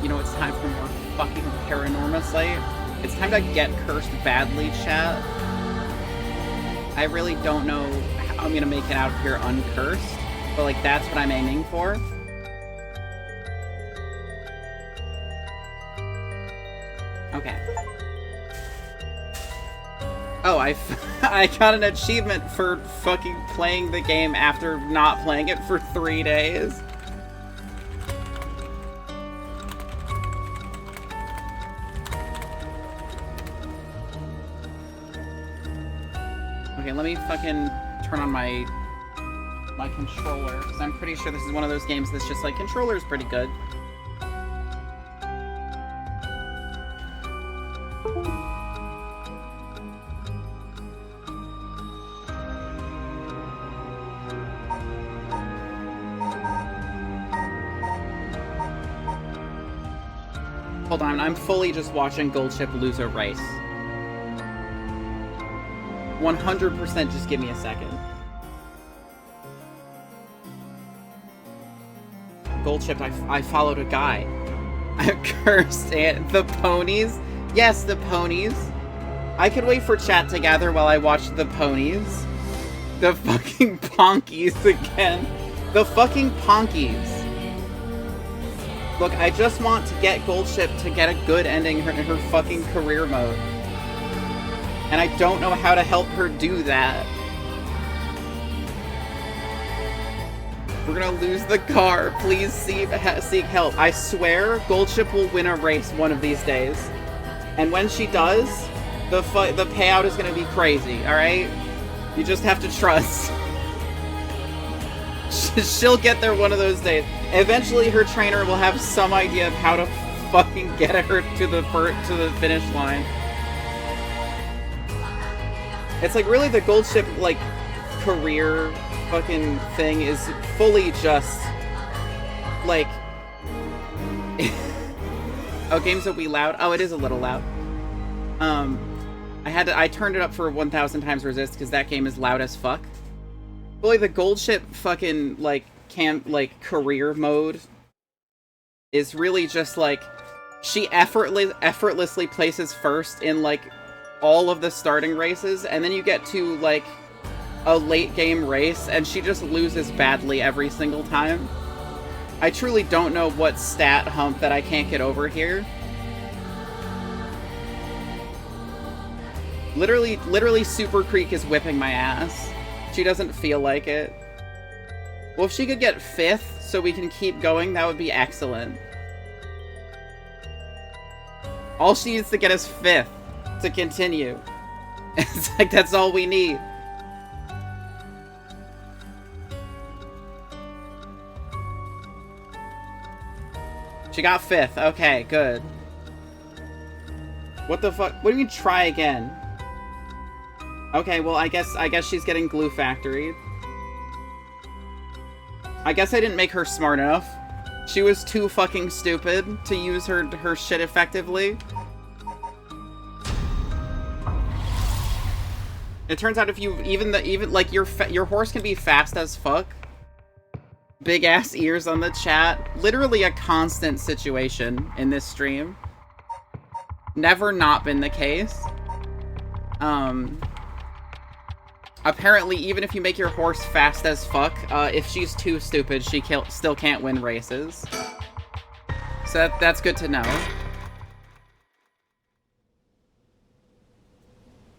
You know, it's time for more fucking Paranormasight. It's time to get cursed badly, chat. I really don't know how I'm gonna make it out of here uncursed, but like that's what I'm aiming for. Okay. Oh, I got an achievement for fucking playing the game after not playing it for 3 days. Okay, let me fucking turn on my controller, because I'm pretty sure this is one of those games that's just like, controller's pretty good. Hold on, I'm fully just watching Goldship lose a race. 100% just give me a second. Goldship, I followed a guy. I'm cursed. And the ponies? Yes, the ponies. I could wait for chat to gather while I watch the ponies. The fucking ponkies again. The fucking ponkies. Look, I just want to get Goldship to get a good ending in her fucking career mode. And I don't know how to help her do that. We're gonna lose the car. Please seek help. I swear Goldship will win a race one of these days. And when she does, the payout is gonna be crazy, alright? You just have to trust. She'll get there one of those days. Eventually her trainer will have some idea of how to fucking get her to the finish line. It's like really the Goldship like career fucking thing is fully just like oh, games will be loud. Oh, it is a little loud. I turned it up for 1,000 times resist because that game is loud as fuck. Fully the Goldship fucking like career mode is really just like she effortlessly places first in like all of the starting races, and then you get to like a late game race and she just loses badly every single time. I truly don't know what stat hump that I can't get over here. Literally Super Creek is whipping my ass. She doesn't feel like it. Well, if she could get 5th so we can keep going, that would be excellent. All she needs to get is 5th to continue. It's like, that's all we need. She got 5th. Okay, good. What the fuck? What do you mean try again? Okay, well, I guess she's getting glue factoried. I guess I didn't make her smart enough. She was too fucking stupid to use her shit effectively. It turns out if you even like your horse can be fast as fuck. Big ass ears on the chat. Literally a constant situation in this stream. Never not been the case. Apparently, even if you make your horse fast as fuck, if she's too stupid, she still can't win races. So that's good to know.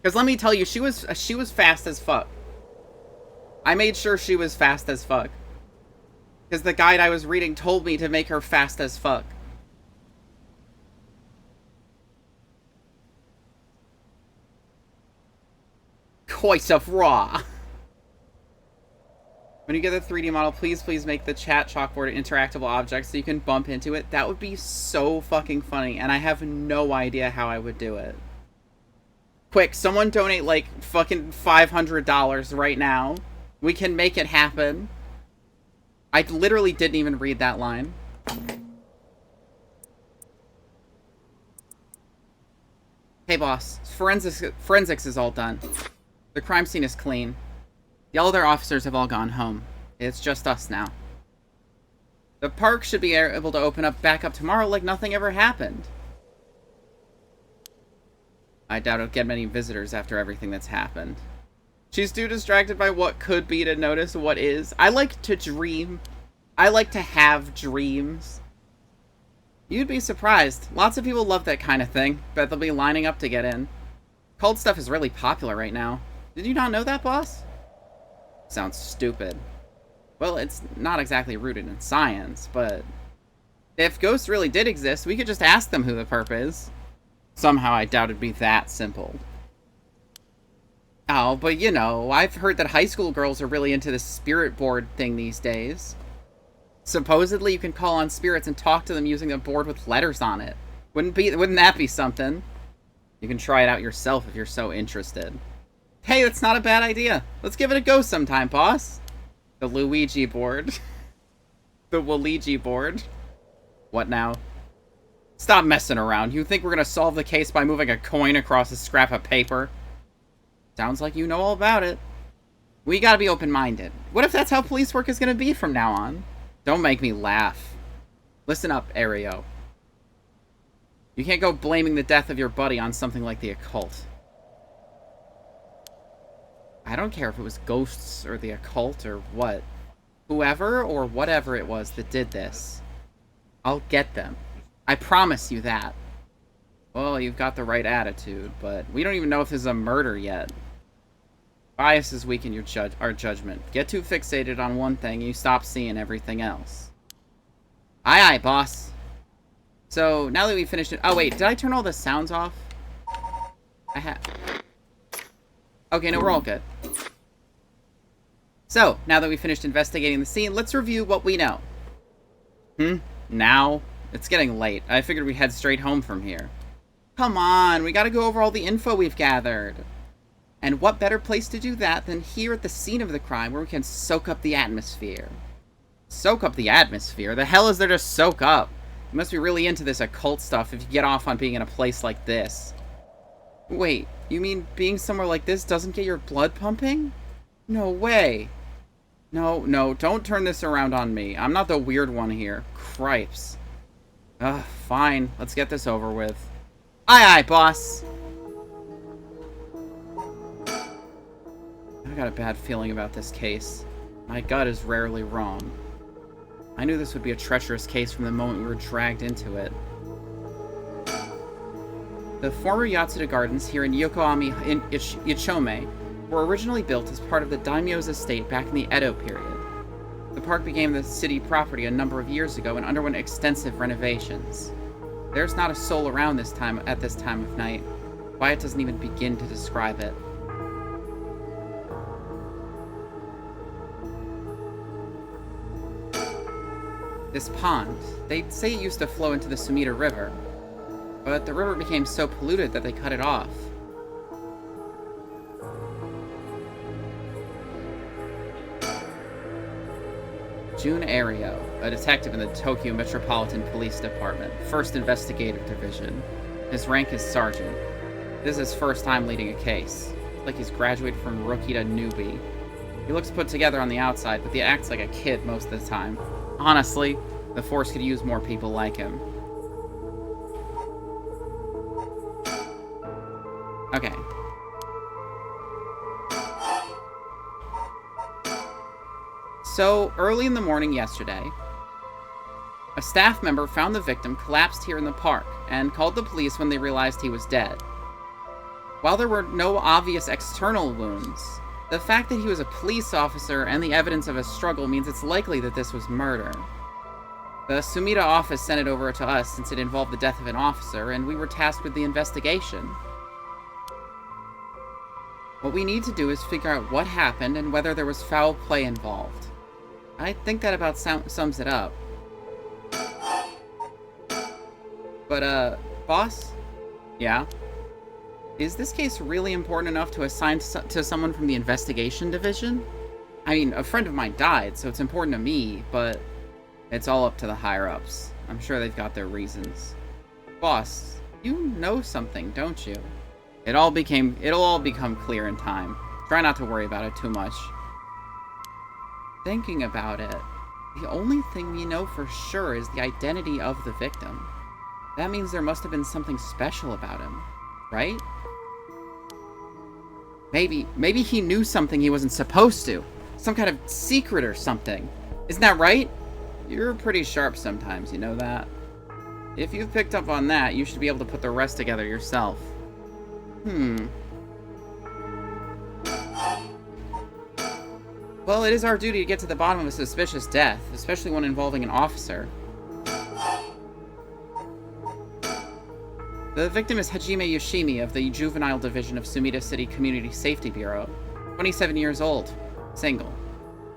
Because let me tell you, she was fast as fuck. I made sure she was fast as fuck. Because the guide I was reading told me to make her fast as fuck. Quite of raw. When you get the 3D model, please make the chat chalkboard an interactable object so you can bump into it. That would be so fucking funny, and I have no idea how I would do it. Quick, someone donate like fucking $500 right now. We can make it happen. I literally didn't even read that line. Hey boss, forensics is all done. The crime scene is clean. The other officers have all gone home. It's just us now. The park should be able to open up back up tomorrow like nothing ever happened. I doubt it'll get many visitors after everything that's happened. She's too distracted by what could be to notice what is. I like to dream. I like to have dreams. You'd be surprised. Lots of people love that kind of thing. Bet they'll be lining up to get in. Cult stuff is really popular right now. Did you not know that, boss? Sounds stupid. Well, it's not exactly rooted in science, but if ghosts really did exist, we could just ask them who the perp is. Somehow I doubt it'd be that simple. Oh, but you know, I've heard that high school girls are really into this spirit board thing these days. Supposedly you can call on spirits and talk to them using a board with letters on it. Wouldn't that be something? You can try it out yourself if you're so interested. Hey, that's not a bad idea. Let's give it a go sometime, boss. The Luigi board. The Waluigi board. What now? Stop messing around. You think we're gonna solve the case by moving a coin across a scrap of paper? Sounds like you know all about it. We gotta be open-minded. What if that's how police work is gonna be from now on? Don't make me laugh. Listen up, Aereo. You can't go blaming the death of your buddy on something like the occult. I don't care if it was ghosts or the occult or what. Whoever or whatever it was that did this, I'll get them. I promise you that. Well, you've got the right attitude, but we don't even know if this is a murder yet. Biases weaken our judgment. Get too fixated on one thing, and you stop seeing everything else. Aye, aye, boss. So, now that we finished it... Oh, wait, did I turn all the sounds off? I have... Okay, no, we're all good. So, now that we finished investigating the scene, let's review what we know. Now? It's getting late. I figured we'd head straight home from here. Come on, we gotta go over all the info we've gathered. And what better place to do that than here at the scene of the crime, where we can soak up the atmosphere. Soak up the atmosphere? The hell is there to soak up? You must be really into this occult stuff if you get off on being in a place like this. Wait, you mean being somewhere like this doesn't get your blood pumping? No way. No, don't turn this around on me. I'm not the weird one here. Cripes. Ugh, fine. Let's get this over with. Aye, aye, boss. I got a bad feeling about this case. My gut is rarely wrong. I knew this would be a treacherous case from the moment we were dragged into it. The former Yatsuda Gardens here in Yokohama in Ichome were originally built as part of the daimyo's estate back in the Edo period. The park became the city property a number of years ago and underwent extensive renovations. There's not a soul around at this time of night. Wyatt doesn't even begin to describe it. This pond, they say it used to flow into the Sumida River, but the river became so polluted that they cut it off. Jun Aereo, a detective in the Tokyo Metropolitan Police Department, 1st Investigative Division. His rank is sergeant. This is his first time leading a case. It's like he's graduated from rookie to newbie. He looks put together on the outside, but he acts like a kid most of the time. Honestly, the force could use more people like him. Okay. So, early in the morning yesterday, a staff member found the victim collapsed here in the park and called the police when they realized he was dead. While there were no obvious external wounds, the fact that he was a police officer and the evidence of a struggle means it's likely that this was murder. The Sumida office sent it over to us since it involved the death of an officer, and we were tasked with the investigation. What we need to do is figure out what happened and whether there was foul play involved. I think that about sums it up. But, boss? Yeah? Is this case really important enough to assign to someone from the investigation division? I mean, a friend of mine died, so it's important to me, but it's all up to the higher-ups. I'm sure they've got their reasons. Boss, you know something, don't you? It'll all become clear in time. Try not to worry about it too much. Thinking about it, The only thing we know for sure is the identity of the victim. That means there must have been something special about him, right? Maybe he knew something he wasn't supposed to. Some kind of secret or something. Isn't that right? You're pretty sharp sometimes, you know that? If you've picked up on that, you should be able to put the rest together yourself. Well, it is our duty to get to the bottom of a suspicious death, especially one involving an officer. The victim is Hajime Yoshimi of the Juvenile Division of Sumida City Community Safety Bureau. 27 years old. Single.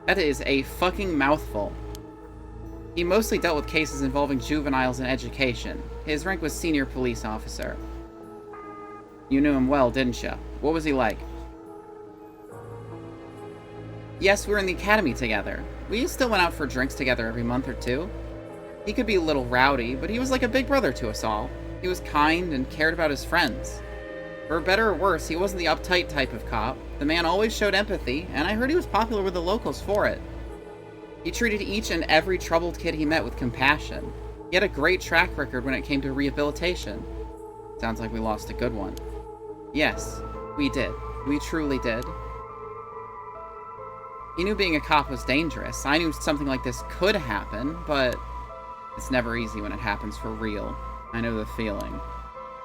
That is a fucking mouthful. He mostly dealt with cases involving juveniles and education. His rank was senior police officer. You knew him well, didn't you? What was he like? Yes, we were in the academy together. We still went out for drinks together every month or two. He could be a little rowdy, but he was like a big brother to us all. He was kind and cared about his friends. For better or worse, he wasn't the uptight type of cop. The man always showed empathy, and I heard he was popular with the locals for it. He treated each and every troubled kid he met with compassion. He had a great track record when it came to rehabilitation. Sounds like we lost a good one. Yes, we did. We truly did. He knew being a cop was dangerous. I knew something like this could happen, but it's never easy when it happens for real. I know the feeling.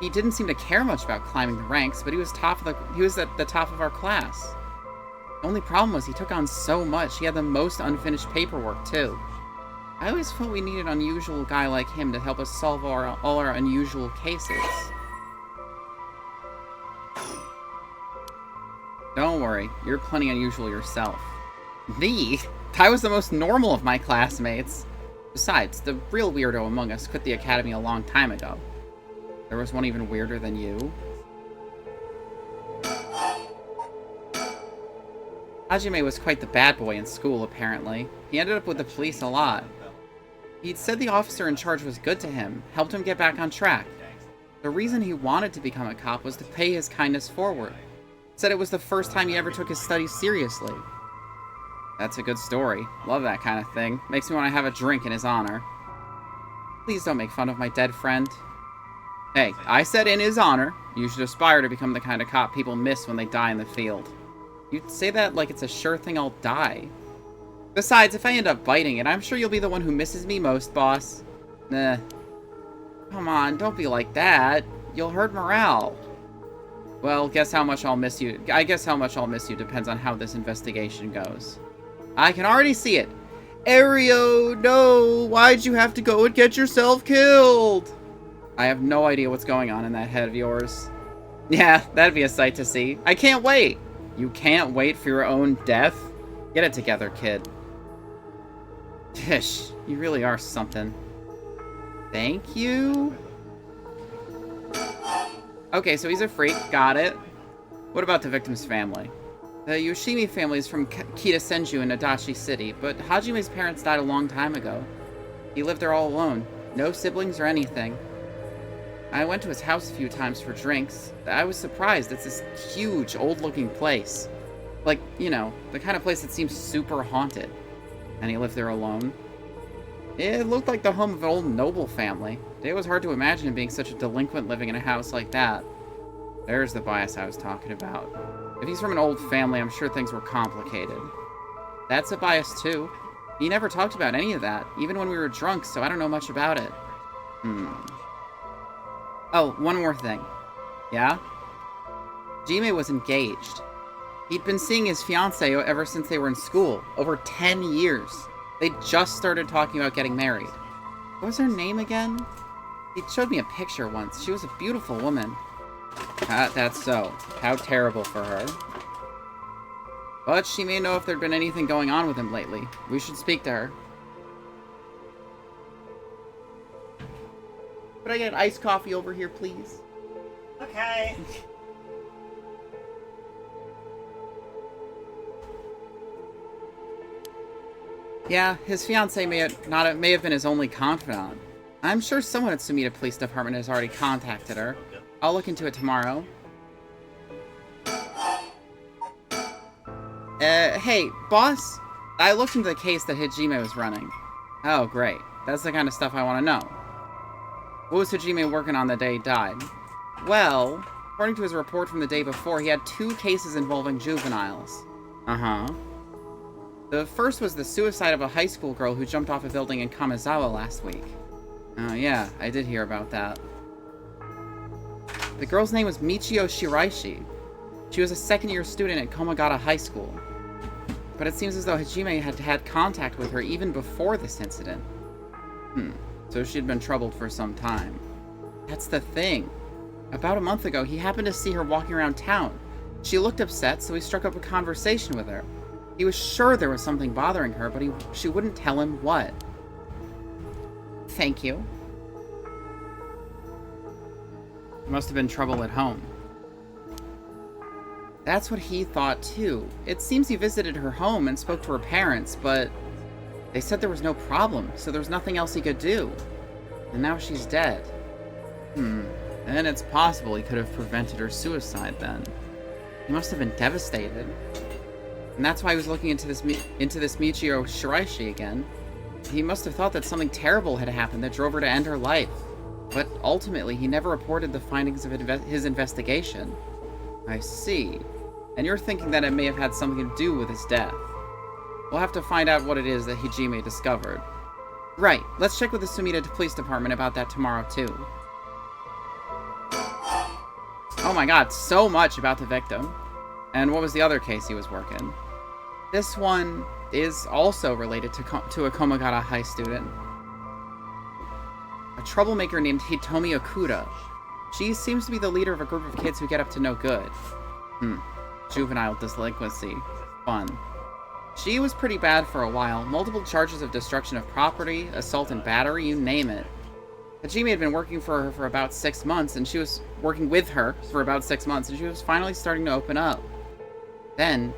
He didn't seem to care much about climbing the ranks, but he was at the top of our class. The only problem was he took on so much. He had the most unfinished paperwork, too. I always felt we needed an unusual guy like him to help us solve all our unusual cases. Don't worry, you're plenty unusual yourself. Me? I was the most normal of my classmates. Besides, the real weirdo among us quit the academy a long time ago. There was one even weirder than you. Hajime was quite the bad boy in school, apparently. He ended up with the police a lot. He'd said the officer in charge was good to him, helped him get back on track. The reason he wanted to become a cop was to pay his kindness forward. Said it was the first time he ever took his studies seriously. That's a good story. Love that kind of thing. Makes me want to have a drink in his honor. Please don't make fun of my dead friend. Hey, I said in his honor. You should aspire to become the kind of cop people miss when they die in the field. You'd say that like it's a sure thing I'll die. Besides, if I end up biting it, I'm sure you'll be the one who misses me most, boss. Nah. Come on, don't be like that. You'll hurt morale. Well, guess how much I'll miss you. I guess how much I'll miss you depends on how this investigation goes. I can already see it. Aereo, no! Why'd you have to go and get yourself killed? I have no idea what's going on in that head of yours. Yeah, that'd be a sight to see. I can't wait! You can't wait for your own death? Get it together, kid. Tish, you really are something. Thank you? Okay, so he's a freak. Got it. What about the victim's family? The Yoshimi family is from Kitasenju in Adachi City, but Hajime's parents died a long time ago. He lived there all alone. No siblings or anything. I went to his house a few times for drinks. I was surprised. It's this huge, old-looking place. Like, you know, the kind of place that seems super haunted. And he lived there alone. It looked like the home of an old noble family. It was hard to imagine him being such a delinquent living in a house like that. There's the bias I was talking about. If he's from an old family, I'm sure things were complicated. That's a bias, too. He never talked about any of that, even when we were drunk, so I don't know much about it. Oh, one more thing. Yeah? Jime was engaged. He'd been seeing his fiancée ever since they were in school. Over 10 years. They just started talking about getting married. What was her name again? He showed me a picture once. She was a beautiful woman. That's so. How terrible for her. But she may know if there'd been anything going on with him lately. We should speak to her. Could I get iced coffee over here, please? Okay. Yeah, his fiancée may have been his only confidant. I'm sure someone at Sumida Police Department has already contacted her. I'll look into it tomorrow. Hey, boss? I looked into the case that Hajime was running. Oh, great. That's the kind of stuff I want to know. What was Hajime working on the day he died? Well, according to his report from the day before, he had 2 cases involving juveniles. Uh-huh. The first was the suicide of a high school girl who jumped off a building in Kamizawa last week. Oh, yeah, I did hear about that. The girl's name was Michio Shiraishi. She was a second-year student at Komagata High School. But it seems as though Hajime had had contact with her even before this incident. So she'd been troubled for some time. That's the thing. About a month ago, he happened to see her walking around town. She looked upset, so he struck up a conversation with her. He was sure there was something bothering her, but she wouldn't tell him what. Thank you. There must have been trouble at home. That's what he thought, too. It seems he visited her home and spoke to her parents, but they said there was no problem, so there was nothing else he could do. And now she's dead. And it's possible he could have prevented her suicide then. He must have been devastated. And that's why he was looking into this Michio Shiraishi again. He must have thought that something terrible had happened that drove her to end her life. But ultimately, he never reported the findings of his investigation. I see. And you're thinking that it may have had something to do with his death. We'll have to find out what it is that Hajime discovered. Right. Let's check with the Sumida Police Department about that tomorrow, too. Oh my god, so much about the victim. And what was the other case he was working? This one is also related to a Komagata High student. A troublemaker named Hitomi Okuda. She seems to be the leader of a group of kids who get up to no good. Juvenile delinquency. Fun. She was pretty bad for a while. Multiple charges of destruction of property, assault and battery, you name it. Hajime had been working for her for about 6 months, and she was working with her for about 6 months, and she was finally starting to open up. Then,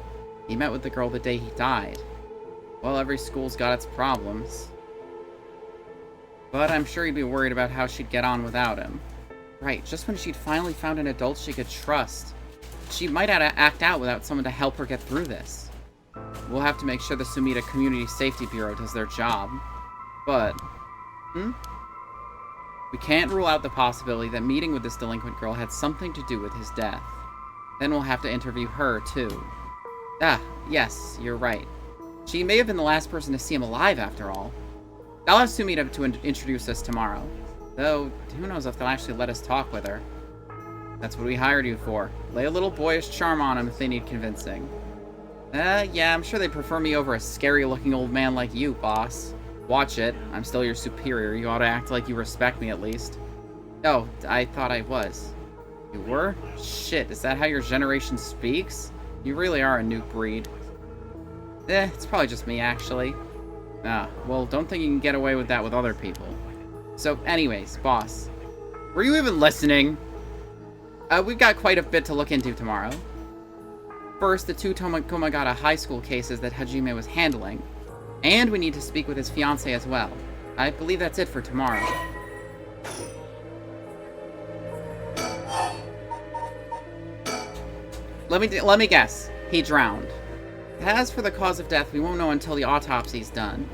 he met with the girl the day he died. Well, every school's got its problems. But I'm sure he'd be worried about how she'd get on without him. Right, just when she'd finally found an adult she could trust. She might act out without someone to help her get through this. We'll have to make sure the Sumida Community Safety Bureau does their job. But, we can't rule out the possibility that meeting with this delinquent girl had something to do with his death. Then we'll have to interview her, too. Ah, yes, you're right. She may have been the last person to see him alive, after all. I'll ask Sumida to introduce us tomorrow. Though, who knows if they'll actually let us talk with her. That's what we hired you for. Lay a little boyish charm on them if they need convincing. Yeah, I'm sure they'd prefer me over a scary-looking old man like you, boss. Watch it. I'm still your superior. You ought to act like you respect me, at least. Oh, I thought I was. You were? Shit, is that how your generation speaks? You really are a new breed. It's probably just me, actually. Well, don't think you can get away with that with other people. So, anyways, boss. Were you even listening? We've got quite a bit to look into tomorrow. First, the 2 Komagata High School cases that Hajime was handling. And we need to speak with his fiancée as well. I believe that's it for tomorrow. Let me guess. He drowned. As for the cause of death, we won't know until the autopsy's done.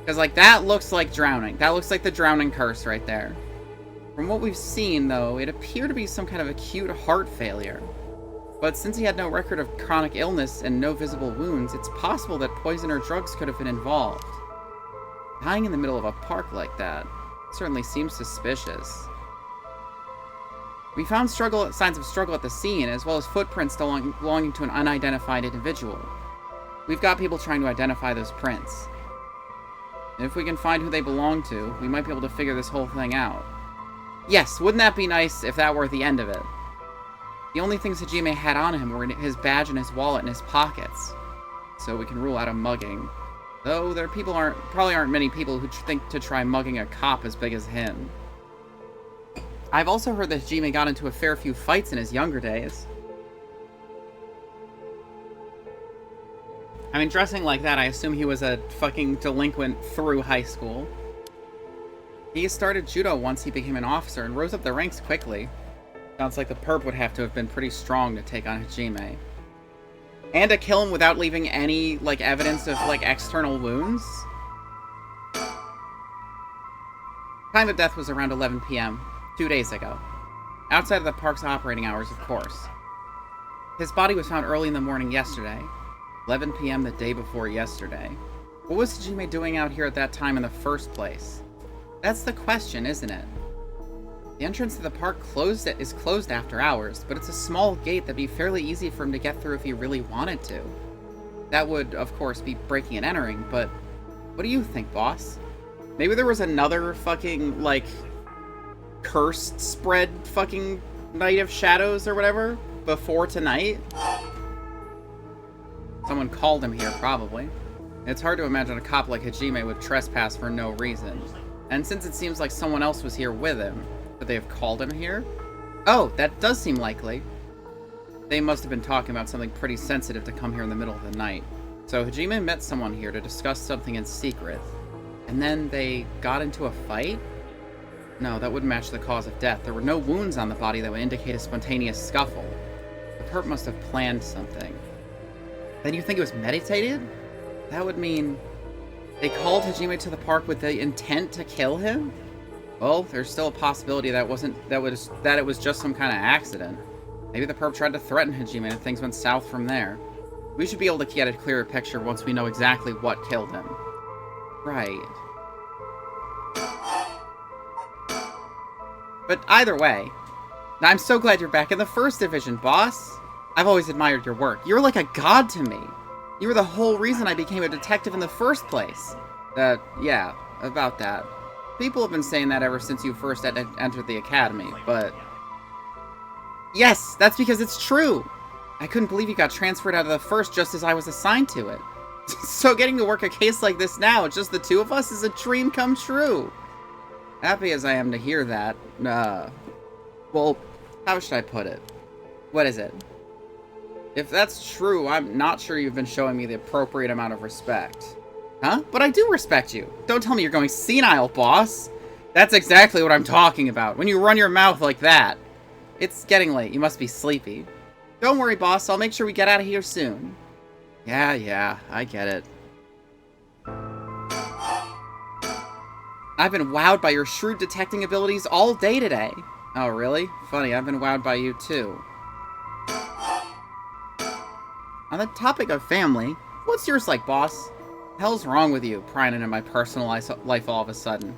Because, like, that looks like drowning. That looks like the drowning curse right there. From what we've seen, though, it appeared to be some kind of acute heart failure. But since he had no record of chronic illness and no visible wounds, it's possible that poison or drugs could have been involved. Dying in the middle of a park like that certainly seems suspicious. We found signs of struggle at the scene, as well as footprints belonging to an unidentified individual. We've got people trying to identify those prints. And if we can find who they belong to, we might be able to figure this whole thing out. Yes, wouldn't that be nice if that were the end of it? The only things Hajime had on him were his badge and his wallet in his pockets. So we can rule out a mugging. Though there probably aren't many people who think to try mugging a cop as big as him. I've also heard that Hajime got into a fair few fights in his younger days. I mean, dressing like that, I assume he was a fucking delinquent through high school. He started judo once he became an officer and rose up the ranks quickly. Sounds like the perp would have to have been pretty strong to take on Hajime. And to kill him without leaving any, like, evidence of, like, external wounds? Time of death was around 11 p.m., 2 days ago. Outside of the park's operating hours, of course. His body was found early in the morning yesterday. 11 p.m. the day before yesterday. What was Hajime doing out here at that time in the first place? That's the question, isn't it? The entrance to the park is closed after hours, but it's a small gate that'd be fairly easy for him to get through if he really wanted to. That would, of course, be breaking and entering, but what do you think, boss? Maybe there was another fucking, like, cursed spread fucking Night of Shadows or whatever before tonight? Someone called him here, probably. It's hard to imagine a cop like Hajime would trespass for no reason. And since it seems like someone else was here with him, could they have called him here? Oh, that does seem likely. They must have been talking about something pretty sensitive to come here in the middle of the night. So Hajime met someone here to discuss something in secret. And then they got into a fight? No, that wouldn't match the cause of death. There were no wounds on the body that would indicate a spontaneous scuffle. The perp must have planned something. Then you think it was meditated? That would mean they called Hajime to the park with the intent to kill him? Well, there's still a possibility that it was just some kind of accident. Maybe the perp tried to threaten Hajime and things went south from there. We should be able to get a clearer picture once we know exactly what killed him. Right. But either way, I'm so glad you're back in the first division, boss. I've always admired your work. You were like a god to me. You were the whole reason I became a detective in the first place. Yeah, about that. People have been saying that ever since you first entered the academy, but... Yes, that's because it's true! I couldn't believe you got transferred out of the first just as I was assigned to it. So getting to work a case like this now, just the two of us, is a dream come true. Happy as I am to hear that, well, how should I put it? What is it? If that's true, I'm not sure you've been showing me the appropriate amount of respect. Huh? But I do respect you. Don't tell me you're going senile, boss. That's exactly what I'm talking about. When you run your mouth like that. It's getting late. You must be sleepy. Don't worry, boss. I'll make sure we get out of here soon. Yeah, I get it. I've been wowed by your shrewd detecting abilities all day today. Oh, really? Funny, I've been wowed by you too. On the topic of family, what's yours like, boss? The hell's wrong with you, prying into my personal life all of a sudden?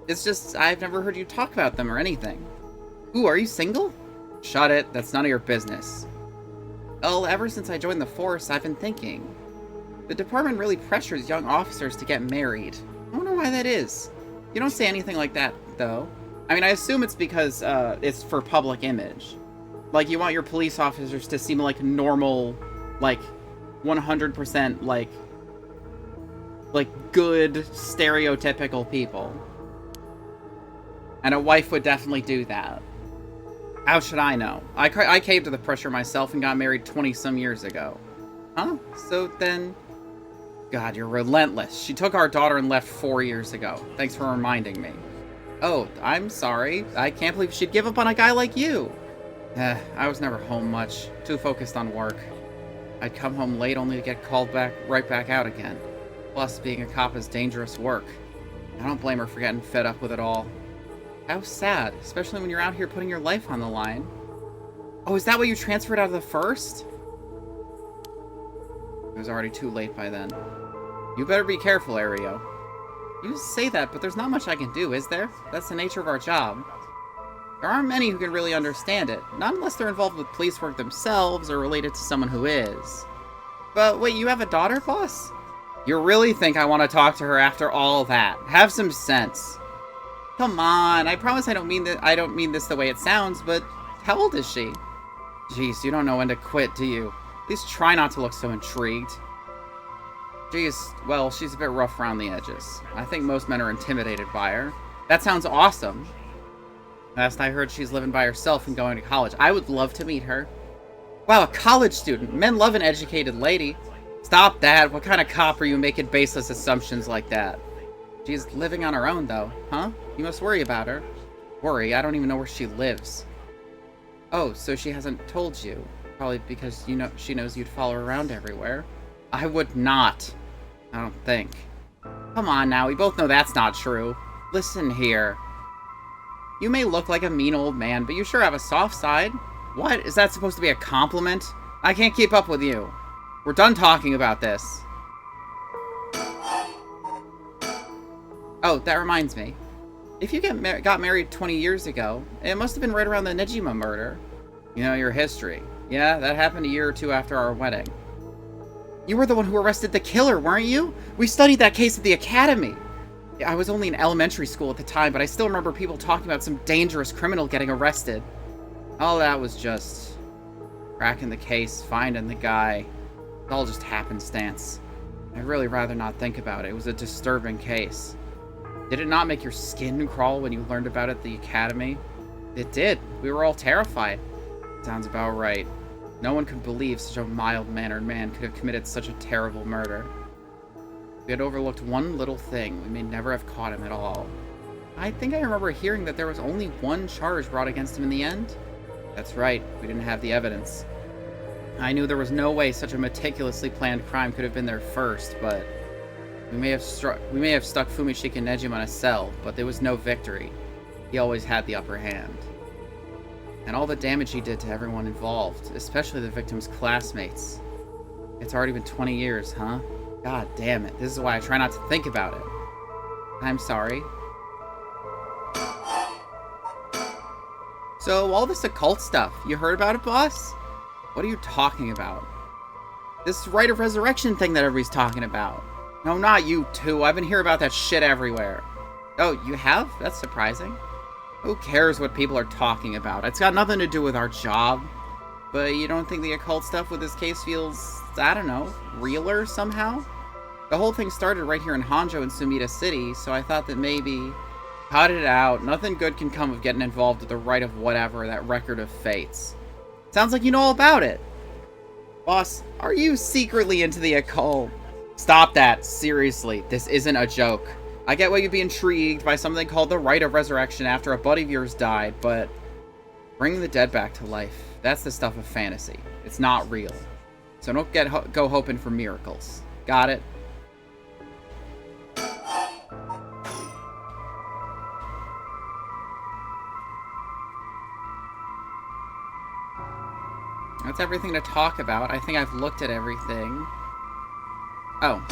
It's just, I've never heard you talk about them or anything. Ooh, are you single? Shut it, that's none of your business. Well, ever since I joined the force, I've been thinking. The department really pressures young officers to get married. I wonder why that is. You don't say anything like that, though. I mean, I assume it's because, it's for public image. Like, you want your police officers to seem like normal, like, 100%, like, good, stereotypical people. And a wife would definitely do that. How should I know? I caved to the pressure myself and got married 20-some years ago. Huh? So then... God, you're relentless. She took our daughter and left 4 years ago. Thanks for reminding me. Oh, I'm sorry. I can't believe she'd give up on a guy like you. I was never home much. Too focused on work. I'd come home late only to get called right back out again. Plus, being a cop is dangerous work. I don't blame her for getting fed up with it all. How sad, especially when you're out here putting your life on the line. Oh, is that why you transferred out of the first? It was already too late by then. You better be careful, Ario. You say that, but there's not much I can do, is there? That's the nature of our job. There aren't many who can really understand it, not unless they're involved with police work themselves or related to someone who is. But wait, you have a daughter, boss? You really think I want to talk to her after all that? Have some sense. Come on, I promise I don't mean this the way it sounds, but how old is she? Jeez, you don't know when to quit, do you? Please try not to look so intrigued. Jeez, well, she's a bit rough around the edges. I think most men are intimidated by her. That sounds awesome. Last I heard, she's living by herself and going to college. I would love to meet her. Wow, a college student. Men love an educated lady. Stop that. What kind of cop are you making baseless assumptions like that? She's living on her own, though, huh? You must worry about her. Worry? I don't even know where she lives. Oh, so she hasn't told you. Probably because she knows you'd follow her around everywhere. I would not. I don't think. Come on now, we both know that's not true. Listen here. You may look like a mean old man, but you sure have a soft side. What? Is that supposed to be a compliment? I can't keep up with you. We're done talking about this. Oh, that reminds me. If you got married 20 years ago, it must have been right around the Nejima murder. You know your history. Yeah, that happened a year or two after our wedding. You were the one who arrested the killer, weren't you? We studied that case at the academy. I was only in elementary school at the time, but I still remember people talking about some dangerous criminal getting arrested. All that was just cracking the case, finding the guy. It's all just happenstance. I'd really rather not think about it. It was a disturbing case. Did it not make your skin crawl when you learned about it at the academy? It did. We were all terrified. Sounds about right. No one could believe such a mild-mannered man could have committed such a terrible murder. If we had overlooked one little thing, we may never have caught him at all. I think I remember hearing that there was only one charge brought against him in the end. That's right, we didn't have the evidence. I knew there was no way such a meticulously planned crime could have been there first, but we may have stuck Fumishika Nejima in a cell, but there was no victory. He always had the upper hand. And all the damage he did to everyone involved, especially the victim's classmates. It's already been 20 years, huh? God damn it. This is why I try not to think about it. I'm sorry. So, all this occult stuff, you heard about it, boss? What are you talking about? This rite of resurrection thing that everybody's talking about. No, not you two. I've been hearing about that shit everywhere. Oh, you have? That's surprising. Who cares what people are talking about? It's got nothing to do with our job. But you don't think the occult stuff with this case feels, I don't know, realer somehow? The whole thing started right here in Honjo in Sumida City, so I thought that maybe... Cut it out. Nothing good can come of getting involved with the rite of whatever, that record of fates. Sounds like you know all about it. Boss, are you secretly into the occult? Stop that. Seriously, this isn't a joke. I get why you'd be intrigued by something called the rite of resurrection after a buddy of yours died, but... Bringing the dead back to life. That's the stuff of fantasy. It's not real. So don't go hoping for miracles. Got it? That's everything to talk about. I think I've looked at everything. Oh.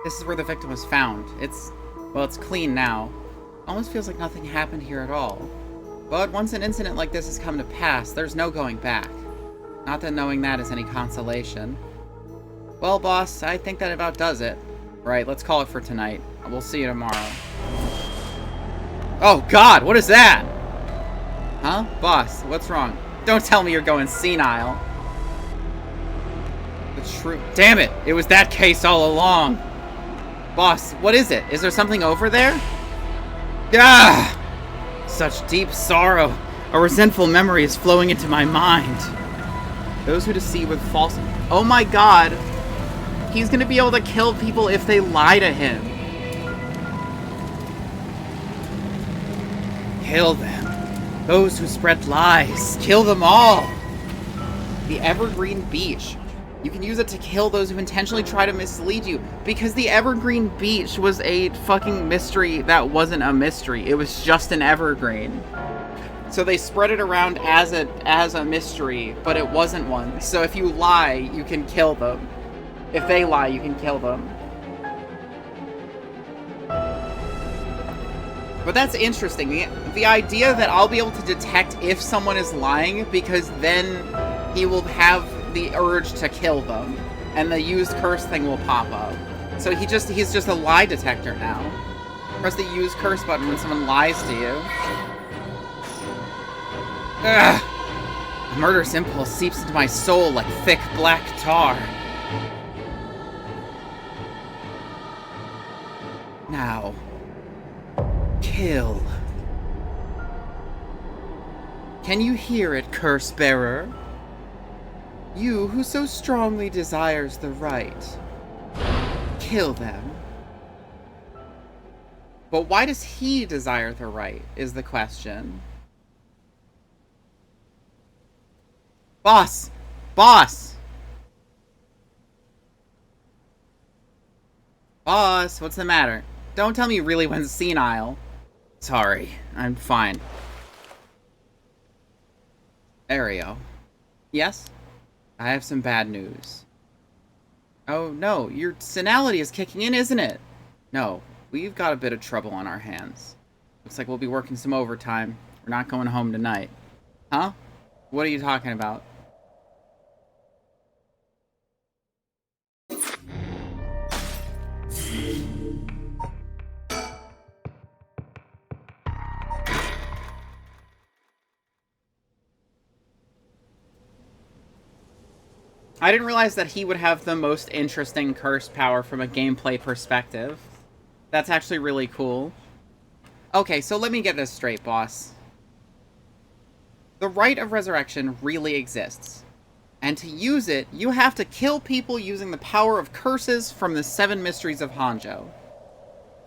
This is where the victim was found. Well, it's clean now. Almost feels like nothing happened here at all. But once an incident like this has come to pass, there's no going back. Not that knowing that is any consolation. Well, boss, I think that about does it. Right, let's call it for tonight. We'll see you tomorrow. Oh, God, what is that? Huh? Boss, what's wrong? Don't tell me you're going senile. The truth. Damn it! It was that case all along. Boss, what is it? Is there something over there? Ah! Such deep sorrow. A resentful memory is flowing into my mind. Those who deceive with false... Oh my God! He's gonna be able to kill people if they lie to him. Kill them. Those who spread lies. Kill them all. The Evergreen Beach. You can use it to kill those who intentionally try to mislead you. Because the Evergreen Beach was a fucking mystery that wasn't a mystery. It was just an evergreen. So they spread it around as a mystery, but it wasn't one. So if you lie, you can kill them. If they lie, you can kill them. But that's interesting. The idea that I'll be able to detect if someone is lying because then he will have the urge to kill them. And the use curse thing will pop up. So he's just a lie detector now. Press the use curse button when someone lies to you. Ugh! The murderous impulse seeps into my soul like thick black tar. Now... kill. Can you hear it, curse bearer? You who so strongly desires the right. Kill them. But why does he desire the right, is the question. Boss! Boss! Boss, what's the matter? Don't tell me you really went senile. Sorry, I'm fine. Ario. Yes? I have some bad news. Oh no, your senility is kicking in, isn't it? No, we've got a bit of trouble on our hands. Looks like we'll be working some overtime. We're not going home tonight. Huh? What are you talking about? I didn't realize that he would have the most interesting curse power from a gameplay perspective. That's actually really cool. Okay, so let me get this straight, boss. The rite of resurrection really exists. And to use it, you have to kill people using the power of curses from the 7 Mysteries of Hanjo.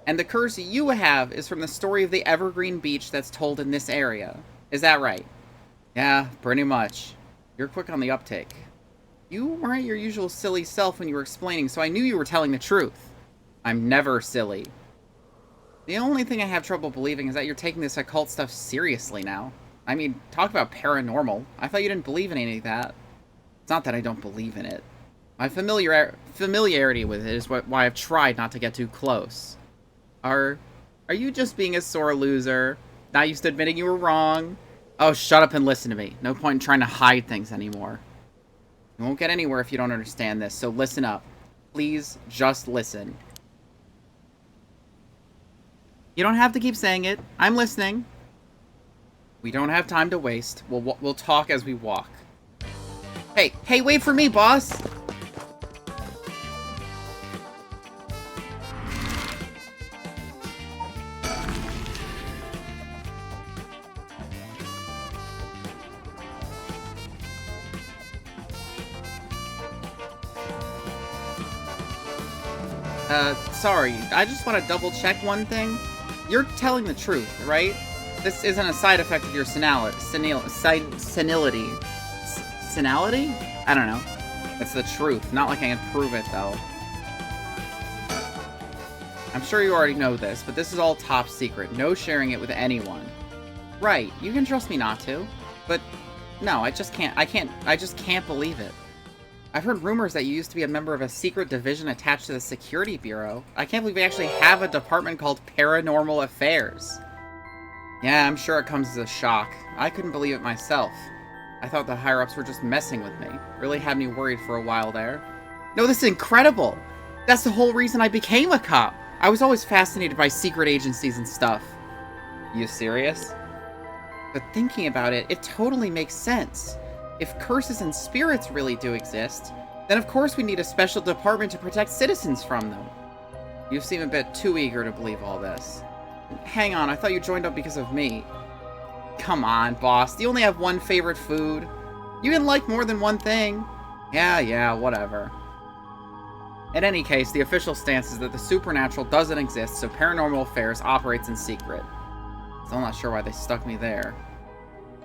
And the curse you have is from the story of the Evergreen Beach that's told in this area. Is that right? Yeah, pretty much. You're quick on the uptake. You weren't your usual silly self when you were explaining, so I knew you were telling the truth. I'm never silly. The only thing I have trouble believing is that you're taking this occult stuff seriously now. I mean, talk about paranormal. I thought you didn't believe in any of that. It's not that I don't believe in it. My familiarity with it is why I've tried not to get too close. Are you just being a sore loser? Not used to admitting you were wrong? Oh, shut up and listen to me. No point in trying to hide things anymore. You won't get anywhere if you don't understand this, so listen up. Please, just listen. You don't have to keep saying it. I'm listening. We don't have time to waste. We'll talk as we walk. Hey, wait for me, boss! Sorry, I just want to double check one thing. You're telling the truth, right? This isn't a side effect of your senility. Senility? I don't know. It's the truth. Not like I can prove it, though. I'm sure you already know this, but this is all top secret. No sharing it with anyone. Right, you can trust me not to. But, no, I just can't believe it. I've heard rumors that you used to be a member of a secret division attached to the Security Bureau. I can't believe we actually have a department called Paranormal Affairs. Yeah, I'm sure it comes as a shock. I couldn't believe it myself. I thought the higher-ups were just messing with me. Really had me worried for a while there. No, this is incredible! That's the whole reason I became a cop. I was always fascinated by secret agencies and stuff. You serious? But thinking about it, it totally makes sense. If curses and spirits really do exist, then of course we need a special department to protect citizens from them. You seem a bit too eager to believe all this. Hang on, I thought you joined up because of me. Come on, boss. Do you only have one favorite food? You can like more than one thing. Yeah, whatever. In any case, the official stance is that the supernatural doesn't exist, so Paranormal Affairs operates in secret. Still not sure why they stuck me there.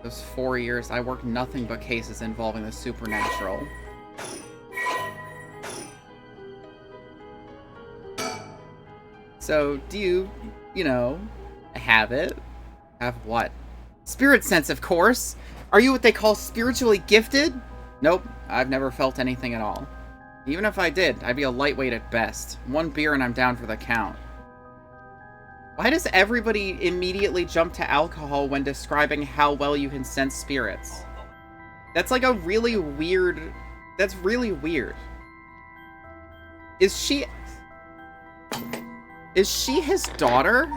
Those 4 years, I worked nothing but cases involving the supernatural. So, do you know, have it? Have what? Spirit sense, of course! Are you what they call spiritually gifted? Nope, I've never felt anything at all. Even if I did, I'd be a lightweight at best. 1 beer and I'm down for the count. Why does everybody immediately jump to alcohol when describing how well you can sense spirits? That's like a really weird... That's really weird. Is she his daughter?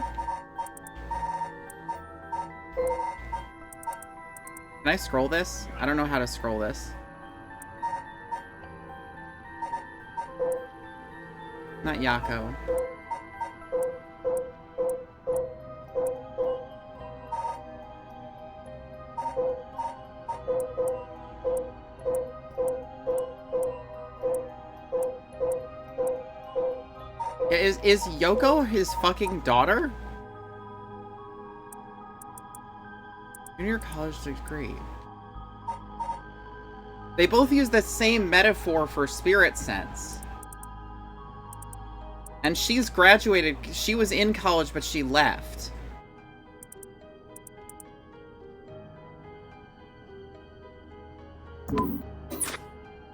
Can I scroll this? I don't know how to scroll this. Not Yako. Is Yoko his fucking daughter? Junior college degree. They both use the same metaphor for spirit sense. And she's graduated. She was in college, but she left.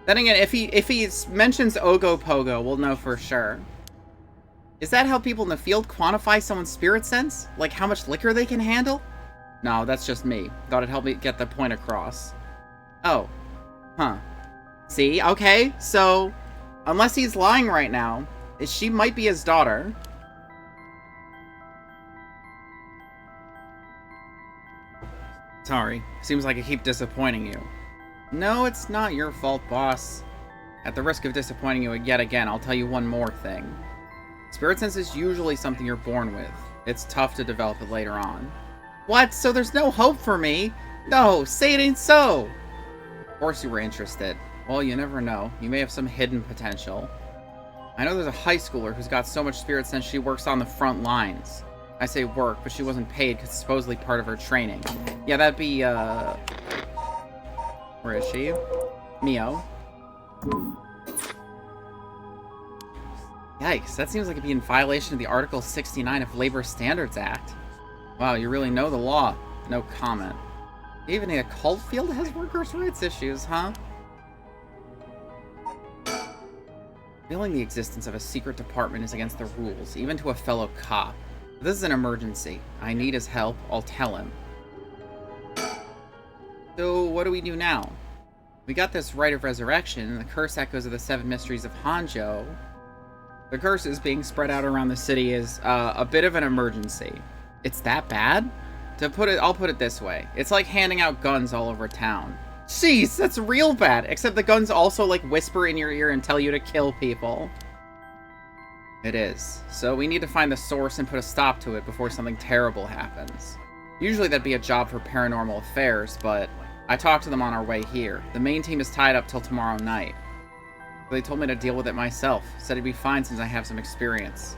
Then again, if he mentions Ogopogo, we'll know for sure. Is that how people in the field quantify someone's spirit sense? Like how much liquor they can handle? No, that's just me. Thought it'd help me get the point across. Oh. Huh. See? Okay, so... Unless he's lying right now, she might be his daughter. Sorry. Seems like I keep disappointing you. No, it's not your fault, boss. At the risk of disappointing you yet again, I'll tell you one more thing. Spirit sense is usually something you're born with. It's tough to develop it later on. What? So there's no hope for me? No, say it ain't so! Of course you were interested. Well, you never know. You may have some hidden potential. I know there's a high schooler who's got so much spirit sense she works on the front lines. I say work, but she wasn't paid because it's supposedly part of her training. Yeah, that'd be, where is she? Mio. Yikes, that seems like it'd be in violation of the Article 69 of Labor Standards Act. Wow, you really know the law. No comment. Even the occult field has workers' rights issues, huh? Feeling the existence of a secret department is against the rules, even to a fellow cop. This is an emergency. I need his help. I'll tell him. So, what do we do now? We got this rite of resurrection, and the curse echoes of the 7 mysteries of Hanjo. The curses being spread out around the city is a bit of an emergency. It's that bad? I'll put it this way. It's like handing out guns all over town. Jeez, that's real bad. Except the guns also, like, whisper in your ear and tell you to kill people. It is. So we need to find the source and put a stop to it before something terrible happens. Usually that'd be a job for paranormal affairs, but I talked to them on our way here. The main team is tied up till tomorrow night. They told me to deal with it myself. Said it'd be fine since I have some experience.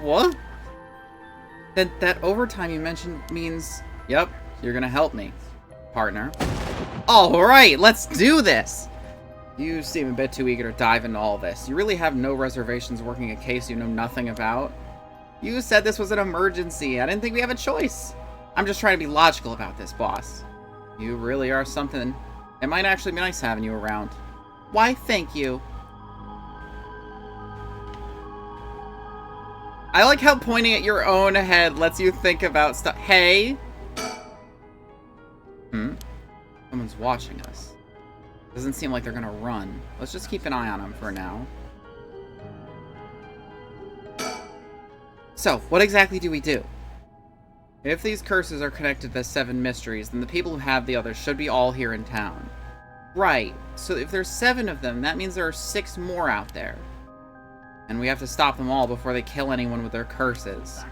What? That overtime you mentioned means... Yep, you're gonna help me, partner. Alright, let's do this! You seem a bit too eager to dive into all this. You really have no reservations working a case you know nothing about? You said this was an emergency. I didn't think we have a choice. I'm just trying to be logical about this, boss. You really are something. It might actually be nice having you around. Why, thank you. I like how pointing at your own head lets you think about stuff. Hey? Someone's watching us. Doesn't seem like they're gonna run. Let's just keep an eye on them for now. So, what exactly do we do? If these curses are connected to the 7 mysteries, then the people who have the others should be all here in town. Right. So if there's 7 of them, that means there are 6 more out there. And we have to stop them all before they kill anyone with their curses.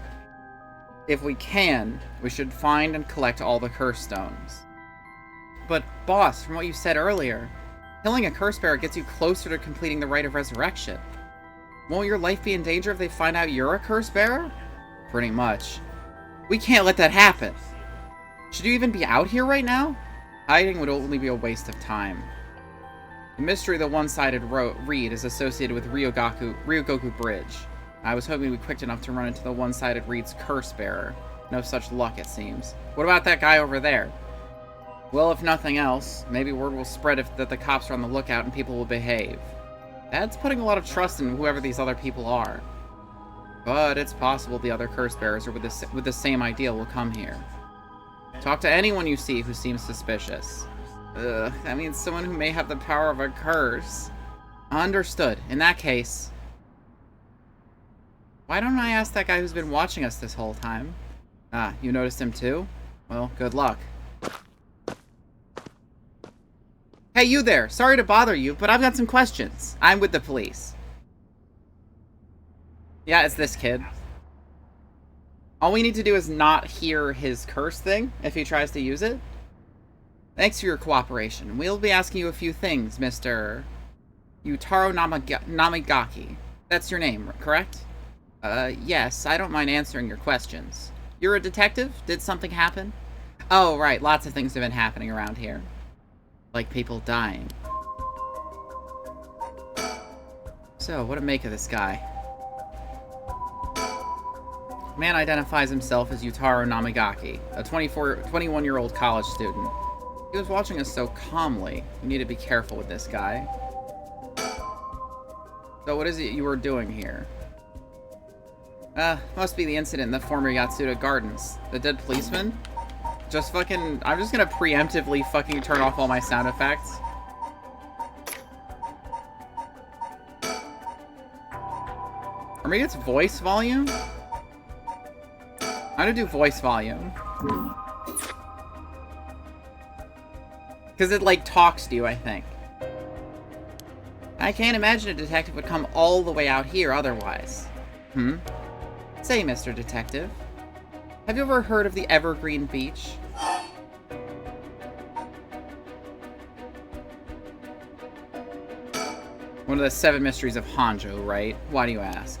If we can, we should find and collect all the curse stones. But, boss, from what you said earlier, killing a curse bearer gets you closer to completing the rite of resurrection. Won't your life be in danger if they find out you're a curse bearer? Pretty much. We can't let that happen. Should you even be out here right now? Hiding would only be a waste of time. The mystery of the one-sided reed is associated with Ryogoku Bridge. I was hoping we'd be quick enough to run into the one-sided reed's curse bearer. No such luck, it seems. What about that guy over there? Well, if nothing else, maybe word will spread that the cops are on the lookout and people will behave. That's putting a lot of trust in whoever these other people are. But it's possible the other curse bearers with the same idea will come here. Talk to anyone you see who seems suspicious. That means someone who may have the power of a curse. Understood. In that case... Why don't I ask that guy who's been watching us this whole time? Ah, you noticed him too? Well, good luck. Hey, you there! Sorry to bother you, but I've got some questions. I'm with the police. Yeah, it's this kid. All we need to do is not hear his curse thing if he tries to use it. Thanks for your cooperation. We'll be asking you a few things, Mr. Yutaro Namigaki. That's your name, correct? Yes, I don't mind answering your questions. You're a detective? Did something happen? Oh, right, lots of things have been happening around here. Like people dying. So, what to make of this guy? Man identifies himself as Yutaro Namigaki, a 21-year-old college student. He was watching us so calmly. You need to be careful with this guy. So what is it you were doing here? Must be the incident in the former Yatsuda Gardens. The dead policeman? Just fucking... I'm just gonna preemptively fucking turn off all my sound effects. Or maybe it's voice volume? I'm gonna do voice volume. Because it, like, talks to you, I think. I can't imagine a detective would come all the way out here otherwise. Say, Mr. Detective, have you ever heard of the Evergreen Beach? One of the 7 mysteries of Honjo, right? Why do you ask?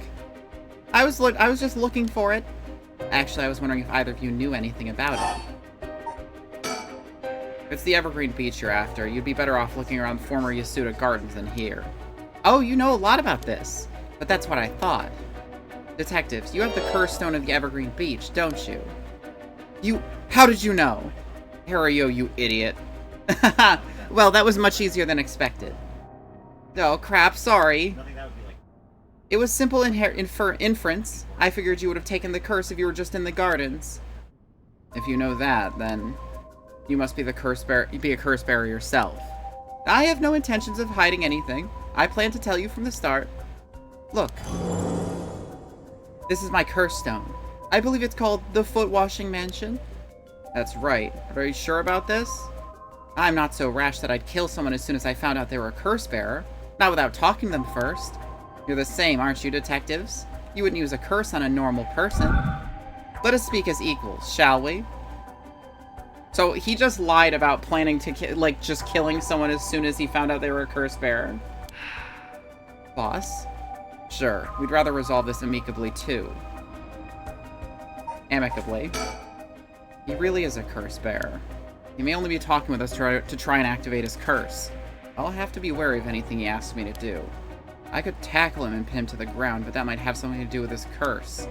I was just looking for it. Actually, I was wondering if either of you knew anything about it. If it's the Evergreen Beach you're after, you'd be better off looking around former Yasuda Gardens than here. Oh, you know a lot about this. But that's what I thought. Detectives, you have the curse stone of the Evergreen Beach, don't you? How did you know? Haruyo, you idiot. Well, that was much easier than expected. Oh, crap, sorry. It was simple inference. I figured you would have taken the curse if you were just in the gardens. If you know that, then you must be a curse bearer yourself. I have no intentions of hiding anything. I plan to tell you from the start. Look. This is my curse stone. I believe it's called the Foot Washing Mansion. That's right. Are you sure about this? I'm not so rash that I'd kill someone as soon as I found out they were a curse bearer. Not without talking to them first. You're the same, aren't you, detectives? You wouldn't use a curse on a normal person. Let us speak as equals, shall we? So he just lied about planning to, just killing someone as soon as he found out they were a curse bearer. Boss? Sure, we'd rather resolve this amicably, too. Amicably. He really is a curse bearer. He may only be talking with us to try and activate his curse. I'll have to be wary of anything he asks me to do. I could tackle him and pin him to the ground, but that might have something to do with his curse.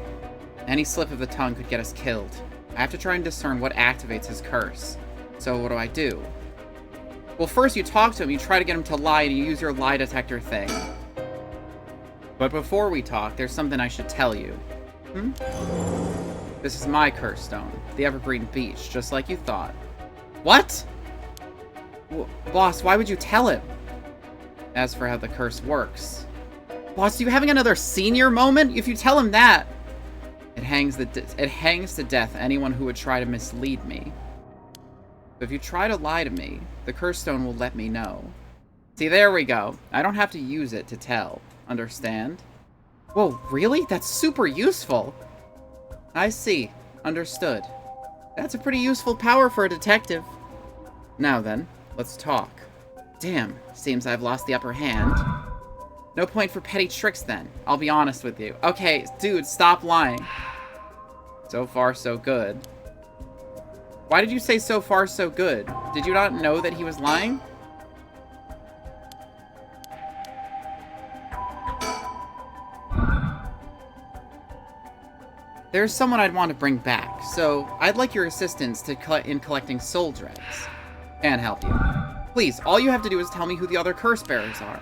Any slip of the tongue could get us killed. I have to try and discern what activates his curse. So what do I do? Well, first you talk to him, you try to get him to lie, and you use your lie detector thing. But before we talk, there's something I should tell you. This is my curse stone, the Evergreen Beach, just like you thought. What? Boss, why would you tell him? As for how the curse works. Boss, are you having another senior moment? If you tell him that, it hangs to death anyone who would try to mislead me. But if you try to lie to me, the curse stone will let me know. See, there we go. I don't have to use it to tell. Understand? Whoa, really? That's super useful. I see. Understood. That's a pretty useful power for a detective. Now then, let's talk. Damn, seems I've lost the upper hand. No point for petty tricks then. I'll be honest with you. Okay, dude, stop lying. So far, so good. Why did you say so far, so good? Did you not know that he was lying? There's someone I'd want to bring back, so I'd like your assistance in collecting soul dregs. Can't help you. Please, all you have to do is tell me who the other curse bearers are.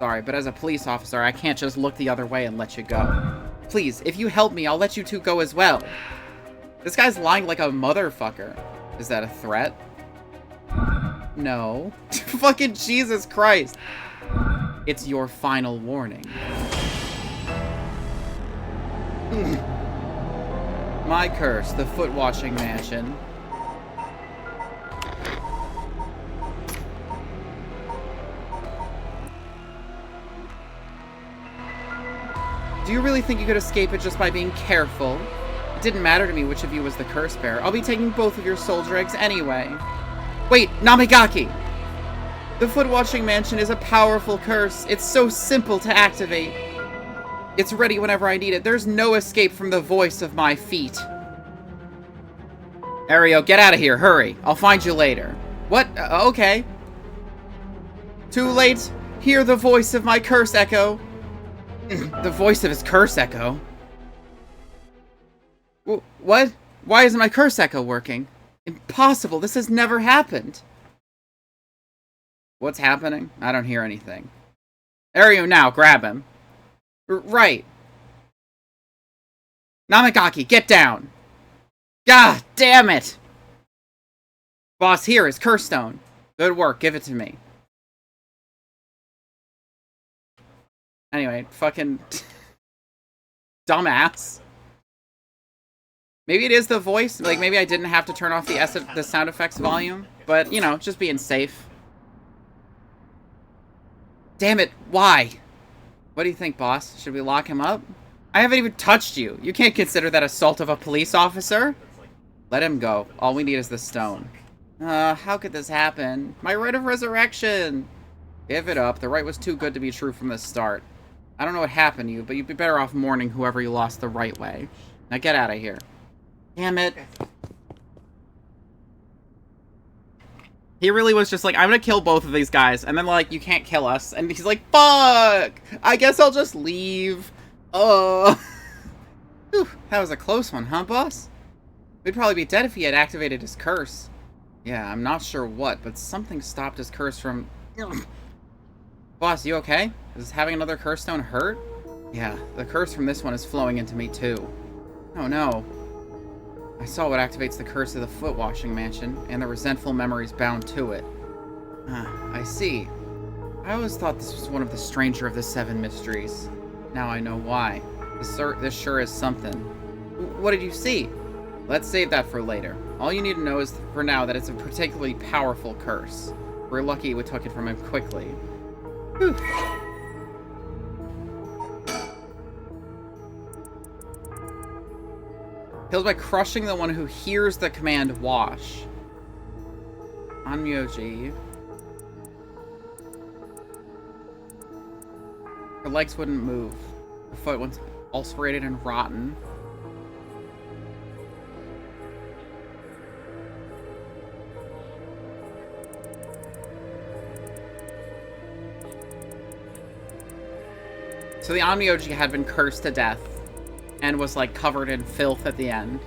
Sorry, but as a police officer, I can't just look the other way and let you go. Please, if you help me, I'll let you two go as well. This guy's lying like a motherfucker. Is that a threat? No. Fucking Jesus Christ. It's your final warning. My curse, the Foot Washing Mansion. Do you really think you could escape it just by being careful? It didn't matter to me which of you was the curse bearer. I'll be taking both of your soul dregs anyway. Wait, Namigaki! The Foot Washing Mansion is a powerful curse. It's so simple to activate. It's ready whenever I need it. There's no escape from the voice of my feet. Ario, get out of here. Hurry. I'll find you later. What? Okay. Too late. Hear the voice of my curse echo. The voice of his curse echo. What? Why isn't my curse echo working? Impossible. This has never happened. What's happening? I don't hear anything. There you now. Grab him. Right. Namagaki, get down. God damn it. Boss, here is curse stone. Good work. Give it to me. Anyway, fucking dumbass. Maybe it is the voice. Like, maybe I didn't have to turn off the sound effects volume. But, you know, just being safe. Damn it, why? What do you think, boss? Should we lock him up? I haven't even touched you. You can't consider that assault of a police officer. Let him go. All we need is the stone. How could this happen? My rite of resurrection! Give it up. The rite was too good to be true from the start. I don't know what happened to you, but you'd be better off mourning whoever you lost the right way. Now get out of here. Damn it. He really was just like, I'm gonna kill both of these guys, and then like, you can't kill us. And he's like, fuck! I guess I'll just leave. Whew, that was a close one, huh, boss? We'd probably be dead if he had activated his curse. Yeah, I'm not sure what, but something stopped his curse from... Boss, you okay? Does having another curse stone hurt? Yeah, the curse from this one is flowing into me too. Oh no. I saw what activates the curse of the foot washing mansion, and the resentful memories bound to it. I see. I always thought this was one of the stranger of the 7 mysteries. Now I know why. This sure is something. What did you see? Let's save that for later. All you need to know is, for now, that it's a particularly powerful curse. We're lucky we took it from him quickly. Whew. Killed by crushing the one who hears the command wash. Onmyoji. Her legs wouldn't move. Her foot was ulcerated and rotten. So the Onmyoji had been cursed to death and was like covered in filth at the end.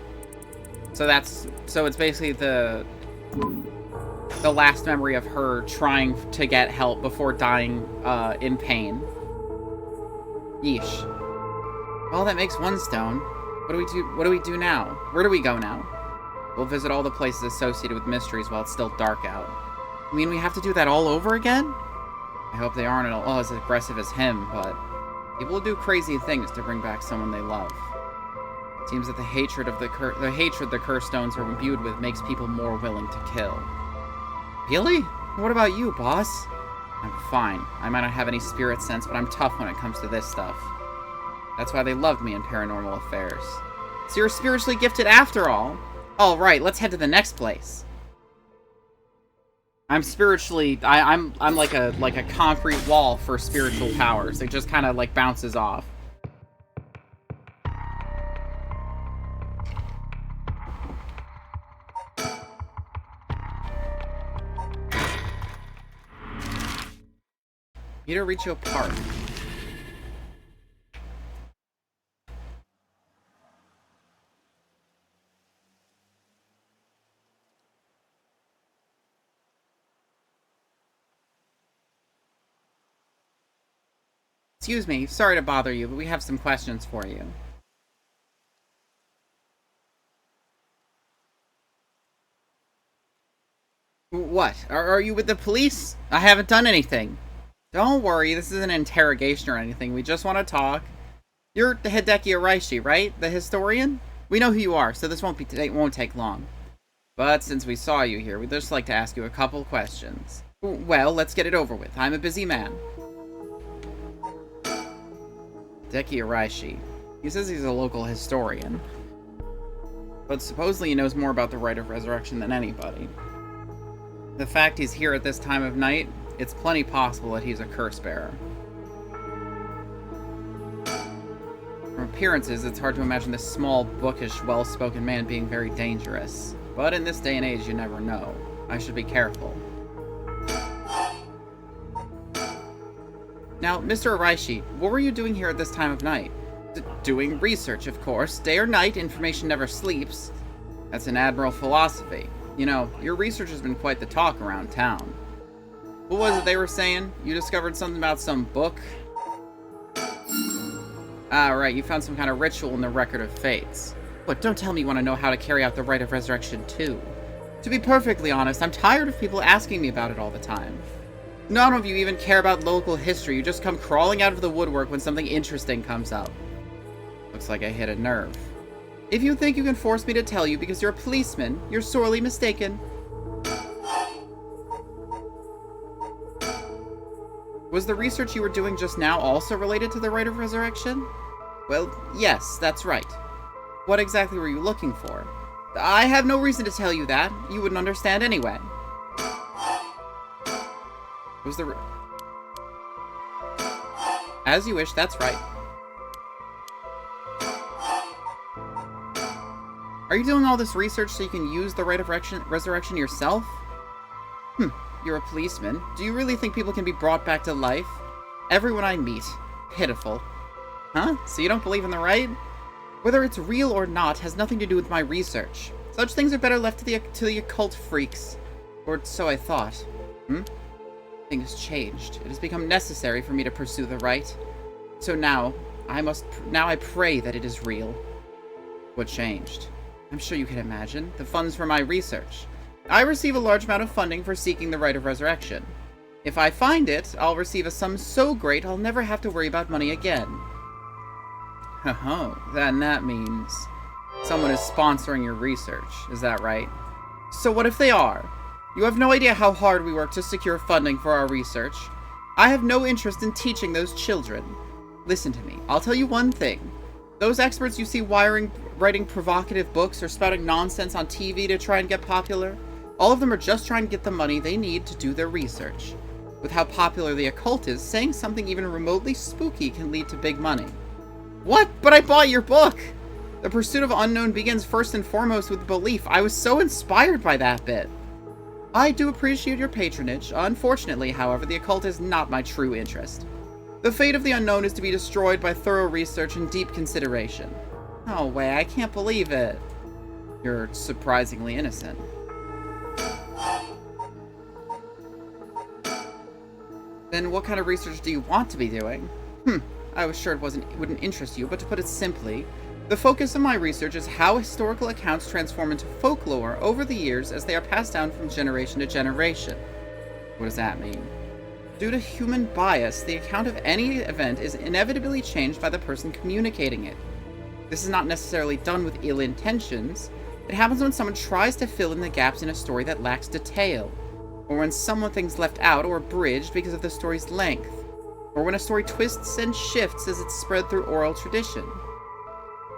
So it's basically the last memory of her trying to get help before dying in pain. Yeesh. Well, that makes one stone. What do we do now? Where do we go now? We'll visit all the places associated with mysteries while it's still dark out. You mean we have to do that all over again? I hope they aren't all as aggressive as him, but people do crazy things to bring back someone they love. It seems that the hatred the curse stones are imbued with makes people more willing to kill. Really? What about you, boss? I'm fine. I might not have any spirit sense, but I'm tough when it comes to this stuff. That's why they loved me in Paranormal Affairs. So you're spiritually gifted after all. All right, let's head to the next place. I'm spiritually... I'm like a concrete wall for spiritual powers. It just kind of like bounces off. Midoricho Park. Excuse me, sorry to bother you, but we have some questions for you. What? Are you with the police? I haven't done anything. Don't worry, this isn't an interrogation or anything. We just want to talk. You're Hideki Araishi, right? The historian? We know who you are, so this won't take long. But since we saw you here, we'd just like to ask you a couple questions. Well, let's get it over with. I'm a busy man. Hideki Araishi. He says he's a local historian. But supposedly he knows more about the Rite of Resurrection than anybody. The fact he's here at this time of night, it's plenty possible that he's a curse bearer. From appearances, it's hard to imagine this small, bookish, well-spoken man being very dangerous. But in this day and age, you never know. I should be careful. Now, Mr. Araishi, what were you doing here at this time of night? Doing research, of course. Day or night, information never sleeps. That's an admirable philosophy. You know, your research has been quite the talk around town. What was it they were saying? You discovered something about some book? Ah, right, you found some kind of ritual in the Record of Fates. But don't tell me you want to know how to carry out the Rite of Resurrection, too. To be perfectly honest, I'm tired of people asking me about it all the time. None of you even care about local history. You just come crawling out of the woodwork when something interesting comes up. Looks like I hit a nerve. If you think you can force me to tell you because you're a policeman, you're sorely mistaken. Was the research you were doing just now also related to the Rite of Resurrection? Well, yes, that's right. What exactly were you looking for? I have no reason to tell you that. You wouldn't understand anyway. Was the... As you wish, that's right. Are you doing all this research so you can use the Rite of Resurrection yourself? You're a policeman. Do you really think people can be brought back to life? Everyone I meet. Pitiful. Huh? So you don't believe in the Rite? Whether it's real or not has nothing to do with my research. Such things are better left to the occult freaks. Or so I thought. Things changed. It has become necessary for me to pursue the Rite. So now I pray that it is real. What changed? I'm sure you can imagine. The funds for my research. I receive a large amount of funding for seeking the Rite of Resurrection. If I find it, I'll receive a sum so great I'll never have to worry about money again. Oh, then that means someone is sponsoring your research, is that right? So what if they are? You have no idea how hard we work to secure funding for our research. I have no interest in teaching those children. Listen to me, I'll tell you one thing. Those experts you see writing provocative books or spouting nonsense on TV to try and get popular, all of them are just trying to get the money they need to do their research. With how popular the occult is, saying something even remotely spooky can lead to big money. What? But I bought your book! The pursuit of unknown begins first and foremost with belief. I was so inspired by that bit. I do appreciate your patronage. Unfortunately, however, the occult is not my true interest. The fate of the unknown is to be destroyed by thorough research and deep consideration. No way, I can't believe it. You're surprisingly innocent. Then what kind of research do you want to be doing? I was sure it wouldn't interest you, but to put it simply, the focus of my research is how historical accounts transform into folklore over the years as they are passed down from generation to generation. What does that mean? Due to human bias, the account of any event is inevitably changed by the person communicating it. This is not necessarily done with ill intentions. It happens when someone tries to fill in the gaps in a story that lacks detail, or when something's left out or bridged because of the story's length, or when a story twists and shifts as it's spread through oral tradition.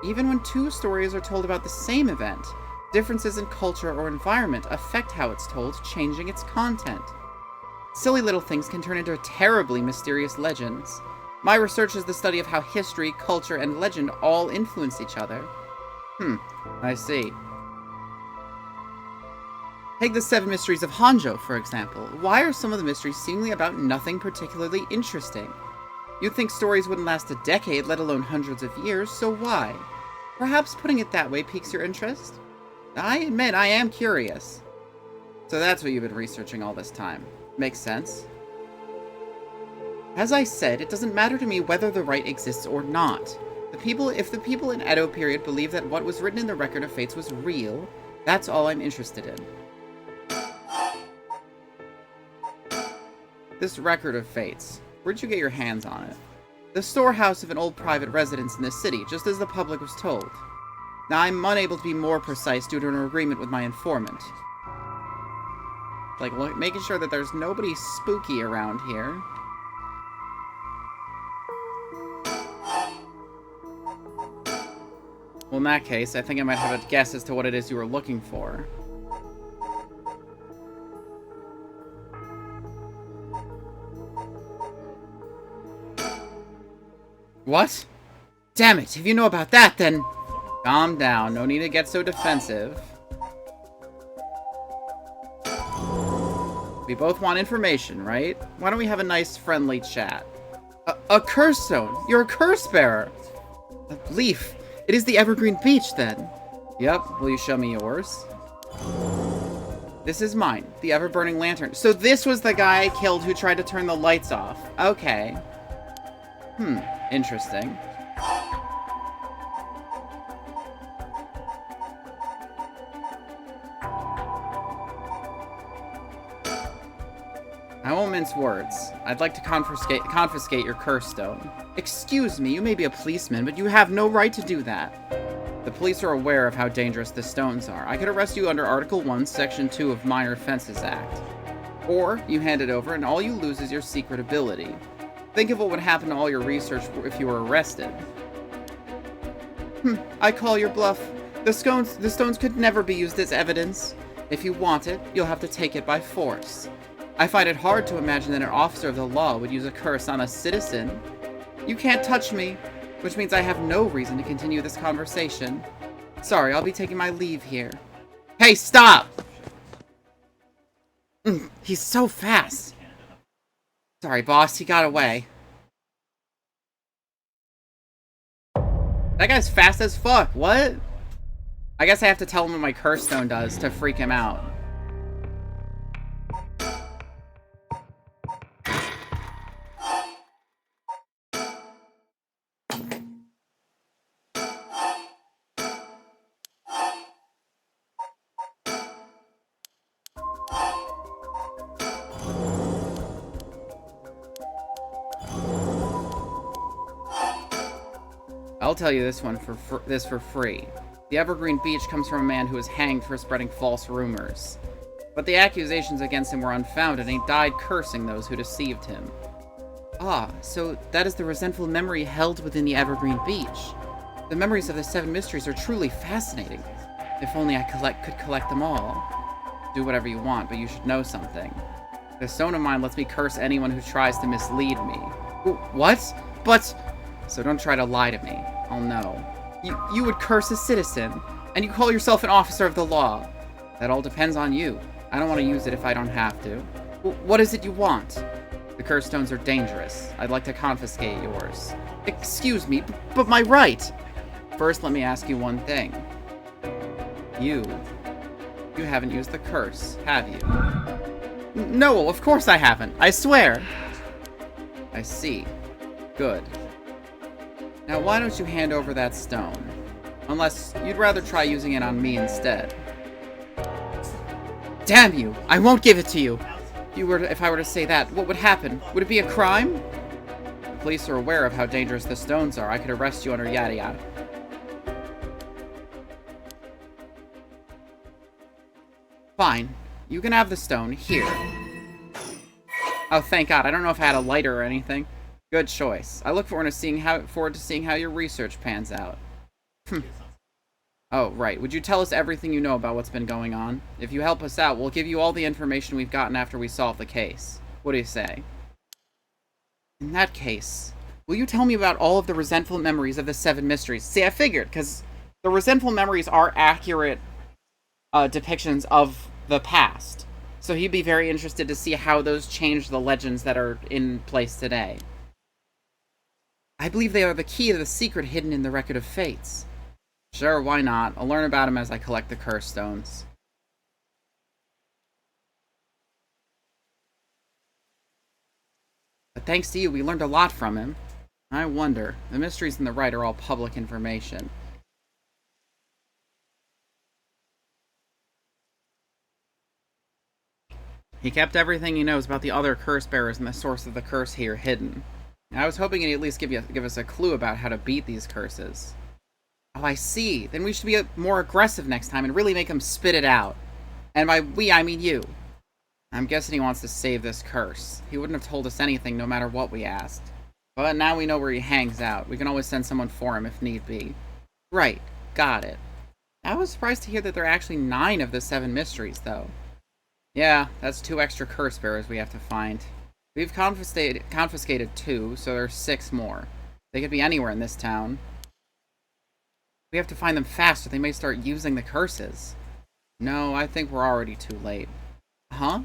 Even when two stories are told about the same event, differences in culture or environment affect how it's told, changing its content. Silly little things can turn into terribly mysterious legends. My research is the study of how history, culture, and legend all influence each other. I see. Take the 7 Mysteries of Hanzhou, for example. Why are some of the mysteries seemingly about nothing particularly interesting? You'd think stories wouldn't last a decade, let alone hundreds of years, so why? Perhaps putting it that way piques your interest? I admit, I am curious. So that's what you've been researching all this time. Makes sense. As I said, it doesn't matter to me whether the Rite exists or not. If the people in Edo period believe that what was written in the Record of Fates was real, that's all I'm interested in. This Record of Fates. Where'd you get your hands on it? The storehouse of an old private residence in the city, just as the public was told. Now, I'm unable to be more precise due to an agreement with my informant. Like, making sure that there's nobody spooky around here. Well, in that case, I think I might have a guess as to what it is you were looking for. What? Damn it, if you know about that, then... Calm down, no need to get so defensive. We both want information, right? Why don't we have a nice, friendly chat? A curse stone! You're a curse bearer! A leaf! It is the evergreen beech, then! Yep, will you show me yours? This is mine, the ever-burning lantern. So this was the guy I killed who tried to turn the lights off. Okay. Interesting. I won't mince words. I'd like to confiscate your curse stone. Excuse me, you may be a policeman, but you have no right to do that. The police are aware of how dangerous the stones are. I could arrest you under Article 1, Section 2 of Minor Offenses Act. Or, you hand it over and all you lose is your secret ability. Think of what would happen to all your research if you were arrested. I call your bluff. The stones could never be used as evidence. If you want it, you'll have to take it by force. I find it hard to imagine that an officer of the law would use a curse on a citizen. You can't touch me, which means I have no reason to continue this conversation. Sorry, I'll be taking my leave here. Hey, stop! He's so fast. Sorry, boss, he got away. That guy's fast as fuck. What? I guess I have to tell him what my curse stone does to freak him out. I'll tell you this one for free. The evergreen beech comes from a man who was hanged for spreading false rumors. But the accusations against him were unfounded, and he died cursing those who deceived him. Ah, so that is the resentful memory held within the evergreen beech. The memories of the 7 mysteries are truly fascinating. If only I could collect them all. Do whatever you want, but you should know something. The stone of mine lets me curse anyone who tries to mislead me. What? But... So don't try to lie to me. I'll know. You would curse a citizen, and you call yourself an officer of the law. That all depends on you. I don't want to use it if I don't have to. What is it you want? The curse stones are dangerous. I'd like to confiscate yours. Excuse me, but my right! First, let me ask you one thing. You haven't used the curse, have you? No, of course I haven't. I swear. I see. Good. Now, why don't you hand over that stone? Unless you'd rather try using it on me instead. Damn you! I won't give it to you! If I were to say that, what would happen? Would it be a crime? The police are aware of how dangerous the stones are. I could arrest you under yada yada. Fine. You can have the stone. Here. Oh, thank God. I don't know if I had a lighter or anything. Good choice. I look forward to seeing how your research pans out. Oh, right. Would you tell us everything you know about what's been going on? If you help us out, we'll give you all the information we've gotten after we solve the case. What do you say? In that case, will you tell me about all of the resentful memories of the 7 mysteries? See, I figured, because the resentful memories are accurate depictions of the past. So he'd be very interested to see how those change the legends that are in place today. I believe they are the key to the secret hidden in the Record of Fates. Sure, why not? I'll learn about him as I collect the curse stones. But thanks to you, we learned a lot from him. I wonder. The mysteries in the right are all public information. He kept everything he knows about the other curse bearers and the source of the curse here hidden. I was hoping he'd at least give us a clue about how to beat these curses. Oh, I see. Then we should be more aggressive next time and really make him spit it out. And by we, I mean you. I'm guessing he wants to save this curse. He wouldn't have told us anything no matter what we asked. But now we know where he hangs out. We can always send someone for him if need be. Right. Got it. I was surprised to hear that there are actually 9 of the 7 mysteries, though. Yeah, that's 2 extra curse bearers we have to find. We've confiscated 2, so there's 6 more. They could be anywhere in this town. We have to find them fast or they may start using the curses. No, I think we're already too late. Huh?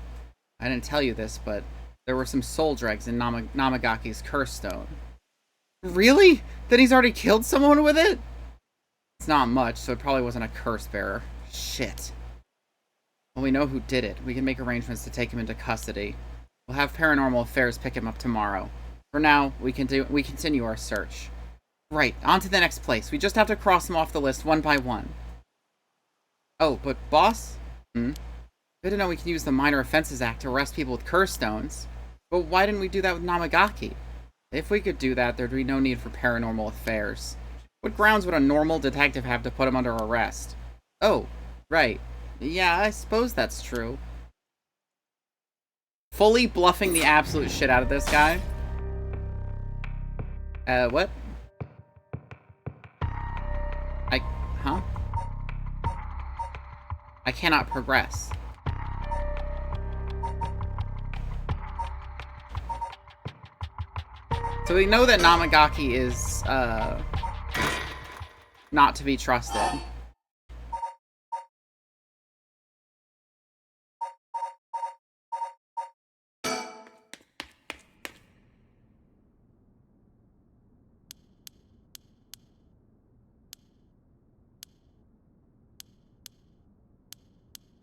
I didn't tell you this, but there were some soul dregs in Namagaki's curse stone. Really? Then he's already killed someone with it? It's not much, so it probably wasn't a curse bearer. Shit. Well, we know who did it. We can make arrangements to take him into custody. We'll have Paranormal Affairs pick him up tomorrow. For now, we continue our search. Right, on to the next place. We just have to cross them off the list one by one. Oh, but boss? Good to know we can use the Minor Offenses Act to arrest people with curse stones. But why didn't we do that with Namagaki? If we could do that, there'd be no need for Paranormal Affairs. What grounds would a normal detective have to put him under arrest? Oh, right. Yeah, I suppose that's true. Fully bluffing the absolute shit out of this guy. What? Huh? I cannot progress. So we know that Namagaki is, not to be trusted.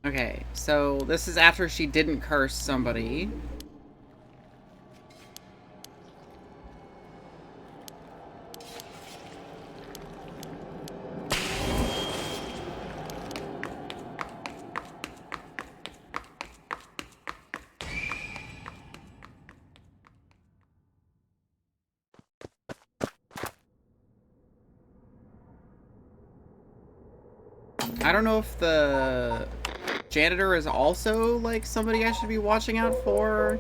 Okay, so this is after she didn't curse somebody. I don't know if the janitor is also, like, somebody I should be watching out for.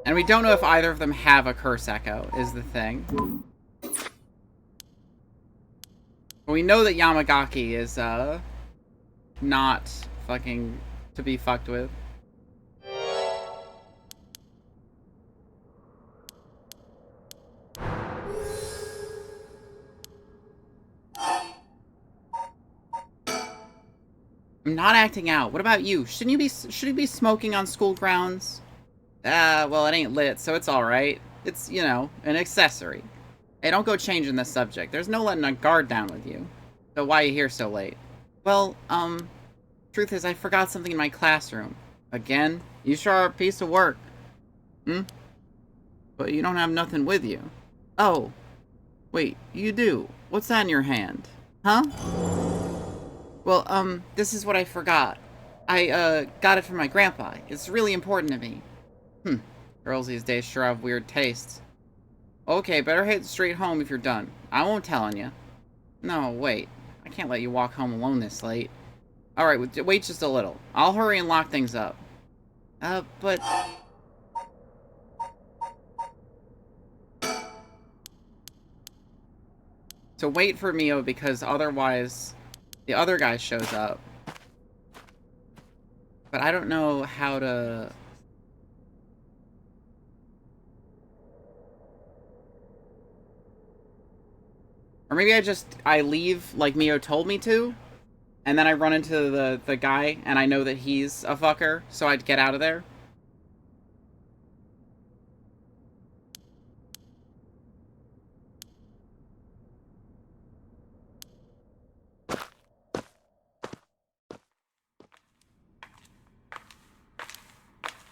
And we don't know if either of them have a curse echo, is the thing. But we know that Yamagaki is, not fucking to be fucked with. I'm not acting out. What about you? Should you be smoking on school grounds? Well, it ain't lit, so it's alright. It's, you know, an accessory. Hey, don't go changing the subject. There's no letting a guard down with you. So why are you here so late? Well, truth is I forgot something in my classroom. Again? You sure are a piece of work. But you don't have nothing with you. Oh. Wait, you do. What's that in your hand? Huh? Well, this is what I forgot. I, got it from my grandpa. It's really important to me. Girls these days sure have weird tastes. Okay, better head straight home if you're done. I won't tell on you. No, wait. I can't let you walk home alone this late. Alright, wait just a little. I'll hurry and lock things up. But... So wait for Mio, because otherwise the other guy shows up. But I don't know how to... Or maybe I leave like Mio told me to, and then I run into the guy, and I know that he's a fucker, so I'd get out of there.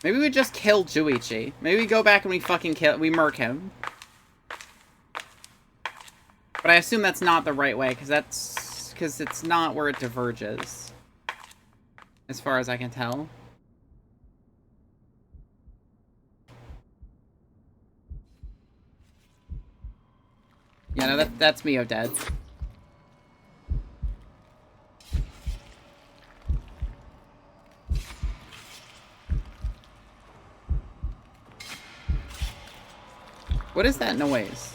Maybe we just kill Juichi. Maybe we go back and we murk him. But I assume that's not the right way, because it's not where it diverges. As far as I can tell. Yeah, no, that's Mio dead. What is that noise?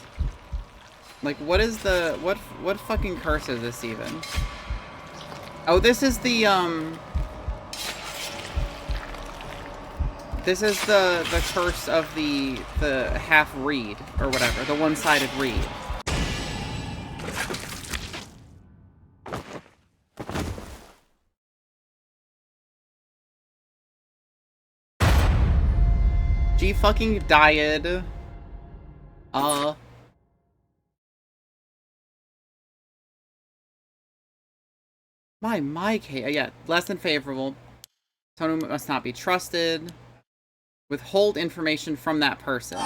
Like, what is the... What fucking curse is this, even? Oh, this is the, This is the curse of the half reed, or whatever. The one-sided reed. he fucking died. My case. Yeah, less than favorable. Someone who must not be trusted. Withhold information from that person.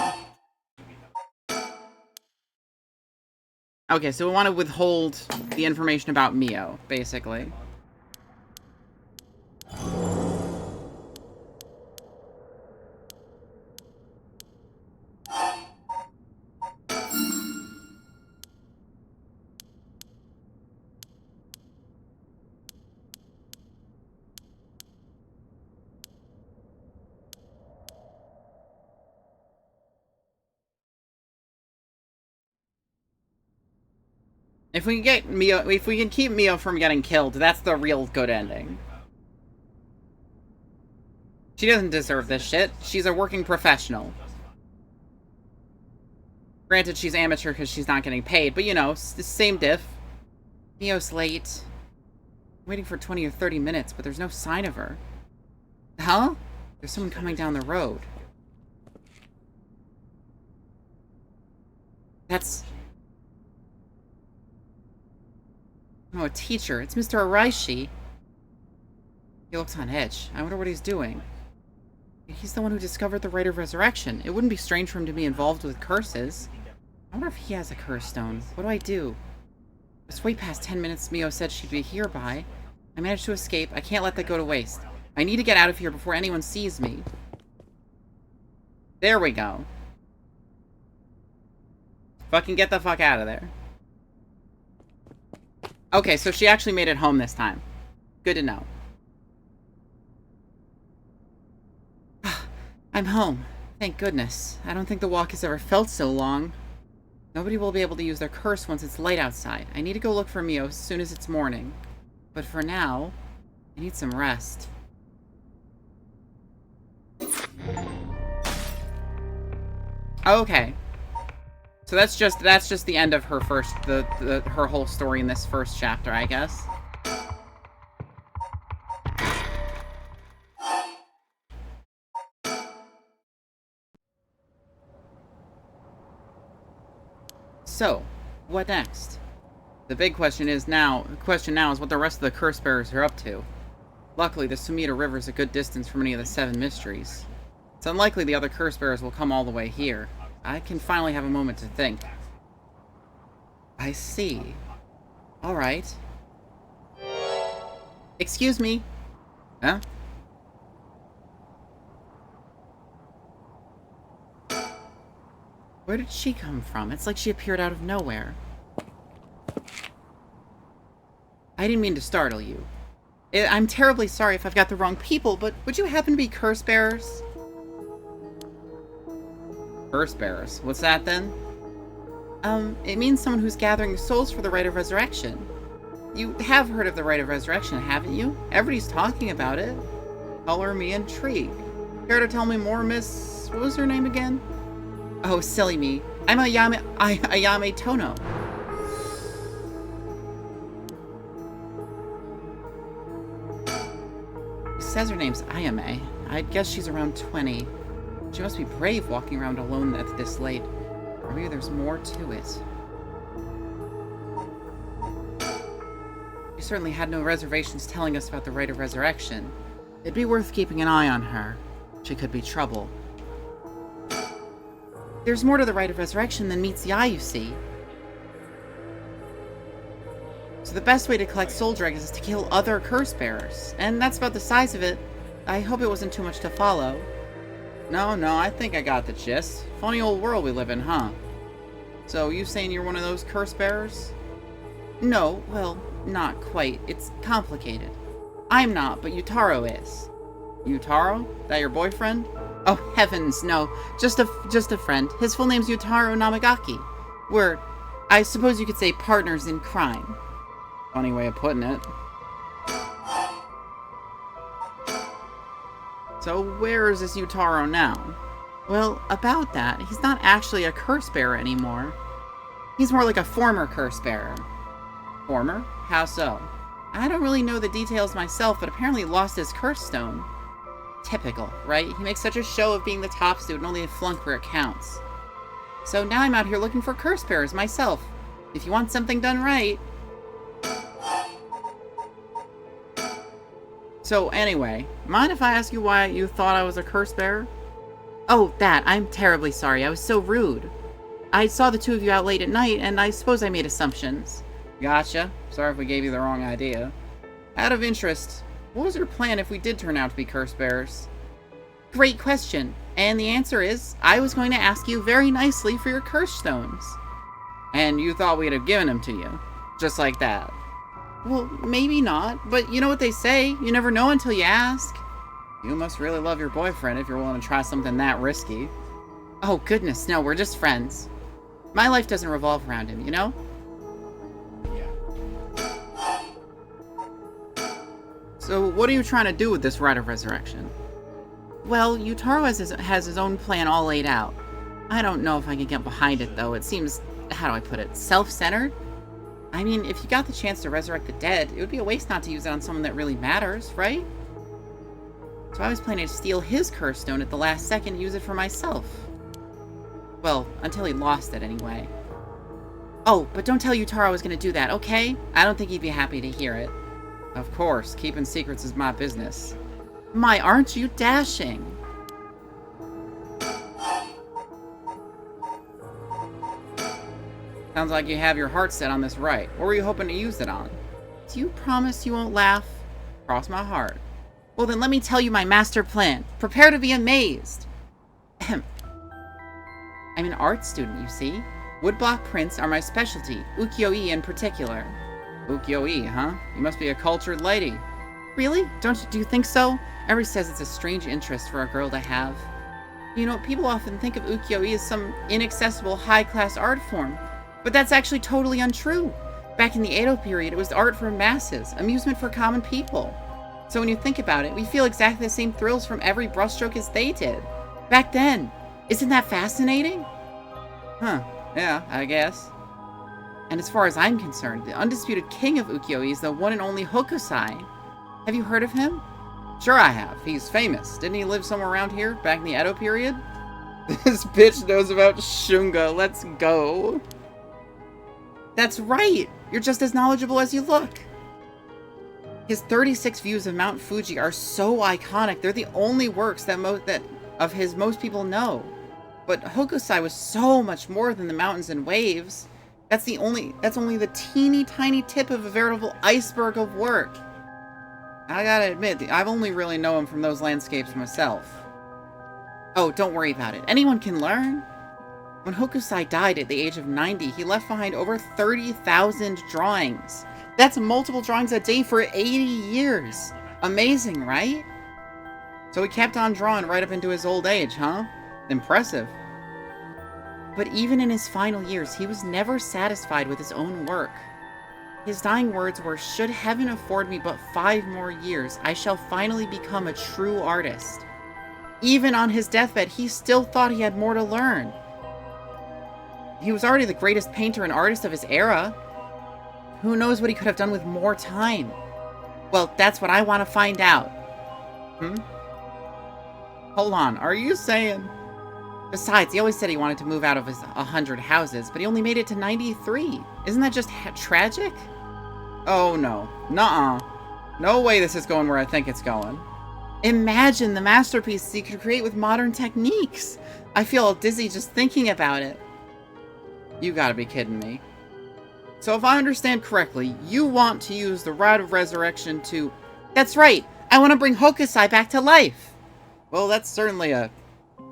Okay, so we want to withhold the information about Mio, basically. If we can get Mio, if we can keep Mio from getting killed, that's the real good ending. She doesn't deserve this shit. She's a working professional. Granted, she's amateur because she's not getting paid, but you know, it's the same diff. Mio's late. I'm waiting for 20 or 30 minutes, but there's no sign of her. Huh? There's someone coming down the road. That's... Oh, a teacher. It's Mr. Araishi. He looks on edge. I wonder what he's doing. He's the one who discovered the Rite of Resurrection. It wouldn't be strange for him to be involved with curses. I wonder if he has a curse stone. What do I do? It's way past 10 minutes Mio said she'd be here by. I managed to escape. I can't let that go to waste. I need to get out of here before anyone sees me. There we go. Fucking get the fuck out of there. Okay, so she actually made it home this time. Good to know. I'm home. Thank goodness. I don't think the walk has ever felt so long. Nobody will be able to use their curse once it's light outside. I need to go look for Mio as soon as it's morning. But for now, I need some rest. Okay. So that's just the end of her first her whole story in this first chapter, I guess. So, what next? The big question now is what the rest of the curse bearers are up to. Luckily, the Sumida River is a good distance from any of the 7 mysteries. It's unlikely the other curse bearers will come all the way here. I can finally have a moment to think. I see. Alright. Excuse me. Huh? Where did she come from? It's like she appeared out of nowhere. I didn't mean to startle you. I'm terribly sorry if I've got the wrong people, but would you happen to be curse bearers? Curse bearers? What's that then? It means someone who's gathering souls for the Rite of Resurrection. You have heard of the Rite of Resurrection, haven't you? Everybody's talking about it. Color me intrigued. Care to tell me more, Miss... What was her name again? Oh, silly me. I'm Ayame Tono. It says her name's Ayame. I guess she's around 20. She must be brave walking around alone at this late. Or maybe there's more to it. She certainly had no reservations telling us about the Rite of Resurrection. It'd be worth keeping an eye on her. She could be trouble. There's more to the Rite of Resurrection than meets the eye, you see. So the best way to collect soul dregs is to kill other curse bearers. And that's about the size of it. I hope it wasn't too much to follow. No, I think I got the gist. Funny old world we live in, huh? So, you saying you're one of those curse bearers? No, well, not quite. It's complicated. I'm not, but Yutaro is. Yutaro? That your boyfriend? Oh, heavens, no. Just a friend. His full name's Yutaro Namagaki. We're, I suppose you could say, partners in crime. Funny way of putting it. So where is this Yutaro now? Well, about that, he's not actually a curse bearer anymore. He's more like a former curse bearer. Former? How so? I don't really know the details myself, but apparently he lost his curse stone. Typical, right? He makes such a show of being the top student, only to flunk where it counts. So now I'm out here looking for curse bearers myself. If you want something done right... So anyway, mind if I ask you why you thought I was a curse bearer? Oh, that. I'm terribly sorry. I was so rude. I saw the two of you out late at night, and I suppose I made assumptions. Gotcha. Sorry if we gave you the wrong idea. Out of interest, what was your plan if we did turn out to be curse bearers? Great question. And the answer is, I was going to ask you very nicely for your curse stones. And you thought we'd have given them to you? Just like that? Well, maybe not, but you know what they say, you never know until you ask. You must really love your boyfriend if you're willing to try something that risky. Oh goodness, no, we're just friends. My life doesn't revolve around him, you know? Yeah. So what are you trying to do with this rite of resurrection? Well, Yutaro has his own plan all laid out. I don't know if I can get behind it, though. It seems, how do I put it, self-centered? I mean, if you got the chance to resurrect the dead, it would be a waste not to use it on someone that really matters, right? So I was planning to steal his curse stone at the last second and use it for myself. Well, until he lost it, anyway. Oh, but don't tell Yutaro I was going to do that, okay? I don't think he'd be happy to hear it. Of course, keeping secrets is my business. My, aren't you dashing? Sounds like you have your heart set on this right. What were you hoping to use it on? Do you promise you won't laugh? Cross my heart. Well then let me tell you my master plan. Prepare to be amazed. I'm an art student, you see. Woodblock prints are my specialty, ukiyo-e in particular. Ukiyo-e, huh? You must be a cultured lady. Really? Do you think so? Everybody says it's a strange interest for a girl to have. You know, people often think of ukiyo-e as some inaccessible high-class art form. But that's actually totally untrue. Back in the Edo period, it was art for masses, amusement for common people. So when you think about it, we feel exactly the same thrills from every brushstroke as they did. Back then. Isn't that fascinating? Huh. Yeah, I guess. And as far as I'm concerned, the undisputed king of ukiyo-e is the one and only Hokusai. Have you heard of him? Sure I have. He's famous. Didn't he live somewhere around here, back in the Edo period? This bitch knows about Shunga. Let's go. That's right! You're just as knowledgeable as you look! His 36 views of Mount Fuji are so iconic, they're the only works that most people know. But Hokusai was so much more than the mountains and waves. That's only the teeny tiny tip of a veritable iceberg of work. I gotta admit, I've only really known him from those landscapes myself. Oh, don't worry about it. Anyone can learn. When Hokusai died at the age of 90, he left behind over 30,000 drawings. That's multiple drawings a day for 80 years. Amazing, right? So he kept on drawing right up into his old age, huh? Impressive. But even in his final years, he was never satisfied with his own work. His dying words were, "Should heaven afford me but 5 more years, I shall finally become a true artist." Even on his deathbed, he still thought he had more to learn. He was already the greatest painter and artist of his era. Who knows what he could have done with more time? Well, that's what I want to find out. Hold on, are you saying... Besides, he always said he wanted to move out of his 100 houses, but he only made it to 93. Isn't that just tragic? Oh no. Nuh-uh. No way this is going where I think it's going. Imagine the masterpieces he could create with modern techniques. I feel all dizzy just thinking about it. You gotta be kidding me. So if I understand correctly, you want to use the Rite of Resurrection to... That's right! I want to bring Hokusai back to life! Well, that's certainly a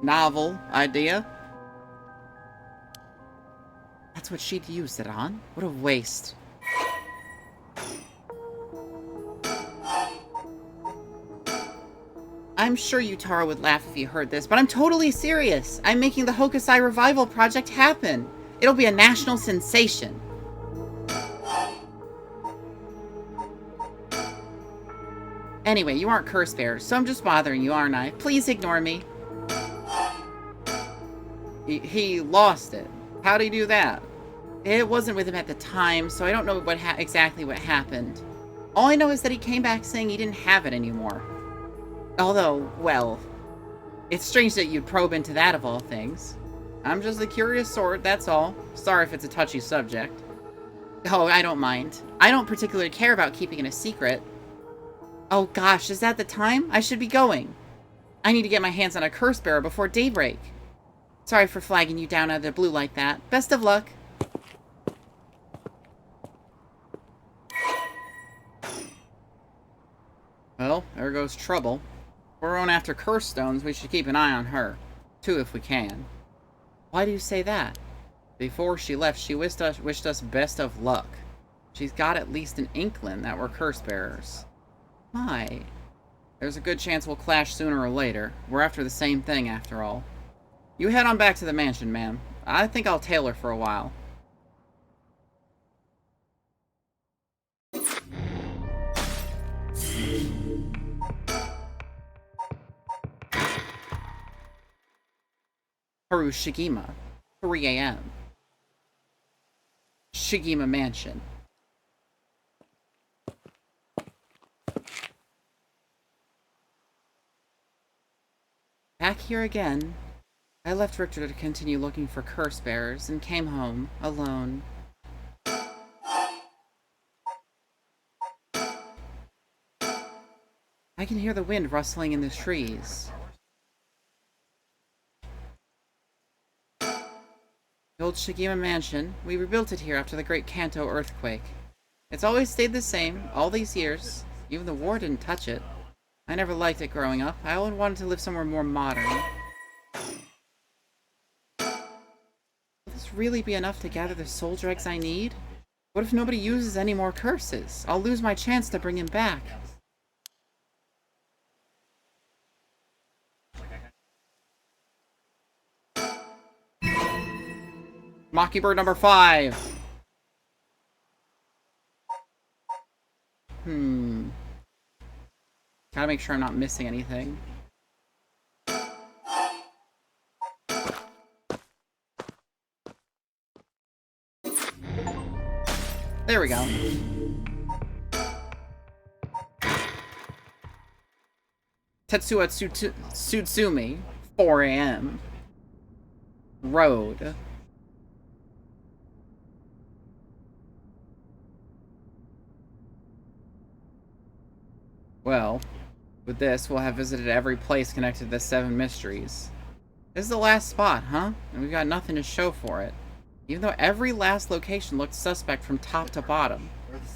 novel idea. That's what she'd used it on? What a waste. I'm sure Yutaro would laugh if he heard this, but I'm totally serious! I'm making the Hokusai Revival Project happen! It'll be a national sensation. Anyway, you aren't curse bearers, so I'm just bothering you, aren't I? Please ignore me. He lost it. How'd he do that? It wasn't with him at the time, so I don't know exactly what happened. All I know is that he came back saying he didn't have it anymore. Although, well, it's strange that you'd probe into that of all things. I'm just a curious sort, that's all. Sorry if it's a touchy subject. Oh, I don't mind. I don't particularly care about keeping it a secret. Oh gosh, is that the time? I should be going. I need to get my hands on a curse bearer before daybreak. Sorry for flagging you down out of the blue like that. Best of luck. Well, there goes trouble. If we're going after curse stones, we should keep an eye on her. Too, if we can. Why do you say that? Before she left, she wished us best of luck. She's got at least an inkling that we're curse bearers. My. There's a good chance we'll clash sooner or later. We're after the same thing, after all. You head on back to the mansion, ma'am. I think I'll tail her for a while. Haru Shigima, 3 a.m. Shigima Mansion. Back here again. I left Richter to continue looking for curse bearers and came home alone. I can hear the wind rustling in the trees. The old Shigima Mansion, we rebuilt it here after the Great Kanto earthquake. It's always stayed the same, all these years. Even the war didn't touch it. I never liked it growing up. I always wanted to live somewhere more modern. Will this really be enough to gather the soul dregs I need? What if nobody uses any more curses? I'll lose my chance to bring him back. Mockingbird number 5. Gotta make sure I'm not missing anything. There we go. Tetsuya Tsutsumi, 4 a.m. Road. Well, with this, we'll have visited every place connected to the 7 mysteries. This is the last spot, huh? And we've got nothing to show for it. Even though every last location looked suspect from top to bottom.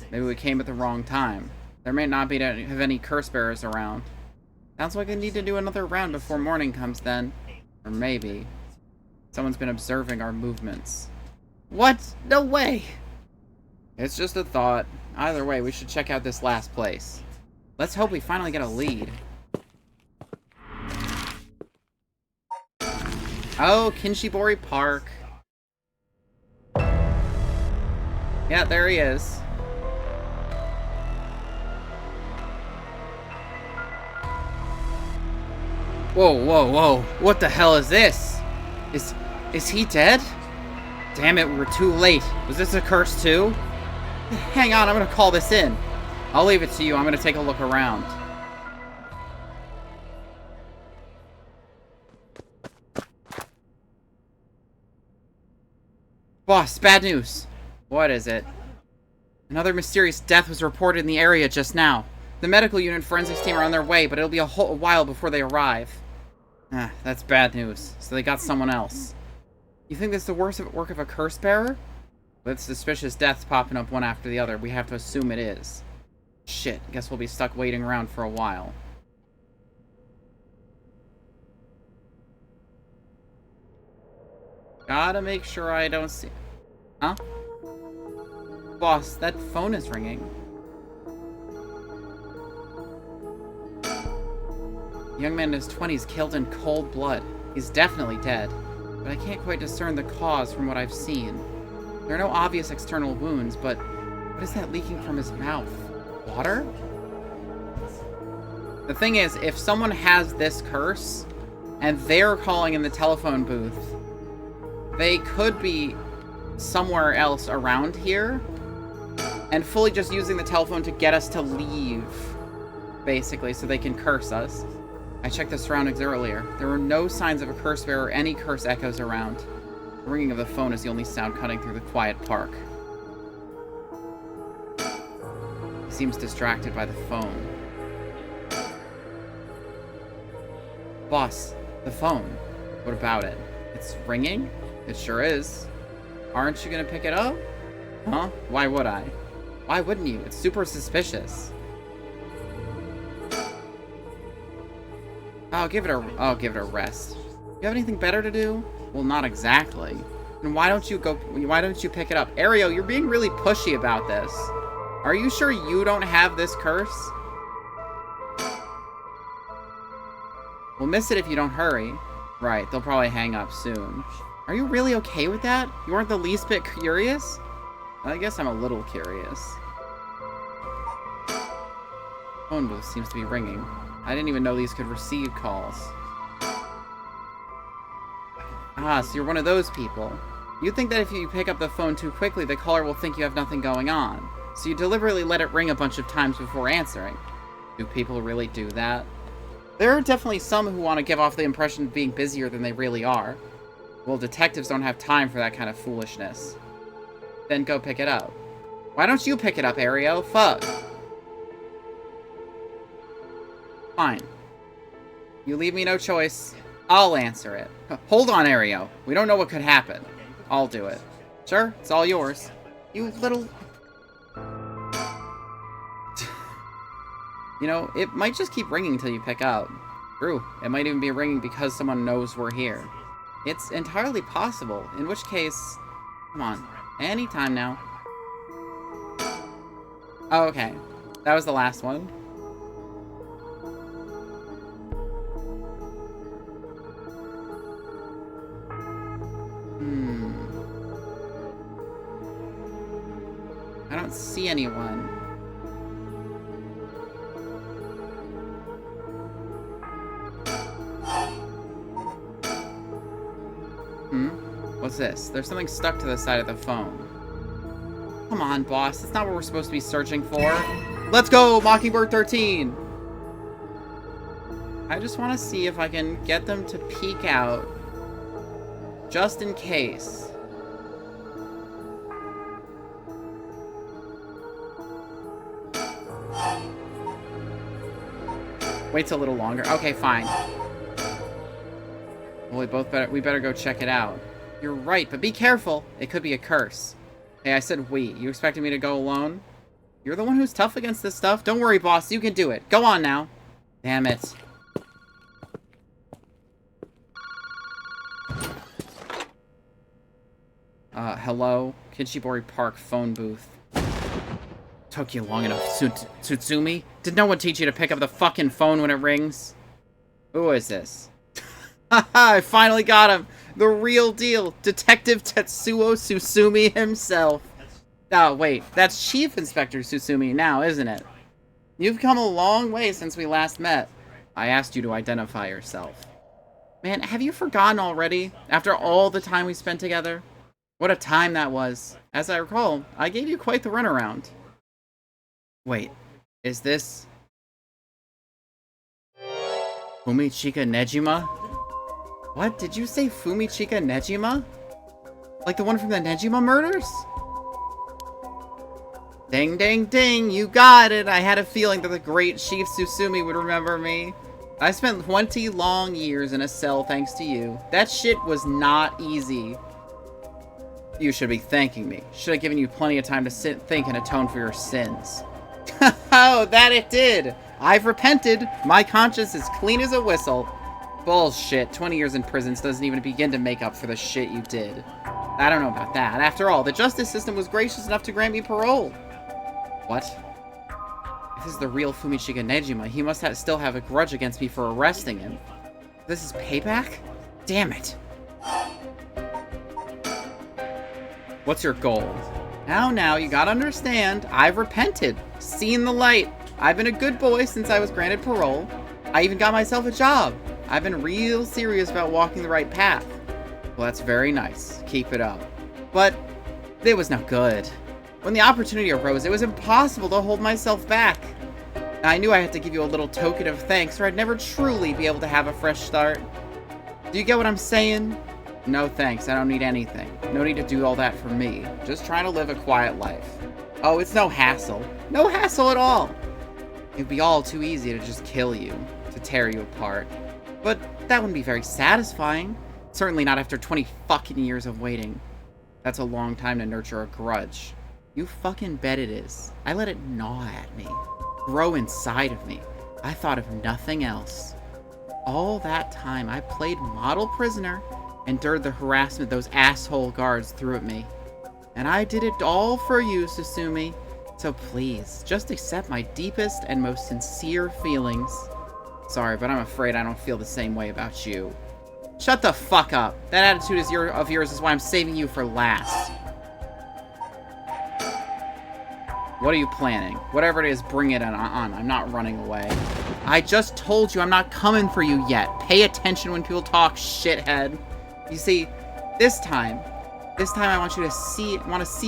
Maybe we came at the wrong time. There may not be have any curse bearers around. Sounds like we need to do another round before morning comes then. Or maybe someone's been observing our movements. What? No way! It's just a thought. Either way, we should check out this last place. Let's hope we finally get a lead. Oh, Kinshibori Park. Yeah, there he is. Whoa, whoa, whoa. What the hell is this? Is he dead? Damn it, we're too late. Was this a curse too? Hang on, I'm gonna call this in. I'll leave it to you. I'm gonna take a look around. Boss, bad news. What is it? Another mysterious death was reported in the area just now. The medical unit and forensics team are on their way, but it'll be a while before they arrive. Ah, that's bad news. So they got someone else. You think this is the worst work of a curse bearer? With suspicious deaths popping up one after the other, we have to assume it is. Shit, guess we'll be stuck waiting around for a while. Gotta make sure I don't see... Huh? Boss, that phone is ringing. The young man in his 20s killed in cold blood. He's definitely dead, but I can't quite discern the cause from what I've seen. There are no obvious external wounds, but what is that leaking from his mouth? Water? The thing is, if someone has this curse, and they're calling in the telephone booth, they could be somewhere else around here, and fully just using the telephone to get us to leave, basically, so they can curse us. I checked the surroundings earlier. There were no signs of a curse bearer or any curse echoes around. The ringing of the phone is the only sound cutting through the quiet park. He seems distracted by the phone. Boss, the phone. What about it? It's ringing? It sure is. Aren't you gonna pick it up? Huh? Why would I? Why wouldn't you? It's super suspicious. I'll give it a rest. You have anything better to do? Well, not exactly. And why don't you pick it up? Ario, you're being really pushy about this. Are you sure you don't have this curse? We'll miss it if you don't hurry. Right, they'll probably hang up soon. Are you really okay with that? You aren't the least bit curious? I guess I'm a little curious. Phone booth seems to be ringing. I didn't even know these could receive calls. Ah, so you're one of those people. You think that if you pick up the phone too quickly, the caller will think you have nothing going on. So you deliberately let it ring a bunch of times before answering. Do people really do that? There are definitely some who want to give off the impression of being busier than they really are. Well, detectives don't have time for that kind of foolishness. Then go pick it up. Why don't you pick it up, Ario? Fuck. Fine. You leave me no choice. I'll answer it. Hold on, Ario. We don't know what could happen. I'll do it. Sure, it's all yours. You little... You know, it might just keep ringing until you pick up. True, it might even be ringing because someone knows we're here. It's entirely possible, in which case... Come on, anytime now. Oh, okay. That was the last one. I don't see anyone. What's this? There's something stuck to the side of the phone. Come on, boss. That's not what we're supposed to be searching for. Let's go, Mockingbird 13! I just want to see if I can get them to peek out. Just in case. Waits a little longer. Okay, fine. Well, we better go check it out. You're right, but be careful. It could be a curse. Hey, I said we. You expecting me to go alone? You're the one who's tough against this stuff. Don't worry, boss. You can do it. Go on now. Damn it. Hello? Kinshibori Park phone booth. Took you long enough, Tsutsumi? Did no one teach you to pick up the fucking phone when it rings? Who is this? Haha, I finally got him! The real deal! Detective Tetsuo Tsutsumi himself! Oh, wait. That's Chief Inspector Tsutsumi now, isn't it? You've come a long way since we last met. I asked you to identify yourself. Man, have you forgotten already? After all the time we spent together? What a time that was. As I recall, I gave you quite the runaround. Wait, is this... Fumichika Nejima? What? Did you say Fumichika Nejima? Like the one from the Nejima murders? Ding, ding, ding! You got it! I had a feeling that the great Chief Tsutsumi would remember me. I spent 20 long years in a cell thanks to you. That shit was not easy. You should be thanking me. Should have given you plenty of time to think and atone for your sins. Oh, that it did! I've repented. My conscience is clean as a whistle. Bullshit. 20 years in prison doesn't even begin to make up for the shit you did. I don't know about that. After all, the justice system was gracious enough to grant me parole. What? If this is the real Fumichika Nejima, he must still have a grudge against me for arresting him. This is payback? Damn it. What's your goal? Now, you gotta understand, I've repented. Seen the light. I've been a good boy since I was granted parole. I even got myself a job. I've been real serious about walking the right path. Well, that's very nice. Keep it up. But it was no good. When the opportunity arose, it was impossible to hold myself back. I knew I had to give you a little token of thanks, or I'd never truly be able to have a fresh start. Do you get what I'm saying? No thanks, I don't need anything. No need to do all that for me. Just trying to live a quiet life. Oh, it's no hassle. No hassle at all. It'd be all too easy to just kill you, to tear you apart. But that wouldn't be very satisfying. Certainly not after 20 fucking years of waiting. That's a long time to nurture a grudge. You fucking bet it is. I let it gnaw at me. Grow inside of me. I thought of nothing else. All that time, I played model prisoner, endured the harassment those asshole guards threw at me. And I did it all for you, Susumi. So please, just accept my deepest and most sincere feelings. Sorry, but I'm afraid I don't feel the same way about you. Shut the fuck up. That attitude of yours is why I'm saving you for last. What are you planning? Whatever it is, bring it on. I'm not running away. I just told you I'm not coming for you yet. Pay attention when people talk, shithead. You see, this time I want you to see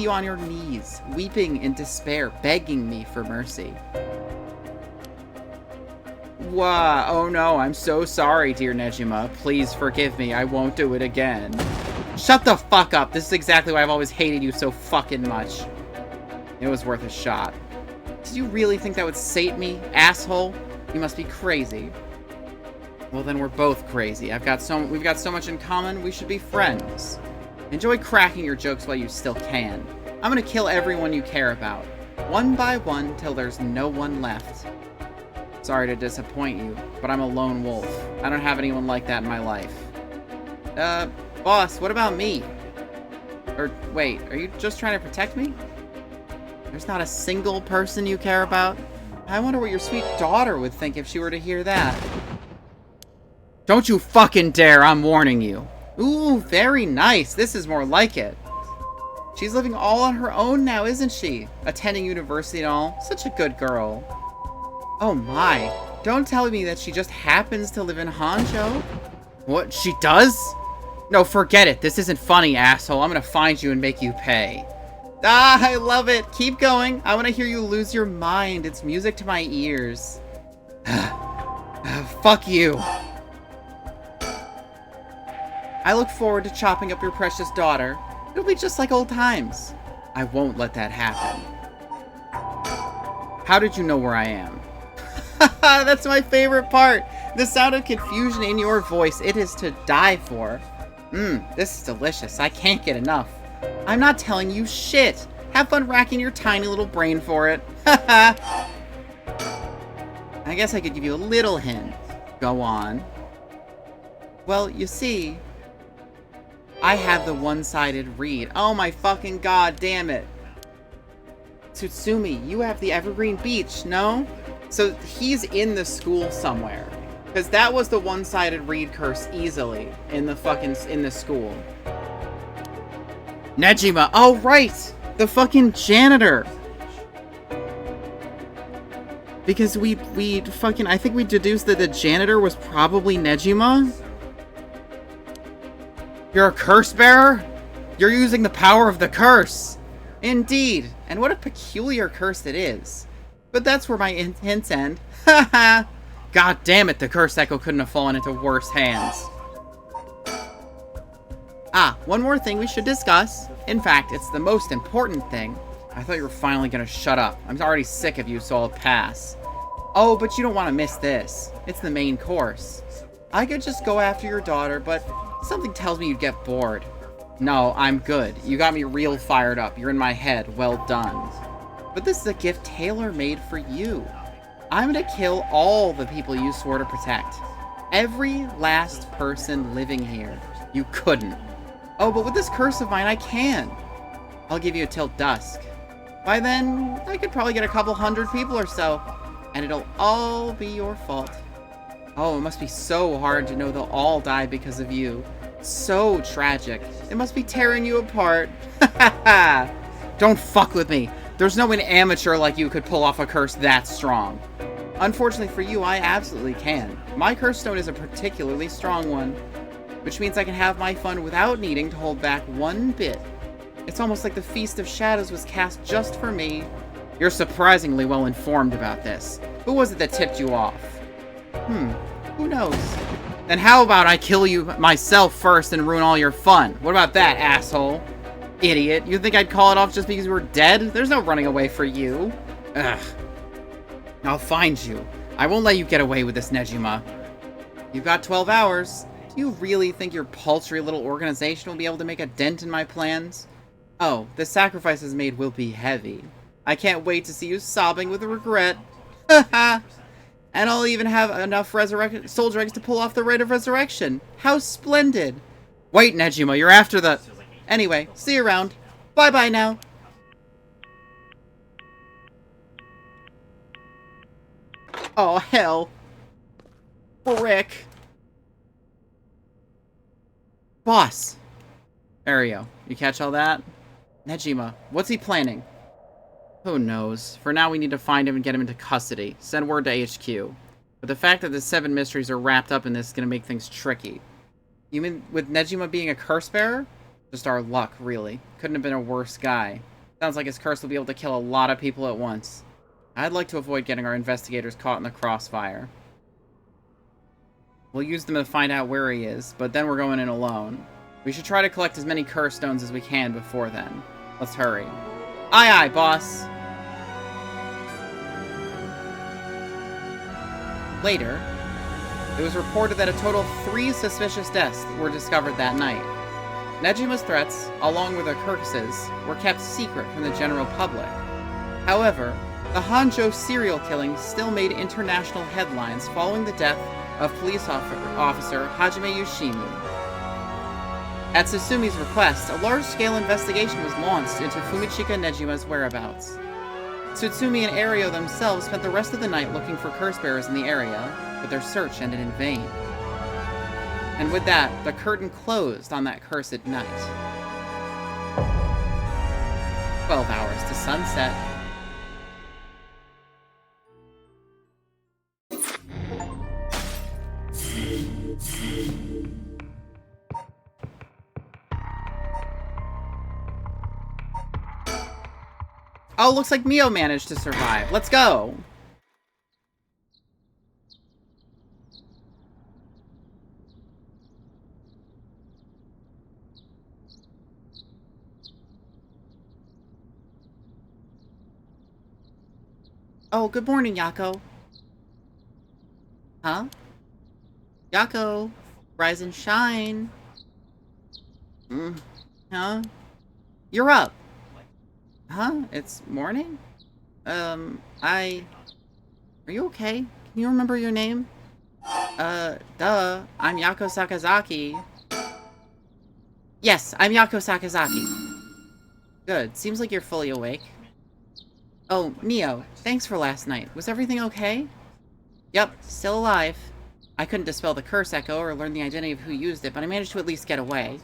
you on your knees, weeping in despair, begging me for mercy. Wow, oh no, I'm so sorry, dear Nejima. Please forgive me, I won't do it again. Shut the fuck up, this is exactly why I've always hated you so fucking much. It was worth a shot. Did you really think that would sate me, asshole? You must be crazy. Well then we're both crazy. We've got so much in common, we should be friends. Enjoy cracking your jokes while you still can. I'm gonna kill everyone you care about. One by one, till there's no one left. Sorry to disappoint you, but I'm a lone wolf. I don't have anyone like that in my life. Boss, what about me? Or, wait, are you just trying to protect me? There's not a single person you care about? I wonder what your sweet daughter would think if she were to hear that. Don't you fucking dare, I'm warning you. Ooh, very nice. This is more like it. She's living all on her own now, isn't she? Attending university and all. Such a good girl. Oh my. Don't tell me that she just happens to live in Hanzhou. What, she does? No, forget it. This isn't funny, asshole. I'm gonna find you and make you pay. Ah, I love it. Keep going. I want to hear you lose your mind. It's music to my ears. Fuck you. I look forward to chopping up your precious daughter. It'll be just like old times. I won't let that happen. How did you know where I am? That's my favorite part. The sound of confusion in your voice. It is to die for. This is delicious. I can't get enough. I'm not telling you shit. Have fun racking your tiny little brain for it. I guess I could give you a little hint. Go on. Well, you see, I have the one-sided read. Oh my fucking god damn it. Tsutsumi, you have the Evergreen Beach, no? So he's in the school somewhere. Because that was the one-sided read curse easily in the school. Nejima, oh right! The fucking janitor! Because I think we deduced that the janitor was probably Nejima? You're a curse bearer? You're using the power of the curse! Indeed! And what a peculiar curse it is. But that's where my hints end. Haha! God damn it, the curse echo couldn't have fallen into worse hands. Ah, one more thing we should discuss. In fact, it's the most important thing. I thought you were finally gonna shut up. I'm already sick of you, so I'll pass. Oh, but you don't want to miss this. It's the main course. I could just go after your daughter, but something tells me you'd get bored. No, I'm good. You got me real fired up. You're in my head. Well done. But this is a gift tailor-made for you. I'm gonna kill all the people you swore to protect. Every last person living here. You couldn't. Oh, but with this curse of mine, I can. I'll give you till dusk. By then, I could probably get a couple hundred people or so. And it'll all be your fault. Oh, it must be so hard to know they'll all die because of you. So tragic. It must be tearing you apart. Don't fuck with me. There's no an amateur like you could pull off a curse that strong. Unfortunately for you, I absolutely can. My curse stone is a particularly strong one, which means I can have my fun without needing to hold back one bit. It's almost like the Feast of Shadows was cast just for me. You're surprisingly well informed about this. Who was it that tipped you off? Who knows? Then how about I kill you myself first and ruin all your fun? What about that, asshole? Idiot. You think I'd call it off just because you were dead? There's no running away for you. Ugh. I'll find you. I won't let you get away with this, Nejima. You've got 12 hours. Do you really think your paltry little organization will be able to make a dent in my plans? Oh, the sacrifices made will be heavy. I can't wait to see you sobbing with regret. Haha. And I'll even have enough soldier eggs to pull off the rite of resurrection. How splendid. Wait, Nejima, you're after the... Anyway, see you around. Bye-bye now. Oh, hell. Frick. Boss. Ario, you catch all that? Nejima, what's he planning? Who knows? For now, we need to find him and get him into custody. Send word to HQ. But the fact that the 7 mysteries are wrapped up in this is going to make things tricky. You mean with Nejima being a curse bearer? Just our luck, really. Couldn't have been a worse guy. Sounds like his curse will be able to kill a lot of people at once. I'd like to avoid getting our investigators caught in the crossfire. We'll use them to find out where he is, but then we're going in alone. We should try to collect as many curse stones as we can before then. Let's hurry. Aye aye, boss! Later, it was reported that a total of 3 suspicious deaths were discovered that night. Nejima's threats, along with her curses, were kept secret from the general public. However, the Hanzhou serial killing still made international headlines following the death of police officer Hajime Yoshimi. At Susumi's request, a large-scale investigation was launched into Fumichika Nejima's whereabouts. Tsutsumi and Ario themselves spent the rest of the night looking for curse-bearers in the area, but their search ended in vain. And with that, the curtain closed on that cursed night. 12 hours to sunset. Oh, looks like Mio managed to survive. Let's go! Oh, good morning, Yako. Huh? Yako, rise and shine. Huh? You're up. Huh? It's morning? Are you okay? Can you remember your name? Duh. I'm Yako Sakazaki. Yes, I'm Yako Sakazaki. Good. Seems like you're fully awake. Oh, Mio, thanks for last night. Was everything okay? Yep, still alive. I couldn't dispel the curse echo or learn the identity of who used it, but I managed to at least get away.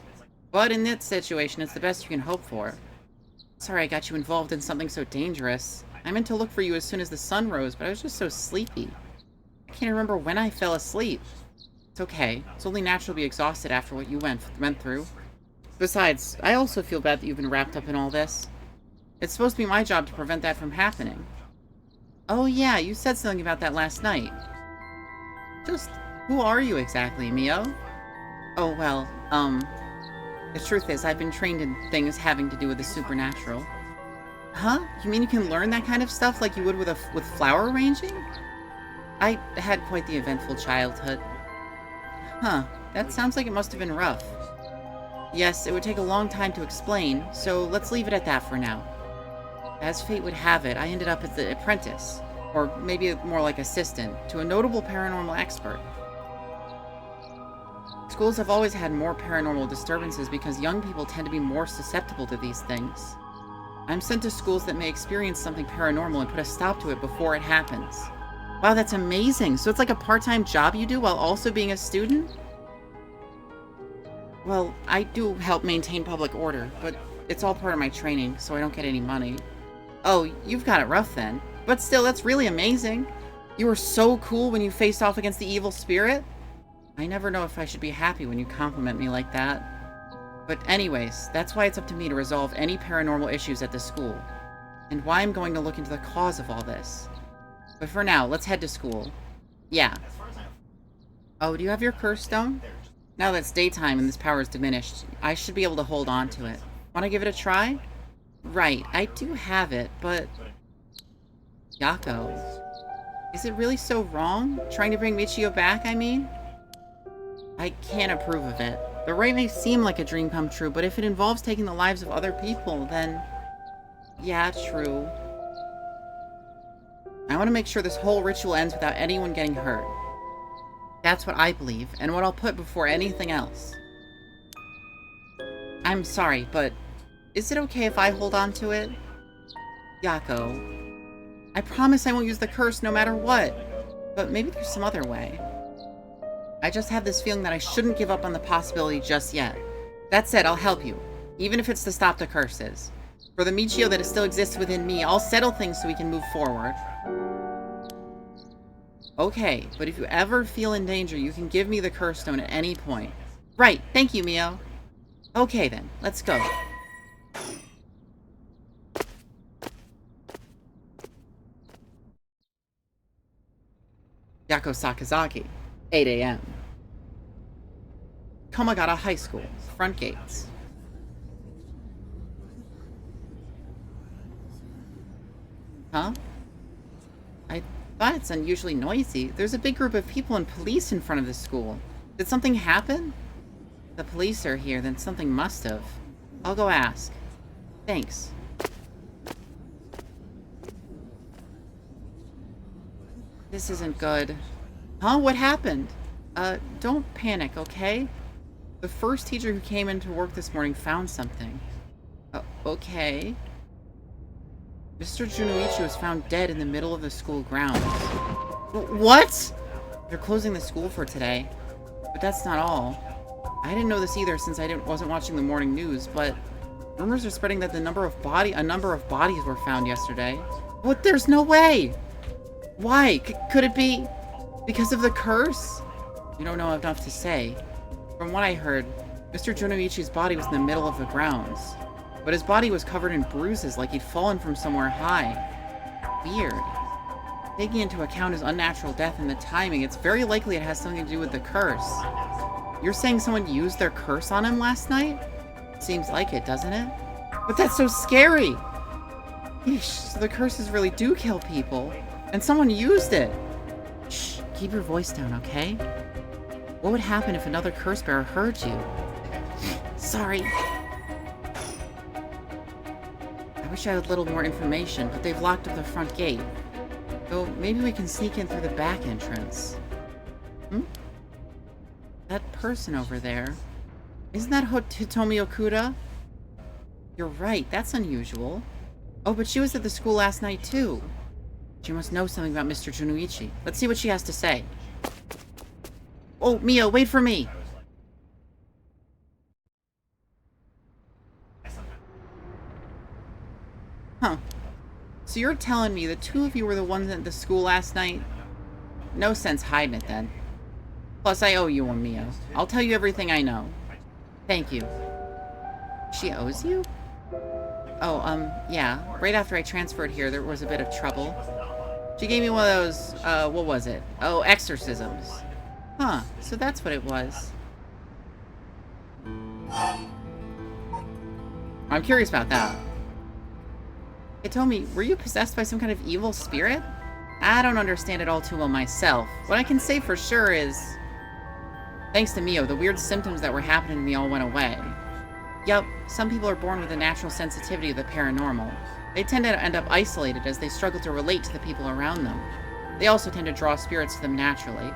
But in this situation, it's the best you can hope for. Sorry I got you involved in something so dangerous. I meant to look for you as soon as the sun rose, but I was just so sleepy. I can't remember when I fell asleep. It's okay. It's only natural to be exhausted after what you went through. Besides, I also feel bad that you've been wrapped up in all this. It's supposed to be my job to prevent that from happening. Oh yeah, you said something about that last night. Just, who are you exactly, Mio? Oh, well, the truth is, I've been trained in things having to do with the supernatural. Huh? You mean you can learn that kind of stuff like you would with flower arranging? I had quite the eventful childhood. Huh, that sounds like it must have been rough. Yes, it would take a long time to explain, so let's leave it at that for now. As fate would have it, I ended up as the apprentice, or maybe more like assistant, to a notable paranormal expert. Schools have always had more paranormal disturbances because young people tend to be more susceptible to these things. I'm sent to schools that may experience something paranormal and put a stop to it before it happens. Wow, that's amazing! So it's like a part-time job you do while also being a student? Well, I do help maintain public order, but it's all part of my training, so I don't get any money. Oh, you've got it rough then. But still, that's really amazing. You were so cool when you faced off against the evil spirit. I never know if I should be happy when you compliment me like that. But anyways, that's why it's up to me to resolve any paranormal issues at the school. And why I'm going to look into the cause of all this. But for now, let's head to school. Yeah. Oh, do you have your curse stone? Now that it's daytime and this power is diminished, I should be able to hold on to it. Want to give it a try? Right, I do have it, but... Yako. Is it really so wrong? Trying to bring Michio back, I mean? I can't approve of it. The rite may seem like a dream come true, but if it involves taking the lives of other people, then... Yeah, true. I want to make sure this whole ritual ends without anyone getting hurt. That's what I believe, and what I'll put before anything else. I'm sorry, but is it okay if I hold on to it? Yako. I promise I won't use the curse no matter what, but maybe there's some other way. I just have this feeling that I shouldn't give up on the possibility just yet. That said, I'll help you, even if it's to stop the curses. For the Michio that still exists within me, I'll settle things so we can move forward. Okay, but if you ever feel in danger, you can give me the curse stone at any point. Right, thank you, Mio. Okay then, let's go. Yako Sakazaki, 8 a.m. Komagata High School, front gates. Huh? I thought it's unusually noisy. There's a big group of people and police in front of the school. Did something happen? The police are here, then something must have. I'll go ask. Thanks. This isn't good. Huh? What happened? Don't panic, okay? The first teacher who came into work this morning found something. Okay. Mr. Junoichi was found dead in the middle of the school grounds. What? They're closing the school for today. But that's not all. I didn't know this either since I wasn't watching the morning news, but rumors are spreading that a number of bodies were found yesterday. What? There's no way! Why? Could it be because of the curse? You don't know enough to say. From what I heard, Mr. Junoichi's body was in the middle of the grounds, but his body was covered in bruises like he'd fallen from somewhere high. Weird. Taking into account his unnatural death and the timing, it's very likely it has something to do with the curse. You're saying someone used their curse on him last night? Seems like it, doesn't it? But that's so scary! Yeesh, so the curses really do kill people. And someone used it! Shh, keep your voice down, okay? What would happen if another curse bearer heard you? Sorry. I wish I had a little more information, but they've locked up the front gate. Though maybe we can sneak in through the back entrance. That person over there. Isn't that Hitomi Okuda? You're right, that's unusual. Oh, but she was at the school last night too. She must know something about Mr. Junoichi. Let's see what she has to say. Oh, Mio, wait for me! Huh. So you're telling me the two of you were the ones at the school last night? No sense hiding it then. Plus, I owe you one, Mio. I'll tell you everything I know. Thank you. She owes you? Oh, yeah. Right after I transferred here, there was a bit of trouble. She gave me one of those, what was it? Oh, exorcisms. Huh, so that's what it was. I'm curious about that. Hitomi, were you possessed by some kind of evil spirit? I don't understand it all too well myself. What I can say for sure is... Thanks to Mio, the weird symptoms that were happening to me all went away. Yup, some people are born with a natural sensitivity to the paranormal. They tend to end up isolated as they struggle to relate to the people around them. They also tend to draw spirits to them naturally.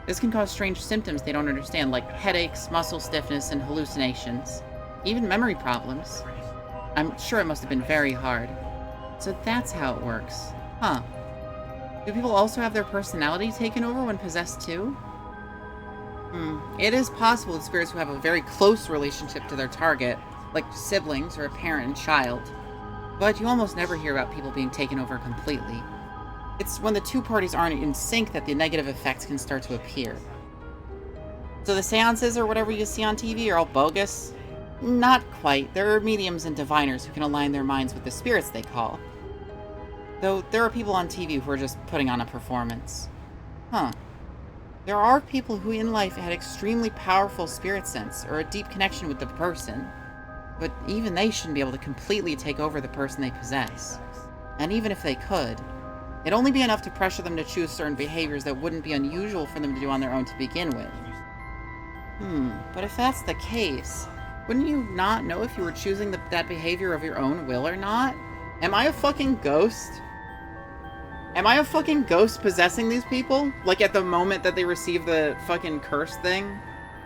This can cause strange symptoms they don't understand, like headaches, muscle stiffness, and hallucinations. Even memory problems. I'm sure it must have been very hard. So that's how it works. Huh. Do people also have their personality taken over when possessed too? It is possible that spirits who have a very close relationship to their target, like siblings or a parent and child. But you almost never hear about people being taken over completely. It's when the two parties aren't in sync that the negative effects can start to appear. So the seances or whatever you see on TV are all bogus? Not quite. There are mediums and diviners who can align their minds with the spirits they call. Though there are people on TV who are just putting on a performance. Huh. There are people who in life had extremely powerful spirit sense or a deep connection with the person, but even they shouldn't be able to completely take over the person they possess. And even if they could, it'd only be enough to pressure them to choose certain behaviors that wouldn't be unusual for them to do on their own to begin with. But if that's the case, wouldn't you not know if you were choosing that behavior of your own will or not? Am I a fucking ghost? Am I a fucking ghost possessing these people? Like at the moment that they receive the fucking curse thing?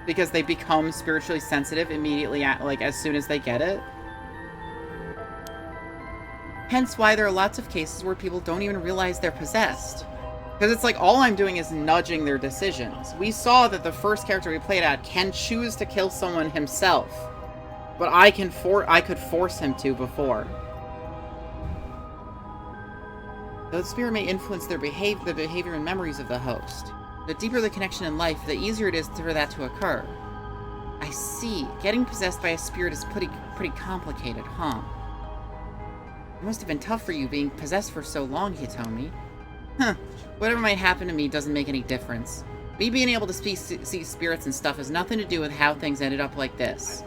Because they become spiritually sensitive immediately, like as soon as they get it? Hence why there are lots of cases where people don't even realize they're possessed. Because it's like all I'm doing is nudging their decisions. We saw that the first character we played at can choose to kill someone himself. But I could force him to before. Though the spirit may influence the behavior and memories of the host. The deeper the connection in life, the easier it is for that to occur. I see. Getting possessed by a spirit is pretty complicated, huh? It must have been tough for you being possessed for so long, Hitomi. Huh. Whatever might happen to me doesn't make any difference. Me being able to see spirits and stuff has nothing to do with how things ended up like this.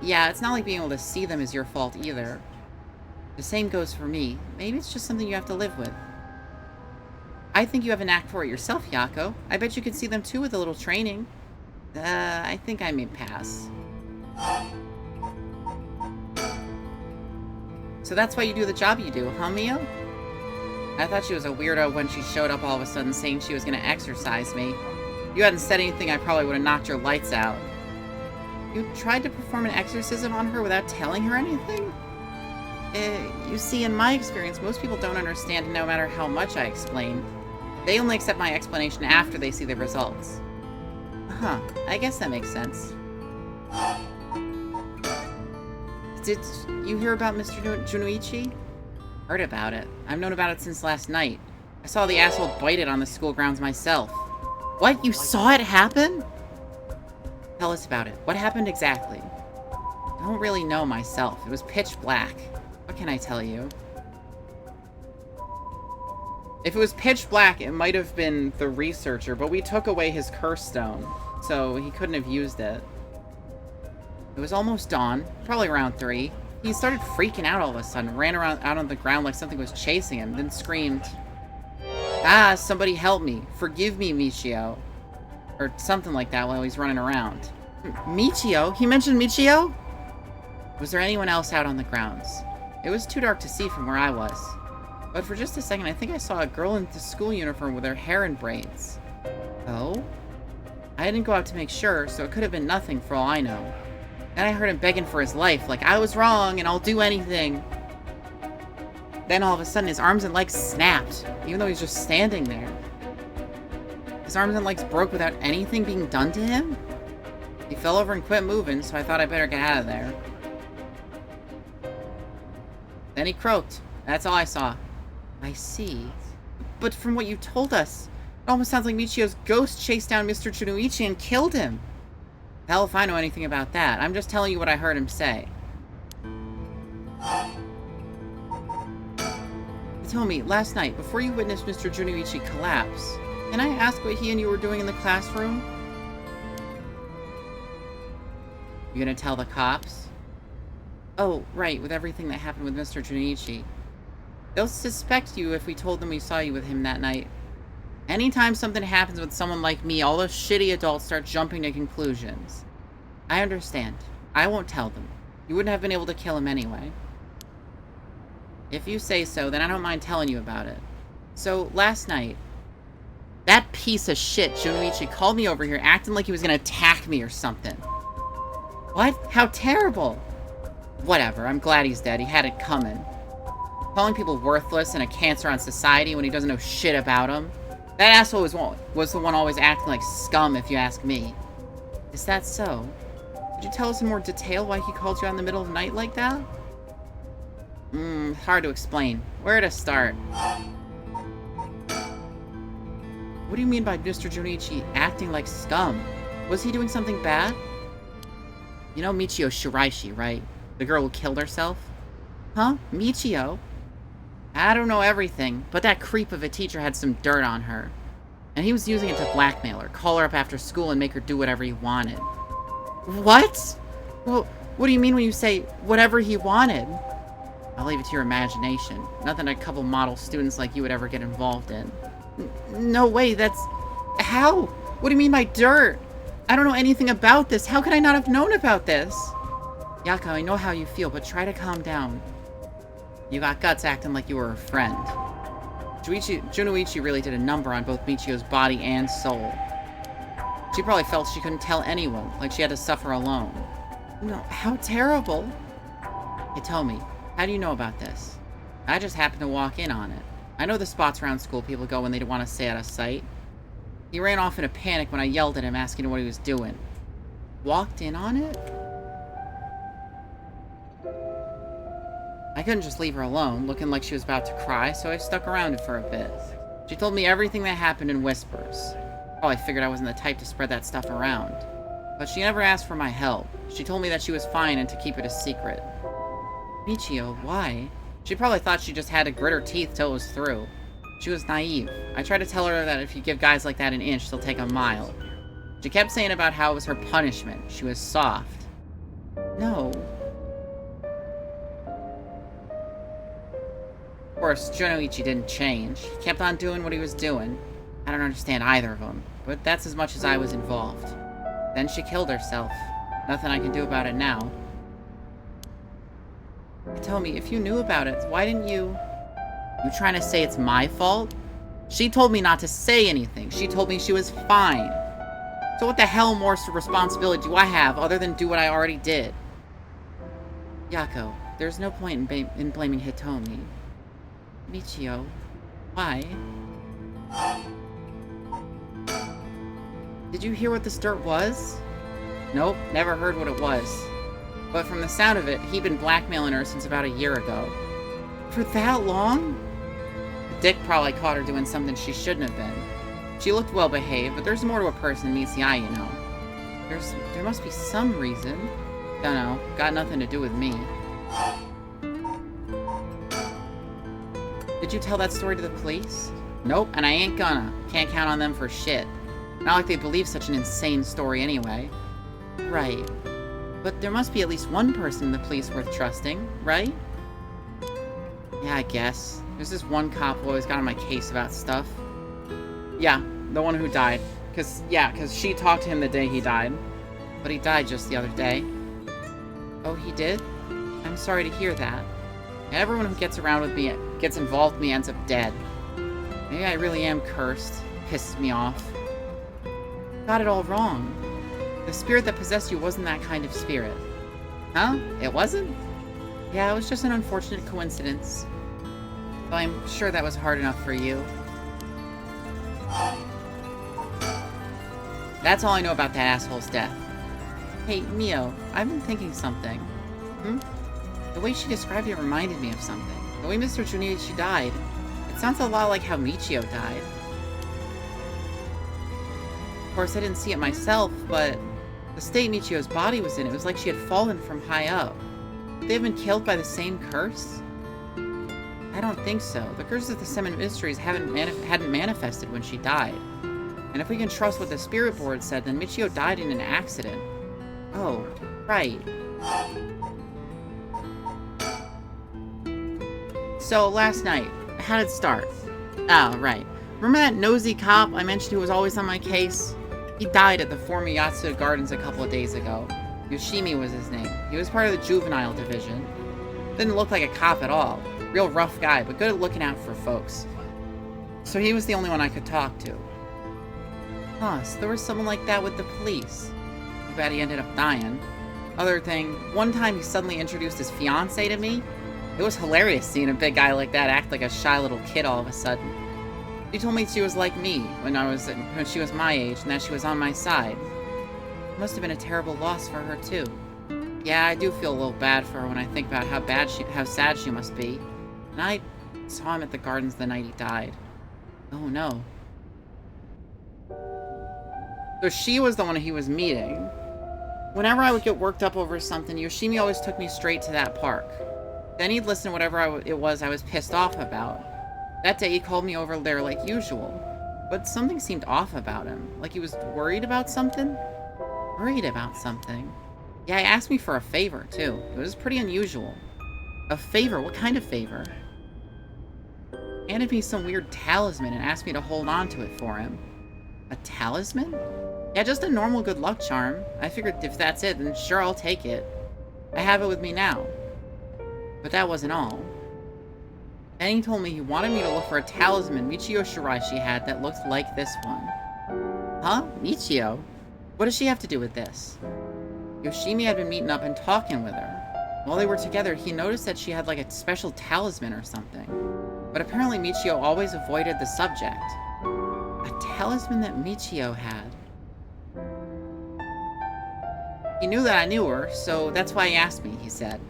Yeah, it's not like being able to see them is your fault either. The same goes for me. Maybe it's just something you have to live with. I think you have a knack for it yourself, Yako. I bet you could see them too with a little training. I think I may pass. So that's why you do the job you do, huh, Mio? I thought she was a weirdo when she showed up all of a sudden saying she was going to exorcise me. If you hadn't said anything, I probably would have knocked your lights out. You tried to perform an exorcism on her without telling her anything? You see, in my experience, most people don't understand no matter how much I explain. They only accept my explanation after they see the results. Huh, I guess that makes sense. Did you hear about Mr. Junuichi? Heard about it. I've known about it since last night. I saw the asshole bite it on the school grounds myself. What? You saw it happen? Tell us about it. What happened exactly? I don't really know myself. It was pitch black. What can I tell you? If it was pitch black, it might have been the researcher, but we took away his curse stone, so he couldn't have used it. It was almost dawn, probably around 3. He started freaking out all of a sudden, ran around out on the ground like something was chasing him, then screamed, "Ah, somebody help me. Forgive me, Michio." Or something like that while he's running around. Michio? He mentioned Michio? Was there anyone else out on the grounds? It was too dark to see from where I was. But for just a second, I think I saw a girl in the school uniform with her hair in braids. Oh? I didn't go out to make sure, so it could have been nothing for all I know. Then I heard him begging for his life, like I was wrong and I'll do anything. Then all of a sudden his arms and legs snapped, even though he's just standing there. His arms and legs broke without anything being done to him? He fell over and quit moving, so I thought I better get out of there. Then he croaked. That's all I saw. I see. But from what you told us, it almost sounds like Michio's ghost chased down Mr. Junuichi and killed him. Hell if I know anything about that. I'm just telling you what I heard him say. Tell me, last night, before you witnessed Mr. Junuichi collapse, can I ask what he and you were doing in the classroom? You gonna tell the cops? Oh, right, with everything that happened with Mr. Junuichi. They'll suspect you if we told them we saw you with him that night. Anytime something happens with someone like me, all those shitty adults start jumping to conclusions. I understand. I won't tell them. You wouldn't have been able to kill him anyway. If you say so, then I don't mind telling you about it. So, last night, that piece of shit, Junuichi, called me over here acting like he was gonna attack me or something. What? How terrible! Whatever, I'm glad he's dead. He had it coming. Calling people worthless and a cancer on society when he doesn't know shit about them. That asshole was the one always acting like scum, if you ask me. Is that so? Could you tell us in more detail why he called you out in the middle of the night like that? Hard to explain. Where to start? What do you mean by Mr. Junichi acting like scum? Was he doing something bad? You know Michio Shiraishi, right? The girl who killed herself? Huh? Michio? I don't know everything, but that creep of a teacher had some dirt on her. And he was using it to blackmail her, call her up after school and make her do whatever he wanted. What? Well, what do you mean when you say whatever he wanted? I'll leave it to your imagination. Nothing a couple model students like you would ever get involved in. No way, that's... How? What do you mean by dirt? I don't know anything about this. How could I not have known about this? Yako, I know how you feel, but try to calm down. You got guts acting like you were a friend. Junoichi really did a number on both Michio's body and soul. She probably felt she couldn't tell anyone, like she had to suffer alone. No, how terrible. Hitomi, how do you know about this? I just happened to walk in on it. I know the spots around school people go when they want to stay out of sight. He ran off in a panic when I yelled at him asking him what he was doing. Walked in on it? I couldn't just leave her alone, looking like she was about to cry, so I stuck around for a bit. She told me everything that happened in whispers. Probably figured I wasn't the type to spread that stuff around. But she never asked for my help. She told me that she was fine and to keep it a secret. Michio, why? She probably thought she just had to grit her teeth till it was through. She was naive. I tried to tell her that if you give guys like that an inch, they'll take a mile. She kept saying about how it was her punishment. She was soft. No. Of course, Junoichi didn't change. He kept on doing what he was doing. I don't understand either of them, but that's as much as I was involved. Then she killed herself. Nothing I can do about it now. Tell me, if you knew about it, why didn't you... You trying to say it's my fault? She told me not to say anything. She told me she was fine. So what the hell more responsibility do I have other than do what I already did? Yako, there's no point in blaming Hitomi. Michio, why? Did you hear what this dirt was? Nope, never heard what it was. But from the sound of it, he'd been blackmailing her since about a year ago. For that long? Dick probably caught her doing something she shouldn't have been. She looked well behaved, but there's more to a person than meets the eye, you know. There must be some reason. Don't know, got nothing to do with me. Did you tell that story to the police? Nope, and I ain't gonna. Can't count on them for shit. Not like they believe such an insane story anyway. Right. But there must be at least one person in the police worth trusting, right? Yeah, I guess. There's this one cop who always got on my case about stuff. Yeah, the one who died. Cause she talked to him the day he died. But he died just the other day. Oh, he did? I'm sorry to hear that. Everyone who gets around with me, gets involved with me, ends up dead. Maybe I really am cursed. Pisses me off. Got it all wrong. The spirit that possessed you wasn't that kind of spirit. Huh? It wasn't? Yeah, it was just an unfortunate coincidence. Though I'm sure that was hard enough for you. That's all I know about that asshole's death. Hey, Mio, I've been thinking something. The way she described it reminded me of something. The way Mr. Junichi died. It sounds a lot like how Michio died. Of course, I didn't see it myself, but the state Michio's body was in, it was like she had fallen from high up. Could they have been killed by the same curse? I don't think so. The curses of the Seven Mysteries hadn't manifested when she died. And if we can trust what the Spirit Board said, then Michio died in an accident. Oh, right. So, last night, how did it start? Oh, right. Remember that nosy cop I mentioned who was always on my case? He died at the Formiyatsu Gardens a couple of days ago. Yoshimi was his name. He was part of the juvenile division. Didn't look like a cop at all. Real rough guy, but good at looking out for folks. So he was the only one I could talk to. Huh, so there was someone like that with the police. Too bad he ended up dying. Other thing, one time he suddenly introduced his fiancée to me. It was hilarious seeing a big guy like that act like a shy little kid all of a sudden. She told me she was like me when she was my age and that she was on my side. It must have been a terrible loss for her too. Yeah, I do feel a little bad for her when I think about how sad she must be. And I saw him at the gardens the night he died. Oh no. So she was the one he was meeting. Whenever I would get worked up over something, Yoshimi always took me straight to that park. Then he'd listen to whatever it was I was pissed off about. That day he called me over there like usual. But something seemed off about him. Like he was worried about something? Worried about something? Yeah, he asked me for a favor, too. It was pretty unusual. A favor? What kind of favor? He handed me some weird talisman and asked me to hold on to it for him. A talisman? Yeah, just a normal good luck charm. I figured if that's it, then sure, I'll take it. I have it with me now. But that wasn't all. Then he told me he wanted me to look for a talisman Michio Shiraishi had that looked like this one. Huh? Michio? What does she have to do with this? Yoshimi had been meeting up and talking with her. While they were together, he noticed that she had like a special talisman or something. But apparently Michio always avoided the subject. A talisman that Michio had. He knew that I knew her, so that's why he asked me, he said.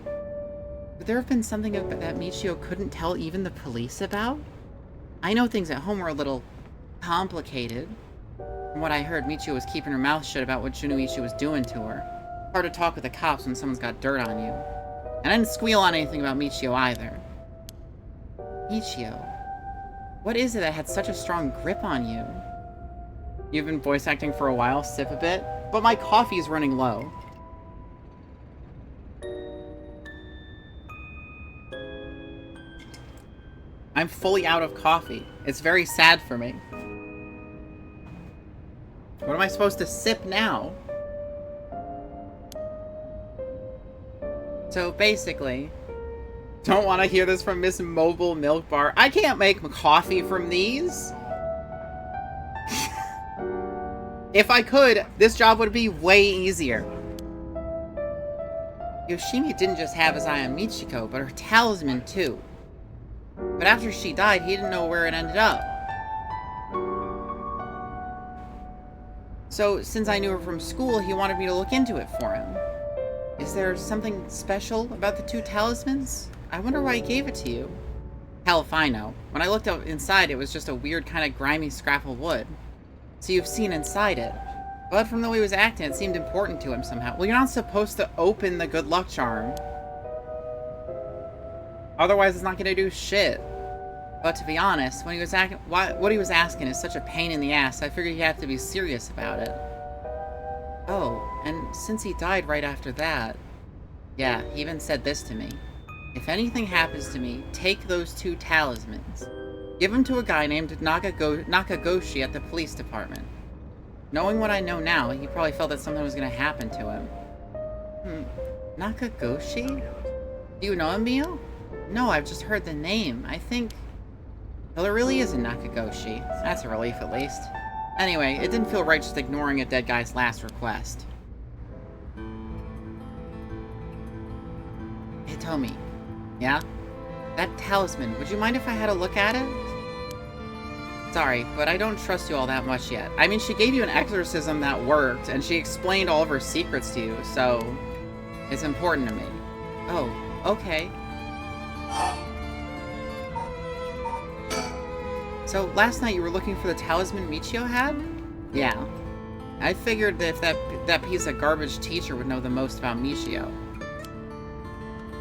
Would there have been something that Michio couldn't tell even the police about? I know things at home were a little complicated. From what I heard, Michio was keeping her mouth shut about what Junoichi was doing to her. Hard to talk with the cops when someone's got dirt on you. And I didn't squeal on anything about Michio either. Michio. What is it that had such a strong grip on you? You've been voice acting for a while, sip a bit, but my coffee's running low. I'm fully out of coffee. It's very sad for me. What am I supposed to sip now? So basically, don't want to hear this from Miss Mobile Milk Bar. I can't make coffee from these. If I could, this job would be way easier. Yoshimi didn't just have his eye on Michiko, but her talisman too. But after she died, he didn't know where it ended up. So, since I knew her from school, he wanted me to look into it for him. Is there something special about the two talismans? I wonder why he gave it to you. Hell if I know. When I looked up inside, it was just a weird kind of grimy scrap of wood. So you've seen inside it. But from the way he was acting, it seemed important to him somehow. Well, you're not supposed to open the good luck charm. Otherwise, it's not going to do shit. But to be honest, when he was what he was asking is such a pain in the ass, I figured he had to be serious about it. Oh, and since he died right after that... Yeah, he even said this to me. If anything happens to me, take those two talismans. Give them to a guy named Nakagoshi at the police department. Knowing what I know now, he probably felt that something was going to happen to him. Nakagoshi? Do you know him, Mio? No, I've just heard the name. I think... Well, there really is a Nakagoshi. That's a relief, at least. Anyway, it didn't feel right just ignoring a dead guy's last request. Hey, Tomi. Yeah? That talisman, would you mind if I had a look at it? Sorry, but I don't trust you all that much yet. I mean, she gave you an exorcism that worked, and she explained all of her secrets to you, so... It's important to me. Oh, okay. So, last night you were looking for the talisman Michio had? Yeah. I figured that if that piece of garbage teacher would know the most about Michio.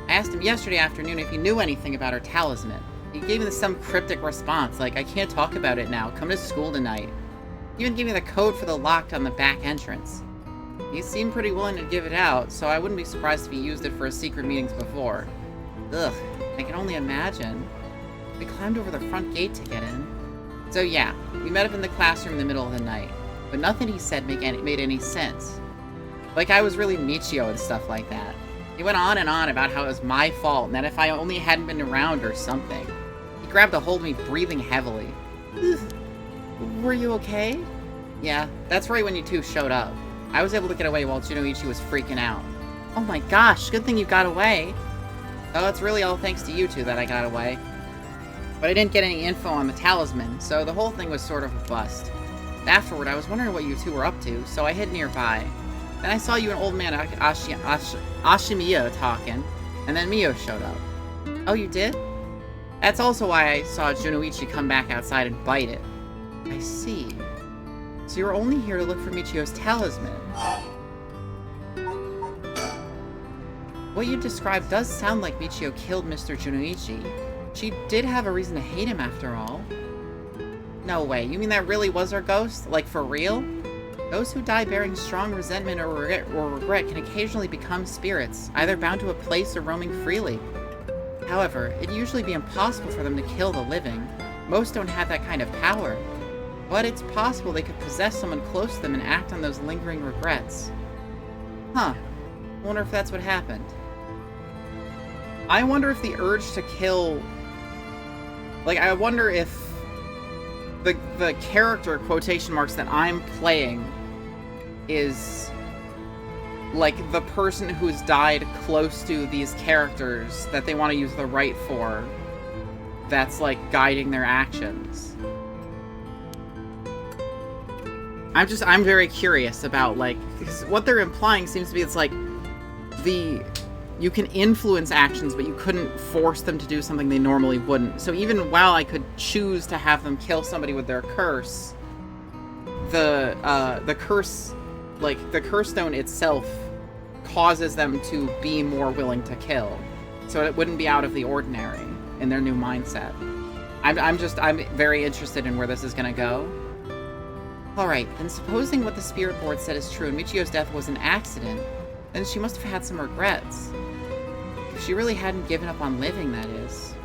I asked him yesterday afternoon if he knew anything about her talisman. He gave me some cryptic response, like, I can't talk about it now, come to school tonight. He even gave me the code for the lock on the back entrance. He seemed pretty willing to give it out, so I wouldn't be surprised if he used it for his secret meetings before. Ugh, I can only imagine. We climbed over the front gate to get in. So yeah, we met up in the classroom in the middle of the night, but nothing he said made any sense. Like I was really Michio and stuff like that. He went on and on about how it was my fault, and that if I only hadn't been around or something. He grabbed a hold of me, breathing heavily. Were you okay? Yeah, that's right when you two showed up. I was able to get away while Junoichi was freaking out. Oh my gosh, good thing you got away. Oh, it's really all thanks to you two that I got away. But I didn't get any info on the talisman, so the whole thing was sort of a bust. Afterward, I was wondering what you two were up to, so I hid nearby. Then I saw you and old man Ashimiya talking, and then Mio showed up. Oh, you did? That's also why I saw Junoichi come back outside and bite it. I see. So you were only here to look for Michio's talisman. What you described does sound like Michio killed Mr. Junoichi. She did have a reason to hate him after all. No way, you mean that really was her ghost? Like, for real? Those who die bearing strong resentment or regret can occasionally become spirits, either bound to a place or roaming freely. However, it'd usually be impossible for them to kill the living. Most don't have that kind of power. But it's possible they could possess someone close to them and act on those lingering regrets. Huh. Wonder if that's what happened. I wonder if the urge to kill... Like, I wonder if the character, quotation marks, that I'm playing is like the person who's died close to these characters that they want to use the right for, that's like guiding their actions. I'm very curious about, like, because what they're implying seems to be it's like you can influence actions, but you couldn't force them to do something they normally wouldn't. So even while I could choose to have them kill somebody with their curse, the curse, like, the curse stone itself causes them to be more willing to kill. So it wouldn't be out of the ordinary in their new mindset. I'm very interested in where this is gonna go. Alright, then supposing what the spirit board said is true and Michio's death was an accident, then she must have had some regrets. If she really hadn't given up on living, that is.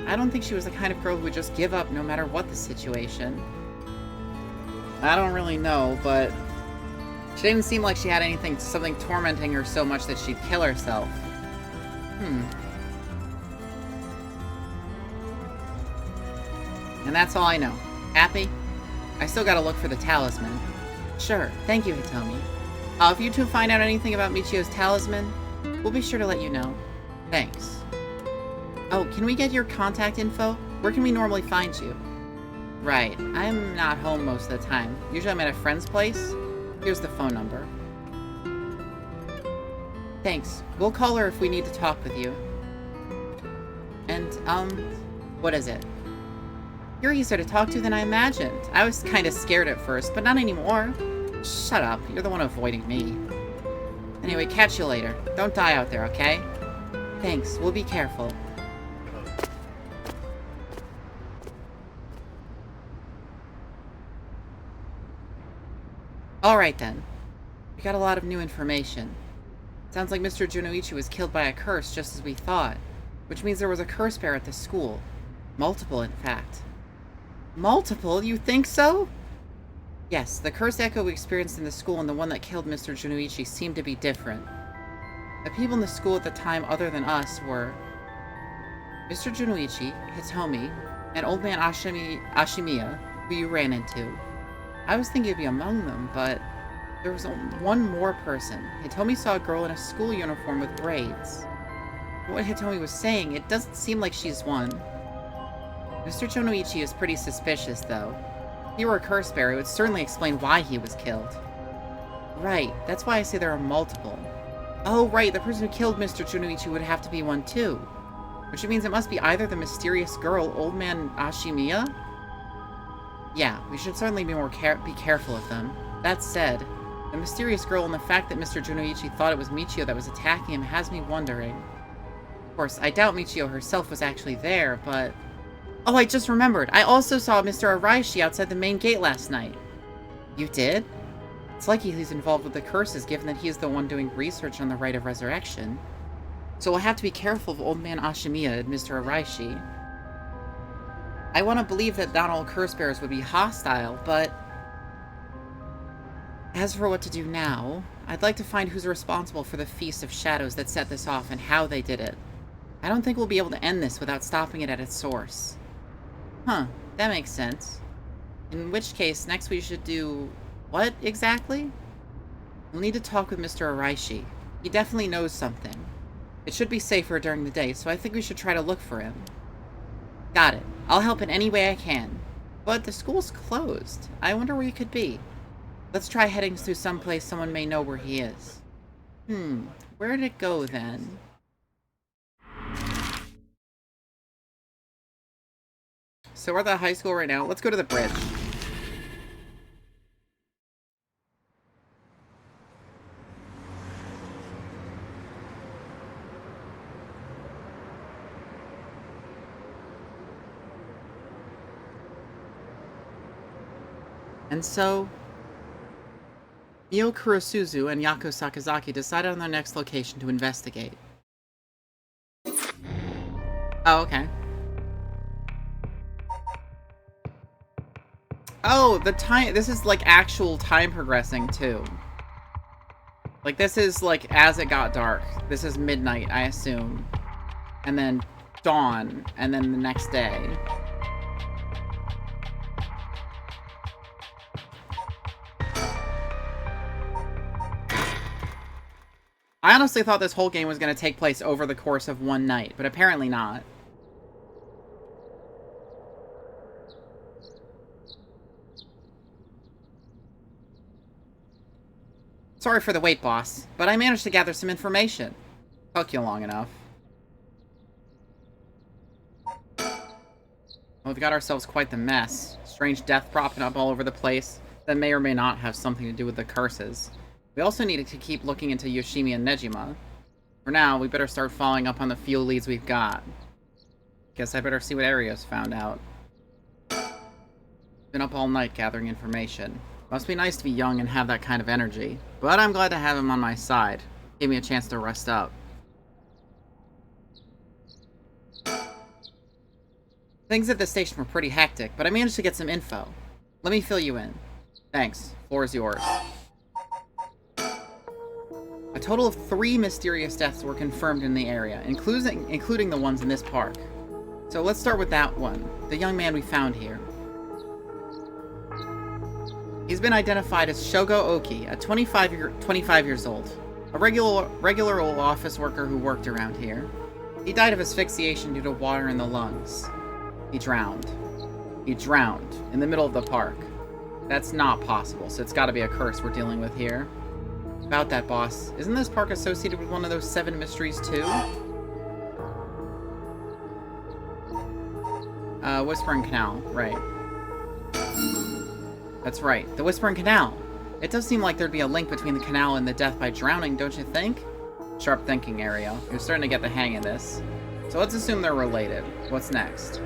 I don't think she was the kind of girl who would just give up no matter what the situation. I don't really know, but she didn't seem like she had something tormenting her so much that she'd kill herself. And that's all I know. Happy? I still gotta look for the talisman. Sure, thank you, Hitomi. If you two find out anything about Michio's talisman, we'll be sure to let you know. Thanks. Oh, can we get your contact info? Where can we normally find you? Right, I'm not home most of the time. Usually I'm at a friend's place. Here's the phone number. Thanks. We'll call her if we need to talk with you. And, what is it? You're easier to talk to than I imagined. I was kind of scared at first, but not anymore. Shut up. You're the one avoiding me. Anyway, catch you later. Don't die out there, okay? Thanks. We'll be careful. Alright then. We got a lot of new information. Sounds like Mr. Junoichi was killed by a curse, just as we thought. Which means there was a curse bear at the school. Multiple, in fact. Multiple? You think so? Yes, the curse echo we experienced in the school and the one that killed Mr. Junoichi seemed to be different. The people in the school at the time other than us were Mr. Junoichi, Hitomi, and Old Man Ashimiya, who you ran into. I was thinking you'd be among them, but there was one more person. Hitomi saw a girl in a school uniform with braids. From what Hitomi was saying, it doesn't seem like she's one. Mr. Junoichi is pretty suspicious, though. If he were a curse bearer, it would certainly explain why he was killed. Right, that's why I say there are multiple. Oh, right, the person who killed Mr. Junoichi would have to be one, too. Which means it must be either the mysterious girl, Old Man Ashimiya? Yeah, we should certainly be careful of them. That said, the mysterious girl and the fact that Mr. Junoichi thought it was Michio that was attacking him has me wondering. Of course, I doubt Michio herself was actually there, but... Oh, I just remembered. I also saw Mr. Araishi outside the main gate last night. You did? It's likely he's involved with the curses, given that he is the one doing research on the rite of resurrection. So we'll have to be careful of Old Man Ashimiya and Mr. Araishi. I want to believe that not all curse bearers would be hostile, but... As for what to do now, I'd like to find who's responsible for the Feast of Shadows that set this off and how they did it. I don't think we'll be able to end this without stopping it at its source. Huh, that makes sense. In which case, next we should do... what, exactly? We'll need to talk with Mr. Araishi. He definitely knows something. It should be safer during the day, so I think we should try to look for him. Got it. I'll help in any way I can. But the school's closed. I wonder where he could be. Let's try heading to someplace someone may know where he is. Where'd it go, then? So we're at the high school right now. Let's go to the bridge. And so, Mio Kurosuzu and Yako Sakazaki decided on their next location to investigate. Oh, okay. Oh, the time, this is like actual time progressing too. Like this is like as it got dark. This is midnight, I assume. And then dawn, and then the next day. I honestly thought this whole game was going to take place over the course of one night, but apparently not. Sorry for the wait, boss, but I managed to gather some information. Took you long enough. Well, we've got ourselves quite the mess. Strange death propping up all over the place that may or may not have something to do with the curses. We also needed to keep looking into Yoshimi and Nejima. For now, we better start following up on the few leads we've got. Guess I better see what Arios found out. Been up all night gathering information. Must be nice to be young and have that kind of energy. But I'm glad to have him on my side. Gave me a chance to rest up. Things at the station were pretty hectic, but I managed to get some info. Let me fill you in. Thanks. Floor is yours. A total of 3 mysterious deaths were confirmed in the area, including the ones in this park. So let's start with that one, the young man we found here. He's been identified as Shogo Oki, a 25 years old, a regular old office worker who worked around here. He died of asphyxiation due to water in the lungs. He drowned. He drowned in the middle of the park. That's not possible, so it's gotta be a curse we're dealing with here. About that, boss. Isn't this park associated with one of those 7 mysteries, too? Whispering Canal. Right. That's right. The Whispering Canal. It does seem like there'd be a link between the canal and the death by drowning, don't you think? Sharp thinking, Ariel. You're starting to get the hang of this. So let's assume they're related. What's next?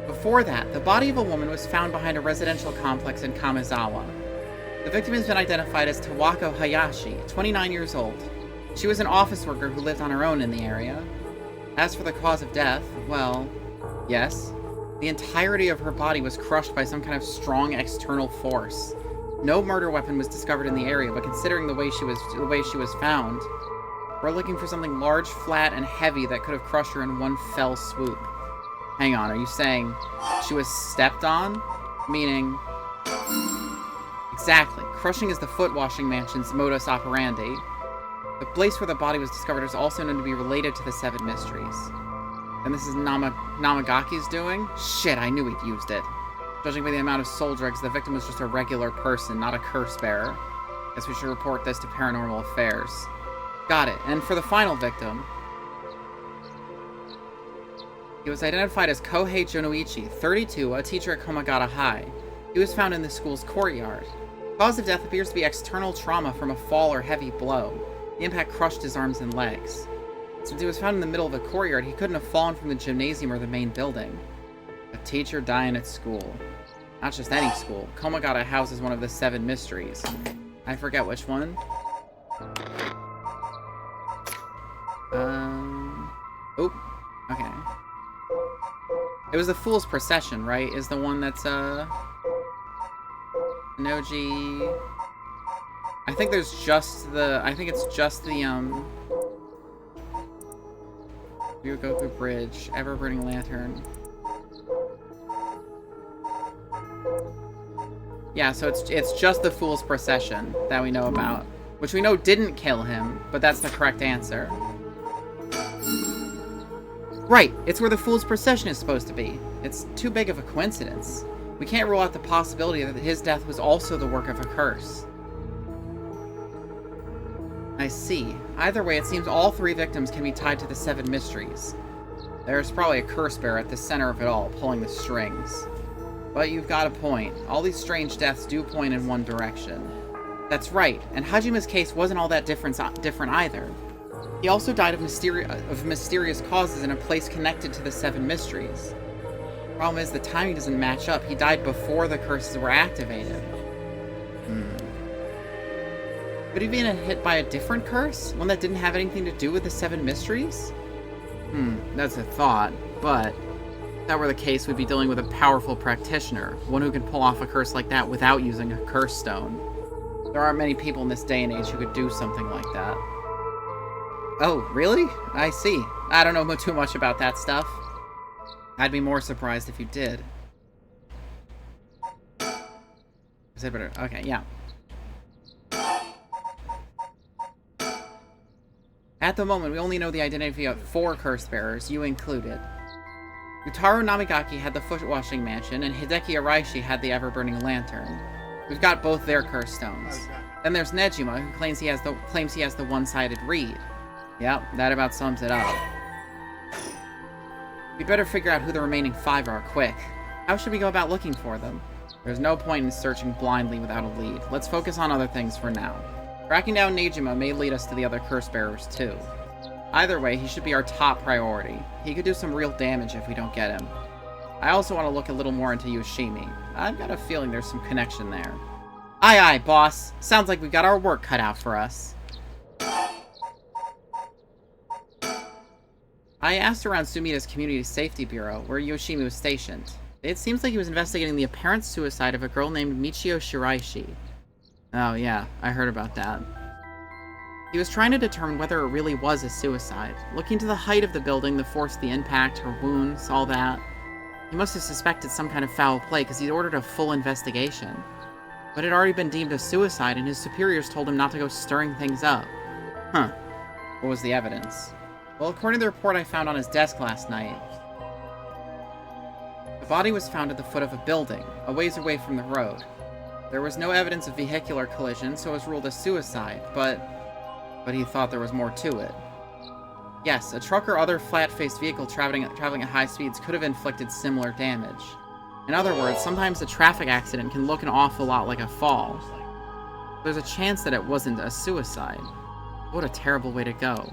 Before that, the body of a woman was found behind a residential complex in Kamizawa. The victim has been identified as Tawako Hayashi, 29 years old. She was an office worker who lived on her own in the area. As for the cause of death, well, yes. The entirety of her body was crushed by some kind of strong external force. No murder weapon was discovered in the area, but considering the way she was found, we're looking for something large, flat, and heavy that could have crushed her in one fell swoop. Hang on, are you saying she was stepped on? Meaning... Exactly. Crushing is the foot-washing mansion's modus operandi. The place where the body was discovered is also known to be related to the 7 mysteries. And this is Namagaki's doing? Shit, I knew he'd used it. Judging by the amount of soul drugs, the victim was just a regular person, not a curse bearer. Guess we should report this to Paranormal Affairs. Got it. And for the final victim... He was identified as Kohei Jonoichi, 32, a teacher at Komagata High. He was found in the school's courtyard. Cause of death appears to be external trauma from a fall or heavy blow. The impact crushed his arms and legs. Since he was found in the middle of the courtyard, he couldn't have fallen from the gymnasium or the main building. A teacher dying at school. Not just any school. Komagata houses one of the 7 mysteries. I forget which one. Oh, okay. It was the Fool's Procession, right? Is the one that's, Noji... I think there's just the... I think it's just the, Ryugoku Bridge, Ever-Burning Lantern. Yeah, so it's just the Fool's Procession that we know about. Which we know didn't kill him, but that's the correct answer. Right, it's where the Fool's Procession is supposed to be. It's too big of a coincidence. We can't rule out the possibility that his death was also the work of a curse. I see. Either way, it seems all 3 victims can be tied to the 7 mysteries. There's probably a curse bearer at the center of it all, pulling the strings. But you've got a point. All these strange deaths do point in one direction. That's right, and Hajime's case wasn't all that different either. He also died of mysterious causes in a place connected to the 7 mysteries. Problem is, the timing doesn't match up. He died before the curses were activated. Could he have been hit by a different curse? One that didn't have anything to do with the 7 mysteries? That's a thought, but if that were the case, we'd be dealing with a powerful practitioner, one who can pull off a curse like that without using a curse stone. There aren't many people in this day and age who could do something like that. Oh, really? I see. I don't know too much about that stuff. I'd be more surprised if you did. Is it better? Okay, yeah. At the moment, we only know the identity of 4 curse bearers, you included. Yutaro Namigaki had the foot-washing mansion, and Hideki Araishi had the ever-burning lantern. We've got both their curse stones. Then there's Nejima, who claims he has the one-sided reed. Yep, that about sums it up. We better figure out who the remaining 5 are quick. How should we go about looking for them? There's no point in searching blindly without a lead. Let's focus on other things for now. Tracking down Nejima may lead us to the other curse bearers too. Either way, he should be our top priority. He could do some real damage if we don't get him. I also want to look a little more into Yoshimi. I've got a feeling there's some connection there. Aye aye, boss. Sounds like we've got our work cut out for us. I asked around Sumida's Community Safety Bureau, where Yoshimi was stationed. It seems like he was investigating the apparent suicide of a girl named Michio Shiraishi. Oh yeah, I heard about that. He was trying to determine whether it really was a suicide. Looking to the height of the building, the force of the impact, her wounds, all that. He must have suspected some kind of foul play because he'd ordered a full investigation. But it had already been deemed a suicide, and his superiors told him not to go stirring things up. Huh. What was the evidence? Well, according to the report I found on his desk last night, the body was found at the foot of a building, a ways away from the road. There was no evidence of vehicular collision, so it was ruled a suicide, but he thought there was more to it. Yes, a truck or other flat-faced vehicle traveling at high speeds could have inflicted similar damage. In other words, sometimes a traffic accident can look an awful lot like a fall. There's a chance that it wasn't a suicide. What a terrible way to go.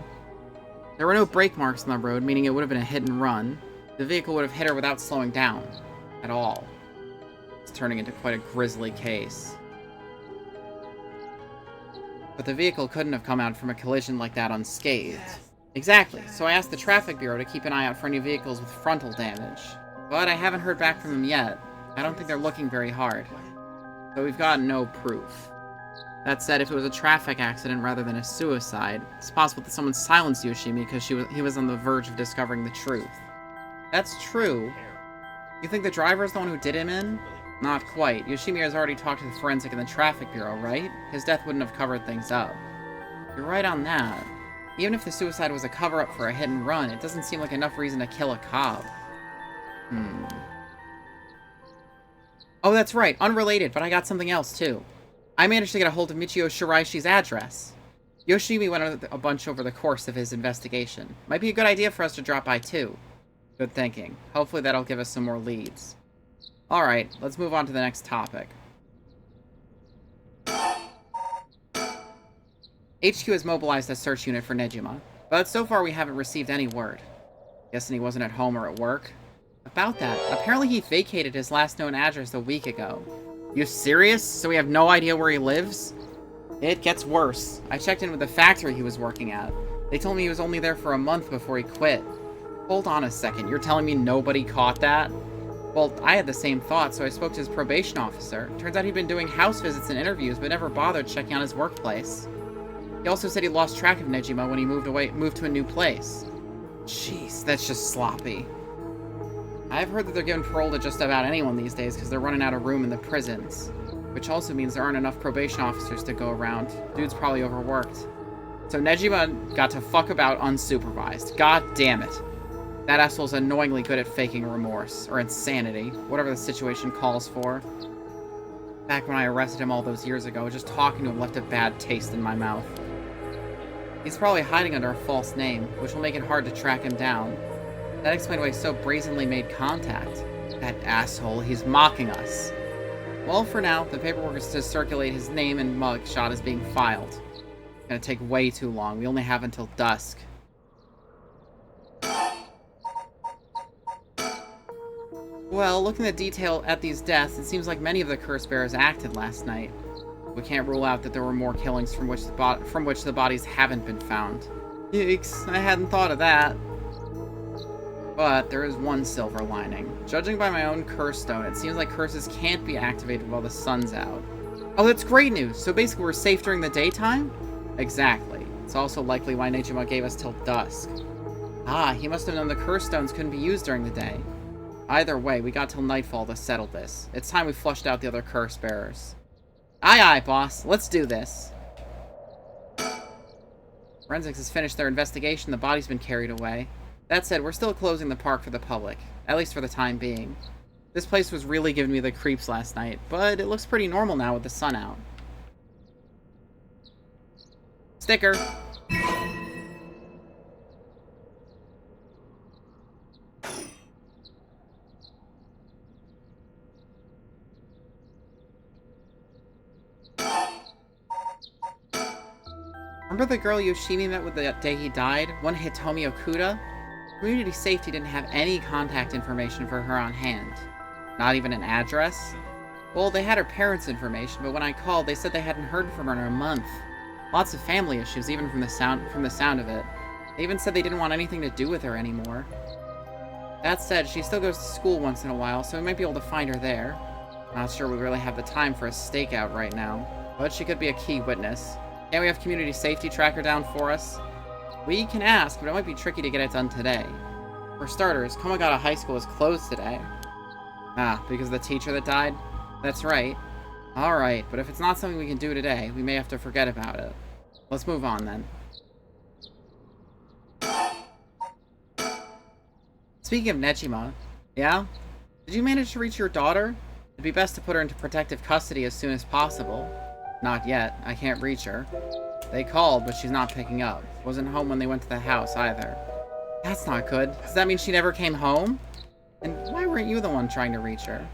There were no brake marks on the road, meaning it would have been a hit and run. The vehicle would have hit her without slowing down. At all. It's turning into quite a grisly case. But the vehicle couldn't have come out from a collision like that unscathed. Exactly, so I asked the Traffic Bureau to keep an eye out for any vehicles with frontal damage. But I haven't heard back from them yet. I don't think they're looking very hard. So we've got no proof. That said, if it was a traffic accident rather than a suicide, it's possible that someone silenced Yoshimi because he was on the verge of discovering the truth. That's true. You think the driver is the one who did him in? Not quite. Yoshimi has already talked to the forensic and the Traffic Bureau, right? His death wouldn't have covered things up. You're right on that. Even if the suicide was a cover-up for a hit and run, it doesn't seem like enough reason to kill a cop. Oh, that's right. Unrelated, but I got something else, too. I managed to get a hold of Michio Shiraishi's address. Yoshimi went a bunch over the course of his investigation. Might be a good idea for us to drop by, too. Good thinking. Hopefully that'll give us some more leads. Alright, let's move on to the next topic. HQ has mobilized a search unit for Nejima, but so far we haven't received any word. Guessing he wasn't at home or at work? About that, apparently he vacated his last known address a week ago. You serious? So we have no idea where he lives? It gets worse. I checked in with the factory he was working at. They told me he was only there for a month before he quit. Hold on a second, you're telling me nobody caught that? Well, I had the same thought, so I spoke to his probation officer. Turns out he'd been doing house visits and interviews, but never bothered checking on his workplace. He also said he lost track of Nejima when he moved to a new place. Jeez, that's just sloppy. I've heard that they're giving parole to just about anyone these days because they're running out of room in the prisons. Which also means there aren't enough probation officers to go around. Dude's probably overworked. So Nejima got to fuck about unsupervised. God damn it. That asshole's annoyingly good at faking remorse, or insanity, whatever the situation calls for. Back when I arrested him all those years ago, just talking to him left a bad taste in my mouth. He's probably hiding under a false name, which will make it hard to track him down. That explained why he so brazenly made contact. That asshole, he's mocking us. Well, for now, the paperwork is to circulate his name and mugshot is being filed. It's gonna take way too long. We only have until dusk. Well, looking at detail at these deaths, it seems like many of the curse bearers acted last night. We can't rule out that there were more killings from which the bodies haven't been found. Yikes, I hadn't thought of that. But there is one silver lining. Judging by my own curse stone, it seems like curses can't be activated while the sun's out. Oh, that's great news! So basically we're safe during the daytime? Exactly. It's also likely why Nejima gave us till dusk. Ah, he must have known the curse stones couldn't be used during the day. Either way, we got till nightfall to settle this. It's time we flushed out the other curse bearers. Aye aye, boss. Let's do this. Forensics has finished their investigation. The body's been carried away. That said, we're still closing the park for the public. At least for the time being. This place was really giving me the creeps last night, but it looks pretty normal now with the sun out. Sticker. Remember the girl Yoshimi met with the day he died? One Hitomi Okuda? Community Safety didn't have any contact information for her on hand. Not even an address? Well, they had her parents' information, but when I called, they said they hadn't heard from her in a month. Lots of family issues, even from the sound of it. They even said they didn't want anything to do with her anymore. That said, she still goes to school once in a while, so we might be able to find her there. Not sure we really have the time for a stakeout right now, but she could be a key witness. Can't we have Community Safety track her down for us? We can ask, but it might be tricky to get it done today. For starters, Komagata High School is closed today. Ah, because of the teacher that died? That's right. Alright, but if it's not something we can do today, we may have to forget about it. Let's move on, then. Speaking of Nejima, yeah? Did you manage to reach your daughter? It'd be best to put her into protective custody as soon as possible. Not yet. I can't reach her. They called, but she's not picking up. Wasn't home when they went to the house, either. That's not good. Does that mean she never came home? And why weren't you the one trying to reach her?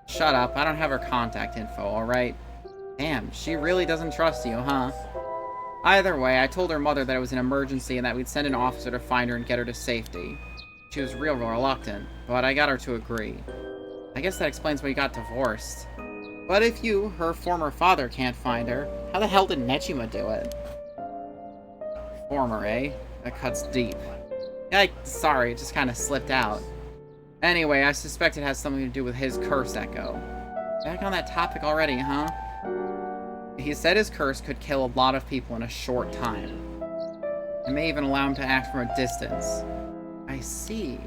Shut up. I don't have her contact info, alright? Damn, she really doesn't trust you, huh? Either way, I told her mother that it was an emergency and that we'd send an officer to find her and get her to safety. She was real reluctant, but I got her to agree. I guess that explains why you got divorced. But if you, her former father, can't find her, how the hell did Nejima do it? Former, eh? That cuts deep. Yeah, sorry, it just kind of slipped out. Anyway, I suspect it has something to do with his curse echo. Back on that topic already, huh? He said his curse could kill a lot of people in a short time. It may even allow him to act from a distance. I see.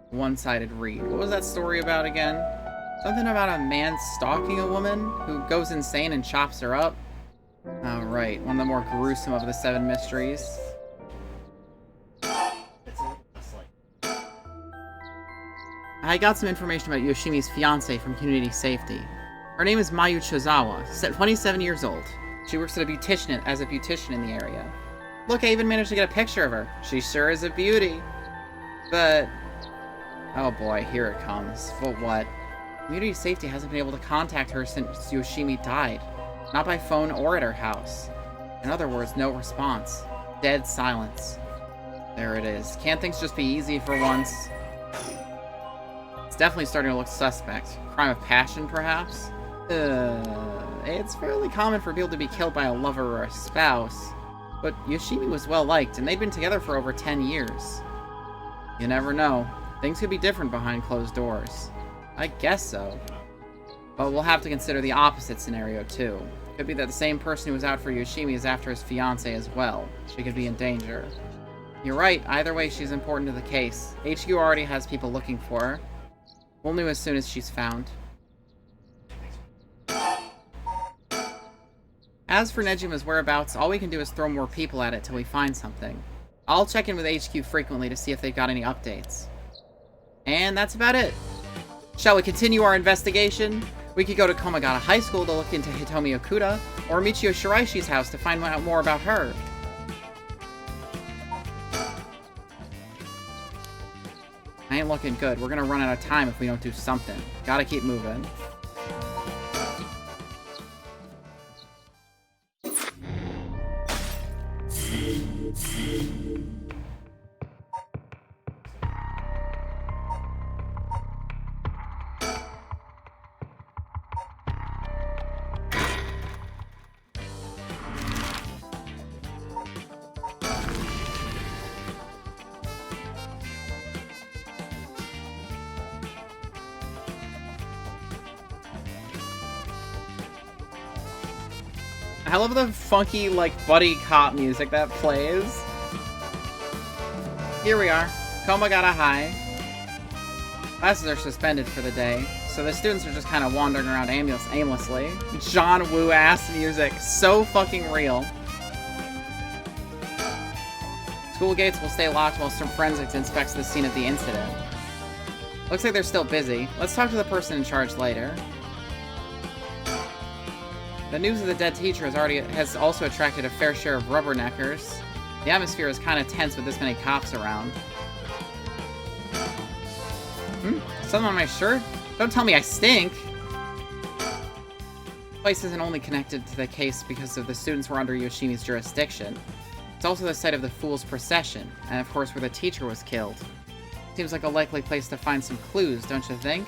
One-sided read. What was that story about again? Something about a man stalking a woman who goes insane and chops her up? Oh, right. One of the more gruesome of the 7 mysteries. I got some information about Yoshimi's fiancée from Community Safety. Her name is Mayu Chozawa, 27 years old. She works as a beautician in the area. Look, I even managed to get a picture of her. She sure is a beauty. But... oh boy, here it comes. But what? Community Safety hasn't been able to contact her since Yoshimi died. Not by phone or at her house. In other words, no response. Dead silence. There it is. Can't things just be easy for once? It's definitely starting to look suspect. Crime of passion, perhaps? It's fairly common for people to be killed by a lover or a spouse. But Yoshimi was well-liked, and they'd been together for over 10 years. You never know. Things could be different behind closed doors. I guess so. But we'll have to consider the opposite scenario, too. Could be that the same person who was out for Yoshimi is after his fiancée as well. She could be in danger. You're right, either way she's important to the case. HQ already has people looking for her. We'll know as soon as she's found. As for Nejima's whereabouts, all we can do is throw more people at it till we find something. I'll check in with HQ frequently to see if they've got any updates. And that's about it. Shall we continue our investigation? We could go to Komagata High School to look into Hitomi Okuda, or Michio Shiraishi's house to find out more about her. I ain't looking good. We're gonna run out of time if we don't do something. Gotta keep moving. I love the funky, like, buddy cop music that plays. Here we are. Coma got a high. Classes are suspended for the day, so the students are just kind of wandering around aimlessly. John Woo-ass music. So fucking real. School gates will stay locked while some forensics inspects the scene of the incident. Looks like they're still busy. Let's talk to the person in charge later. The news of the dead teacher has also attracted a fair share of rubberneckers. The atmosphere is kind of tense with this many cops around. Something on my shirt? Don't tell me I stink! The place isn't only connected to the case because of the students were under Yoshimi's jurisdiction. It's also the site of the Fool's Procession, and of course where the teacher was killed. Seems like a likely place to find some clues, don't you think?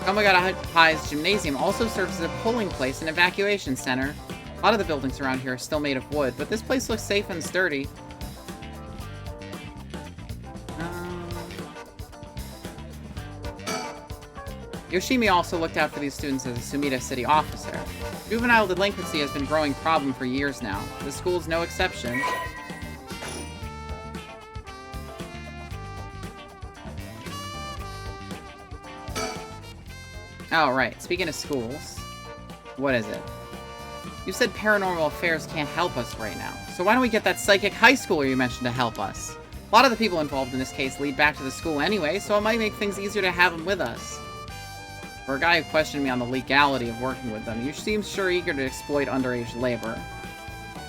Kamagata High's gymnasium also serves as a polling place and evacuation center. A lot of the buildings around here are still made of wood, but this place looks safe and sturdy. Yoshimi also looked out for these students as a Sumida city officer. Juvenile delinquency has been a growing problem for years now. The school's no exception. Oh, right. Speaking of schools, what is it? You said Paranormal Affairs can't help us right now. So why don't we get that psychic high schooler you mentioned to help us? A lot of the people involved in this case lead back to the school anyway, so it might make things easier to have them with us. For a guy who questioned me on the legality of working with them, you seem sure eager to exploit underage labor.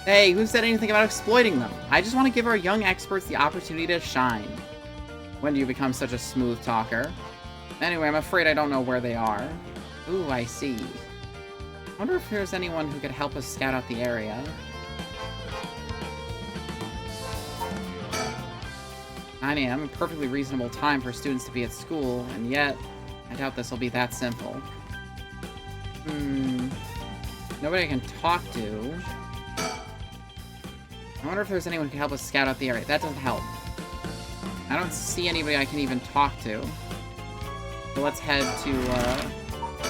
Hey, who said anything about exploiting them? I just want to give our young experts the opportunity to shine. When do you become such a smooth talker? Anyway, I'm afraid I don't know where they are. Ooh, I see. I wonder if there's anyone who could help us scout out the area. 9 a.m., a perfectly reasonable time for students to be at school, and yet, I doubt this will be that simple. Nobody I can talk to. I wonder if there's anyone who can help us scout out the area. That doesn't help. I don't see anybody I can even talk to. So let's head to,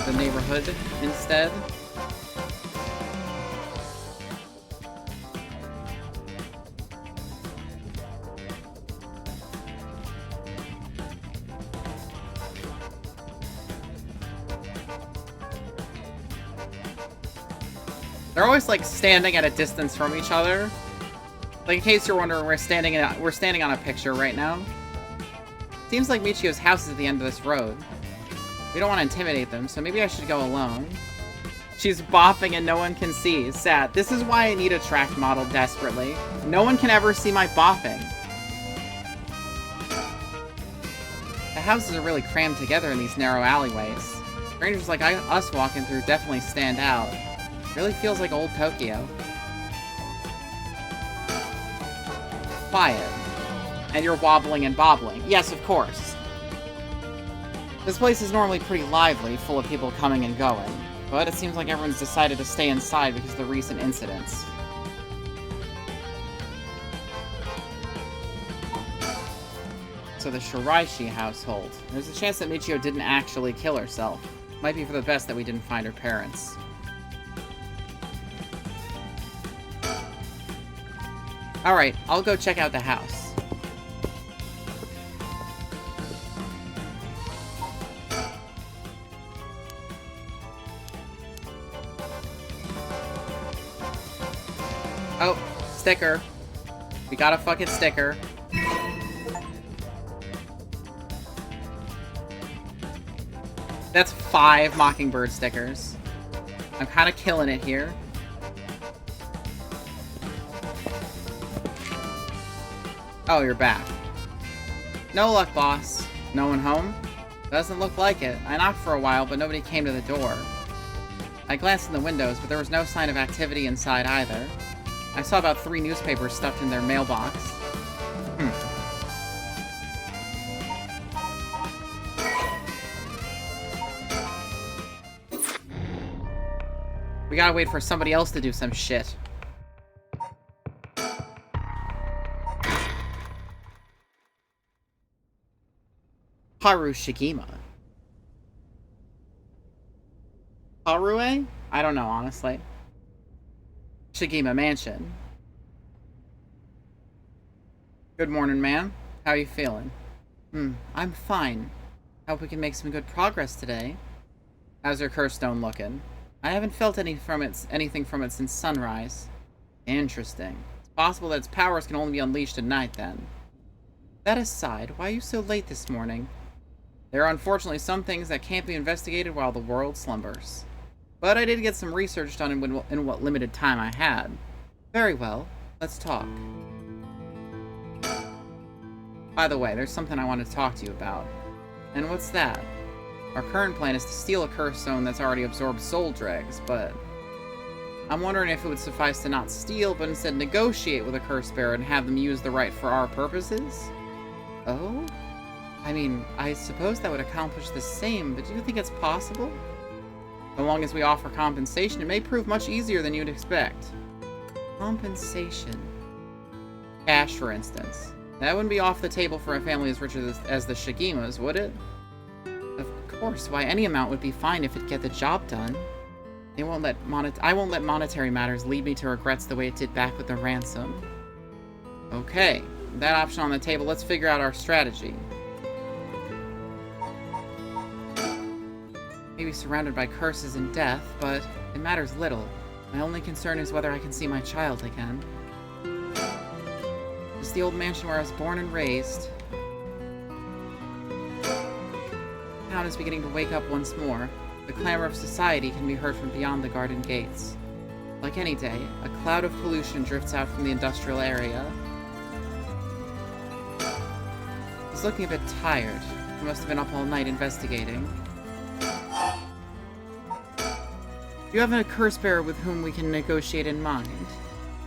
the neighborhood instead. They're always, like, standing at a distance from each other. Like, in case you're wondering, we're standing on a picture right now. Seems like Michio's house is at the end of this road. We don't want to intimidate them, so maybe I should go alone. She's bopping and no one can see. Sad. This is why I need a track model desperately. No one can ever see my bopping. The houses are really crammed together in these narrow alleyways. Strangers like us walking through definitely stand out. Really feels like old Tokyo. Quiet. And you're wobbling and bobbling. Yes, of course. This place is normally pretty lively, full of people coming and going. But it seems like everyone's decided to stay inside because of the recent incidents. So the Shiraishi household. There's a chance that Michio didn't actually kill herself. Might be for the best that we didn't find her parents. Alright, I'll go check out the house. Oh, sticker. We got a fucking sticker. That's 5 Mockingbird stickers. I'm kind of killing it here. Oh, you're back. No luck, boss. No one home? Doesn't look like it. I knocked for a while, but nobody came to the door. I glanced in the windows, but there was no sign of activity inside either. I saw about 3 newspapers stuffed in their mailbox. We gotta wait for somebody else to do some shit. Haru Shigima. Harue? I don't know, honestly. Shigima Mansion. Good morning, ma'am. How you feeling? I'm fine. Hope we can make some good progress today. How's your curse stone looking? I haven't felt anything from it since sunrise. Interesting. It's possible that its powers can only be unleashed at night, then. That aside, why are you so late this morning? There are unfortunately some things that can't be investigated while the world slumbers. But I did get some research done in what limited time I had. Very well. Let's talk. By the way, there's something I want to talk to you about. And what's that? Our current plan is to steal a curse stone that's already absorbed soul dregs, but I'm wondering if it would suffice to not steal, but instead negotiate with a curse bearer and have them use the right for our purposes? Oh? I mean, I suppose that would accomplish the same, but do you think it's possible? So long as we offer compensation, it may prove much easier than you'd expect. Compensation. Cash, for instance. That wouldn't be off the table for a family as rich as the Shigimas, would it? Of course, why any amount would be fine if it'd get the job done. I won't let monetary matters lead me to regrets the way it did back with the ransom. Okay, with that option on the table, let's figure out our strategy. Maybe surrounded by curses and death, but it matters little. My only concern is whether I can see my child again. It's the old mansion where I was born and raised. The town is beginning to wake up once more. The clamor of society can be heard from beyond the garden gates. Like any day, a cloud of pollution drifts out from the industrial area. He's looking a bit tired. He must have been up all night investigating. Do you have a curse bearer with whom we can negotiate in mind?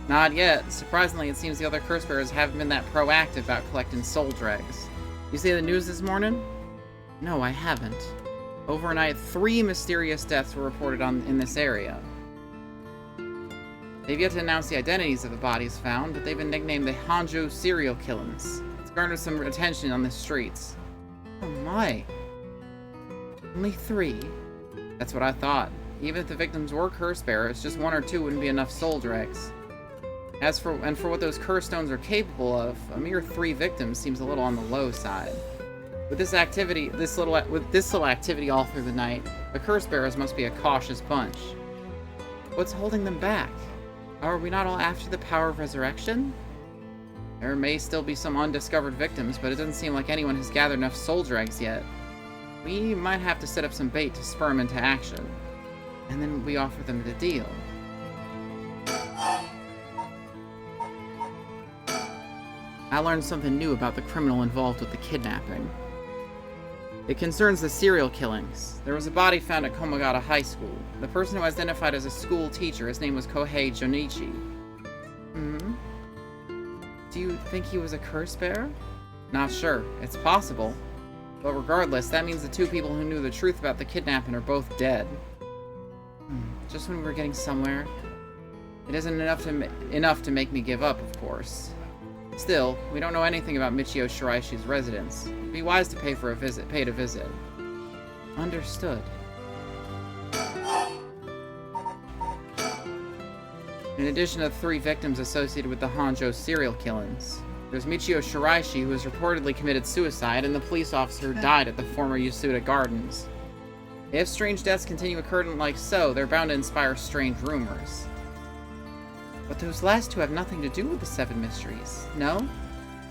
Not yet. Surprisingly, it seems the other curse bearers haven't been that proactive about collecting soul dregs. You see the news this morning? No, I haven't. Overnight, 3 mysterious deaths were reported in this area. They've yet to announce the identities of the bodies found, but they've been nicknamed the Hanjo serial killings. It's garnered some attention on the streets. Oh my. Only 3? That's what I thought. Even if the victims were curse bearers, just 1 or 2 wouldn't be enough soul dregs. For what those curse stones are capable of, a mere 3 victims seems a little on the low side. With this little activity all through the night, the curse bearers must be a cautious bunch. What's holding them back? Are we not all after the power of resurrection? There may still be some undiscovered victims, but it doesn't seem like anyone has gathered enough soul dregs yet. We might have to set up some bait to spur them into action. And then we offer them the deal. I learned something new about the criminal involved with the kidnapping. It concerns the serial killings. There was a body found at Komagata High School. The person who identified as a school teacher, his name was Kohei Jonichi. Do you think he was a curse bearer? Not sure. It's possible. But regardless, that means the 2 people who knew the truth about the kidnapping are both dead. Just when we were getting somewhere. It isn't enough to make me give up, of course. Still, we don't know anything about Michio Shiraishi's residence. It'd be wise to pay a visit. Understood. In addition to the 3 victims associated with the Hanjo serial killings, there's Michio Shiraishi, who has reportedly committed suicide, and the police officer who died at the former Yasuda Gardens. If strange deaths continue occurring like so, they're bound to inspire strange rumors. But those last 2 have nothing to do with the 7 mysteries, no?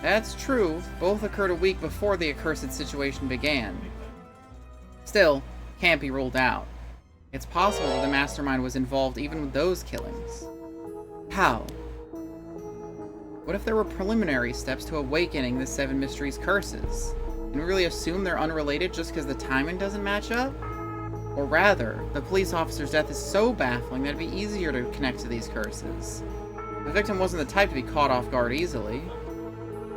That's true. Both occurred a week before the accursed situation began. Still, can't be ruled out. It's possible that the mastermind was involved even with those killings. How? What if there were preliminary steps to awakening the 7 mysteries' curses? And we really assume they're unrelated just because the timing doesn't match up? Or rather, the police officer's death is so baffling that it'd be easier to connect to these curses. The victim wasn't the type to be caught off guard easily.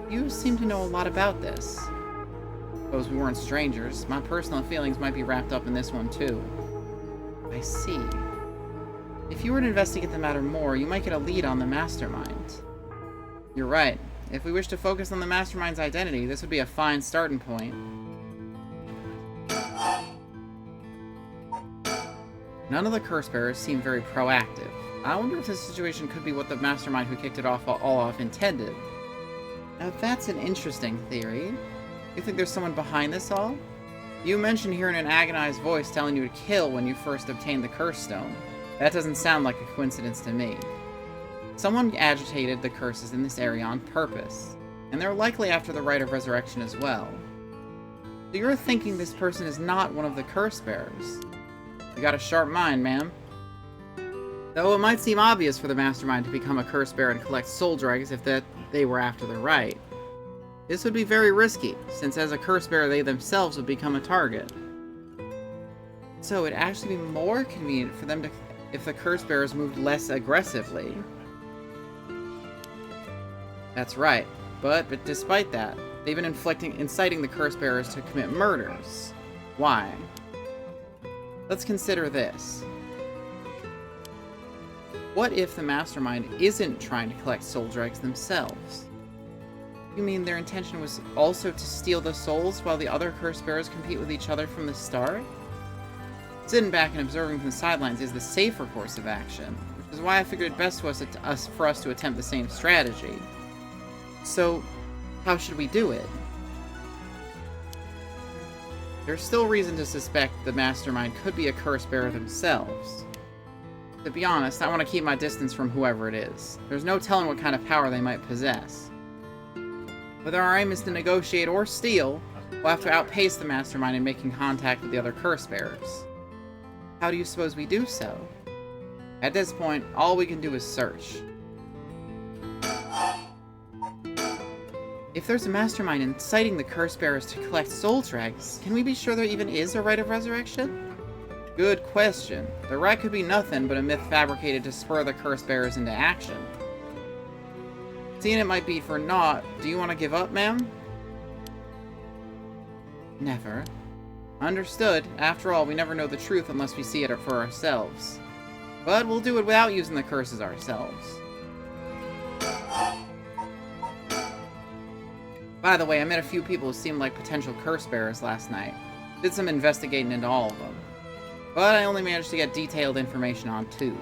You seem to know a lot about this. Suppose we weren't strangers. My personal feelings might be wrapped up in this one too. I see. If you were to investigate the matter more, you might get a lead on the mastermind. You're right. If we wish to focus on the mastermind's identity, this would be a fine starting point. None of the curse bearers seem very proactive. I wonder if this situation could be what the mastermind who kicked it all off intended. Now that's an interesting theory. You think there's someone behind this all? You mentioned hearing an agonized voice telling you to kill when you first obtained the curse stone. That doesn't sound like a coincidence to me. Someone agitated the curses in this area on purpose, and they're likely after the rite of resurrection as well. So you're thinking this person is not one of the curse bearers. You got a sharp mind, ma'am. Though it might seem obvious for the mastermind to become a curse bearer and collect soul dregs if they were after the rite. This would be very risky, since as a curse bearer they themselves would become a target. So it'd actually be more convenient for them to, if the curse bearers moved less aggressively. That's right, but despite that, they've been inciting the curse bearers to commit murders. Why? Let's consider this. What if the mastermind isn't trying to collect soul dregs themselves? You mean their intention was also to steal the souls while the other curse bearers compete with each other from the start? Sitting back and observing from the sidelines is the safer course of action, which is why I figured it best for us to attempt the same strategy. So, how should we do it? There's still reason to suspect the mastermind could be a curse bearer themselves. To be honest, I want to keep my distance from whoever it is. There's no telling what kind of power they might possess. Whether our aim is to negotiate or steal, we'll have to outpace the mastermind in making contact with the other curse bearers. How do you suppose we do so? At this point, all we can do is search. If there's a mastermind inciting the curse bearers to collect soul dregs, can we be sure there even is a rite of resurrection? Good question. The rite could be nothing but a myth fabricated to spur the curse bearers into action. Seeing it might be for naught, do you want to give up, ma'am? Never. Understood. After all, we never know the truth unless we see it for ourselves. But we'll do it without using the curses ourselves. By the way, I met a few people who seemed like potential curse bearers last night. Did some investigating into all of them. But I only managed to get detailed information on 2.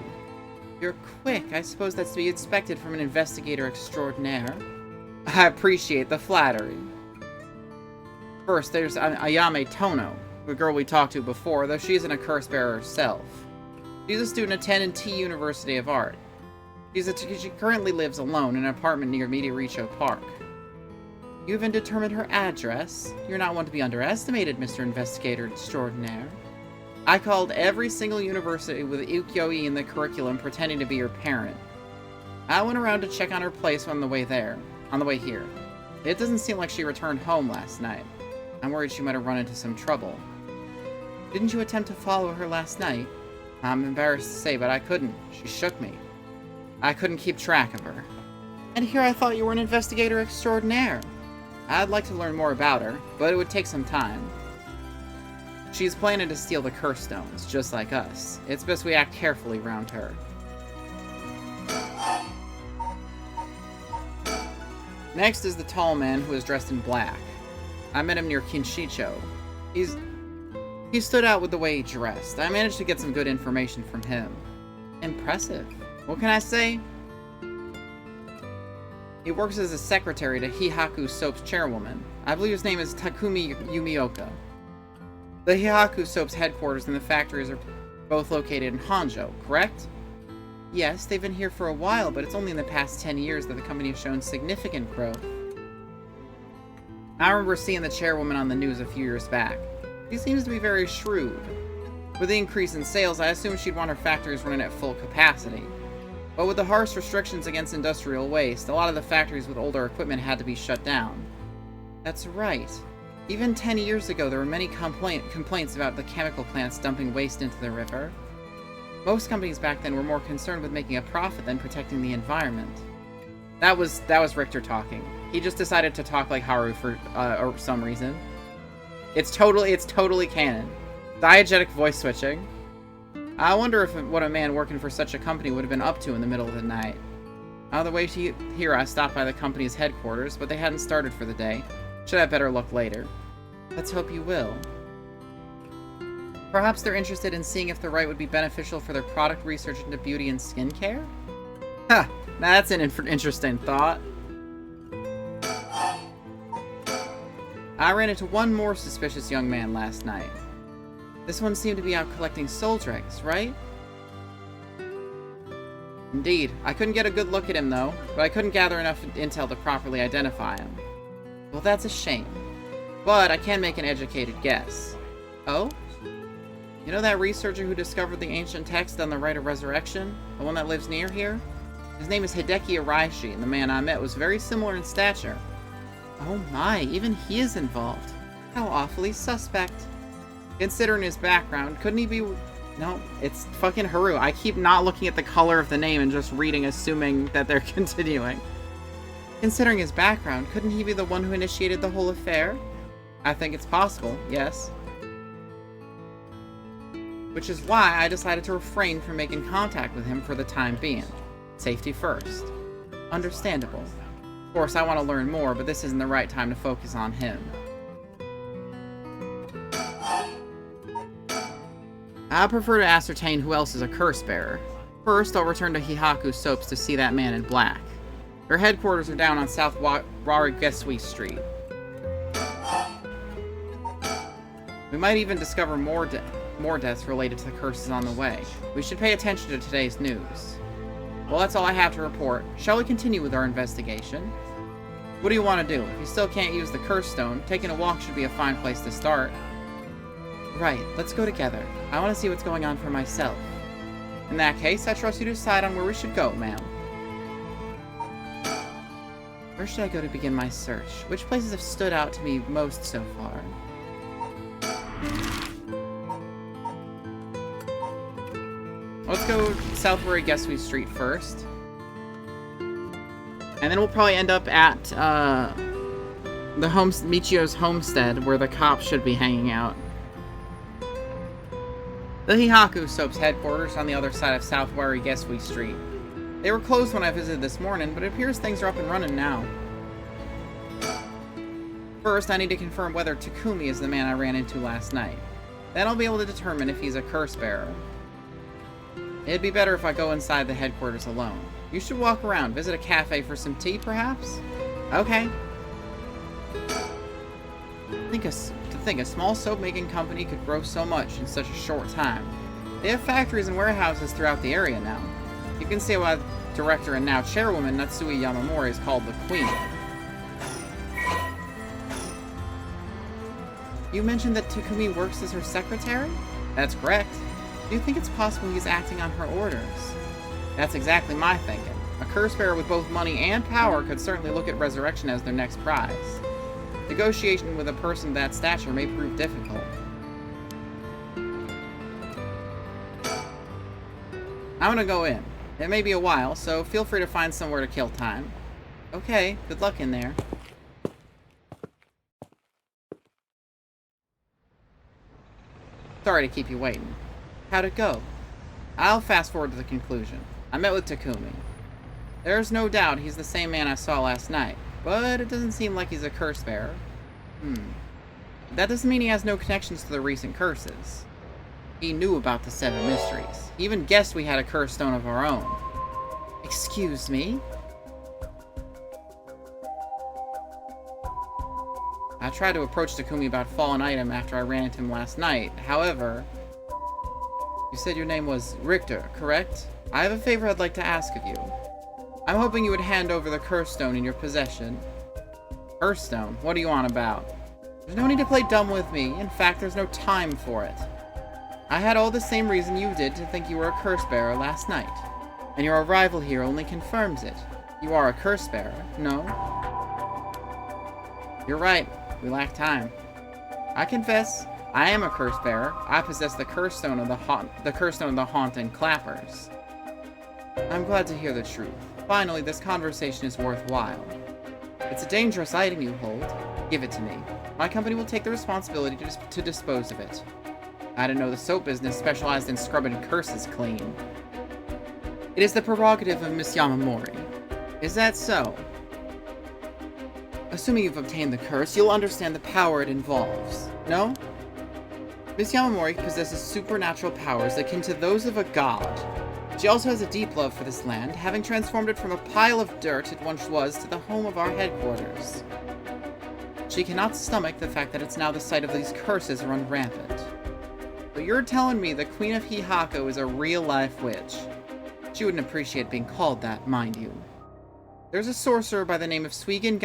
You're quick. I suppose that's to be expected from an investigator extraordinaire. I appreciate the flattery. First, there's Ayame Tono, the girl we talked to before, though she isn't a curse bearer herself. She's a student attending T University of Art. She currently lives alone in an apartment near Midoricho Park. You haven't determined her address. You're not one to be underestimated, Mr. Investigator Extraordinaire. I called every single university with ukiyo-e in the curriculum pretending to be her parent. I went around to check on her place on the way here. It doesn't seem like she returned home last night. I'm worried she might have run into some trouble. Didn't you attempt to follow her last night? I'm embarrassed to say, but I couldn't. She shook me. I couldn't keep track of her. And here I thought you were an investigator extraordinaire. I'd like to learn more about her, but it would take some time. She's planning to steal the curse stones, just like us. It's best we act carefully around her. Next is the tall man who is dressed in black. I met him near Kinshicho. He stood out with the way he dressed. I managed to get some good information from him. Impressive. What can I say? He works as a secretary to Hihaku Soap's chairwoman. I believe his name is Takumi Yumioka. The Hihaku Soap's headquarters and the factories are both located in Honjo, correct? Yes, they've been here for a while, but it's only in the past 10 years that the company has shown significant growth. I remember seeing the chairwoman on the news a few years back. She seems to be very shrewd. With the increase in sales, I assumed she'd want her factories running at full capacity. But with the harsh restrictions against industrial waste, a lot of the factories with older equipment had to be shut down. That's right. Even 10 years ago, there were many complaints about the chemical plants dumping waste into the river. Most companies back then were more concerned with making a profit than protecting the environment. That was Richter talking. He just decided to talk like Haru for some reason. It's totally canon. Diegetic voice switching. I wonder what a man working for such a company would have been up to in the middle of the night. On the way to here, I stopped by the company's headquarters, but they hadn't started for the day. Should have better luck later. Let's hope you will. Perhaps they're interested in seeing if the rite would be beneficial for their product research into beauty and skincare? Huh, now that's an interesting thought. I ran into one more suspicious young man last night. This one seemed to be out collecting soul dregs, right? Indeed. I couldn't get a good look at him, though, but I couldn't gather enough intel to properly identify him. Well, that's a shame. But I can make an educated guess. Oh? You know that researcher who discovered the ancient text on the Rite of Resurrection? The one that lives near here? His name is Hideki Araishi, and the man I met was very similar in stature. Oh my, even he is involved. How awfully suspect. Considering his background, couldn't he be... No, it's fucking Haru. I keep not looking at the color of the name and just reading, assuming that they're continuing. Considering his background, couldn't he be the one who initiated the whole affair? I think it's possible, yes. Which is why I decided to refrain from making contact with him for the time being. Safety first. Understandable. Of course, I want to learn more, but this isn't the right time to focus on him. I prefer to ascertain who else is a curse bearer. First, I'll return to Hihaku Soaps to see that man in black. Their headquarters are down on South Warigesui Street. We might even discover more deaths related to the curses on the way. We should pay attention to today's news. Well, that's all I have to report. Shall we continue with our investigation? What do you want to do? If you still can't use the curse stone, taking a walk should be a fine place to start. Right, let's go together. I want to see what's going on for myself. In that case, I trust you to decide on where we should go, ma'am. Where should I go to begin my search? Which places have stood out to me most so far? Let's go South Warigesui Street first. And then we'll probably end up at Michio's homestead, where the cops should be hanging out. The Hihaku Soap's headquarters on the other side of South Warigesui Street. They were closed when I visited this morning, but it appears things are up and running now. First, I need to confirm whether Takumi is the man I ran into last night. Then I'll be able to determine if he's a curse bearer. It'd be better if I go inside the headquarters alone. You should walk around, visit a cafe for some tea, perhaps? Okay. To think a small soap-making company could grow so much in such a short time. They have factories and warehouses throughout the area now. You can see why director and now chairwoman Natsui Yamamori is called the Queen. You mentioned that Takumi works as her secretary? That's correct. Do you think it's possible he's acting on her orders? That's exactly my thinking. A curse bearer with both money and power could certainly look at resurrection as their next prize. Negotiation with a person of that stature may prove difficult. I'm gonna go in. It may be a while, so feel free to find somewhere to kill time. Okay, good luck in there. Sorry to keep you waiting. How'd it go? I'll fast forward to the conclusion. I met with Takumi. There's no doubt he's the same man I saw last night, but it doesn't seem like he's a curse bearer. That doesn't mean he has no connections to the recent curses. He knew about the 7 mysteries. He even guessed we had a curse stone of our own. Excuse me? I tried to approach Takumi about fallen item after I ran into him last night. However, you said your name was Richter, correct? I have a favor I'd like to ask of you. I'm hoping you would hand over the curse stone in your possession. Curse stone? What are you on about? There's no need to play dumb with me. In fact, there's no time for it. I had all the same reason you did to think you were a curse bearer last night. And your arrival here only confirms it. You are a curse bearer, no? You're right. We lack time. I confess, I am a curse bearer. I possess the curse stone of the haunt and clappers. I'm glad to hear the truth. Finally, this conversation is worthwhile. It's a dangerous item you hold. Give it to me. My company will take the responsibility to dispose of it. I didn't know the soap business specialized in scrubbing curses clean. It is the prerogative of Miss Yamamori. Is that so? Assuming you've obtained the curse, you'll understand the power it involves. No? Miss Yamamori possesses supernatural powers akin to those of a god. She also has a deep love for this land, having transformed it from a pile of dirt it once was to the home of our headquarters. She cannot stomach the fact that it's now the site of these curses run rampant. But you're telling me the Queen of Hihako is a real-life witch. She wouldn't appreciate being called that, mind you. There's a sorcerer by the name of Suigen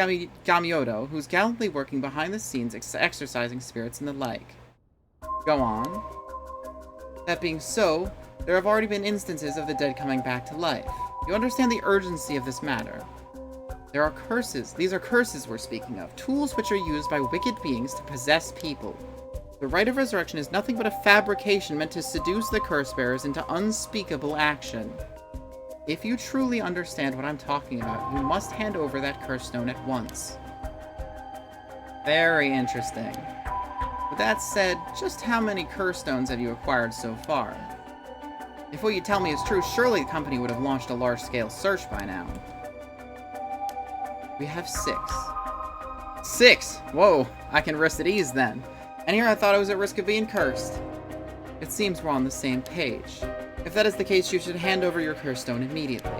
Gamioto who's gallantly working behind the scenes exorcising spirits and the like. Go on. That being so, there have already been instances of the dead coming back to life. You understand the urgency of this matter. There are curses. These are curses we're speaking of. Tools which are used by wicked beings to possess people. The rite of resurrection is nothing but a fabrication meant to seduce the curse bearers into unspeakable action. If you truly understand what I'm talking about, you must hand over that curse stone at once. Very interesting. With that said, just how many curse stones have you acquired so far? If what you tell me is true, surely the company would have launched a large-scale search by now. We have 6. 6! Whoa, I can rest at ease then. And here I thought I was at risk of being cursed. It seems we're on the same page. If that is the case, you should hand over your curse stone immediately.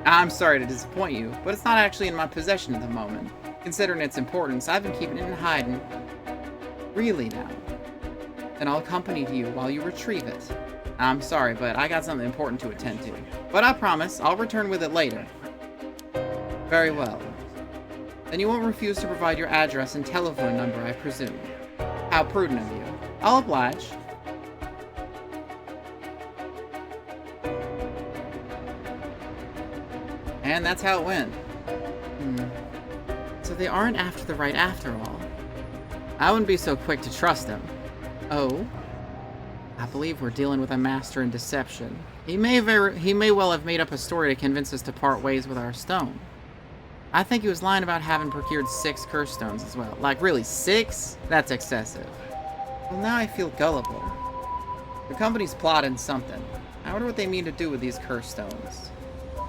I'm sorry to disappoint you, but it's not actually in my possession at the moment. Considering its importance, I've been keeping it in hiding. Really now? Then I'll accompany you while you retrieve it. I'm sorry, but I got something important to attend to. But I promise, I'll return with it later. Very well. Then you won't refuse to provide your address and telephone number, I presume. How prudent of you. I'll oblige. And that's how it went. So they aren't after the right after all. I wouldn't be so quick to trust him. Oh? I believe we're dealing with a master in deception. He may well have made up a story to convince us to part ways with our stone. I think he was lying about having procured 6 curse stones as well. Like, really, 6? That's excessive. Well, now I feel gullible. The company's plotting something. I wonder what they mean to do with these curse stones.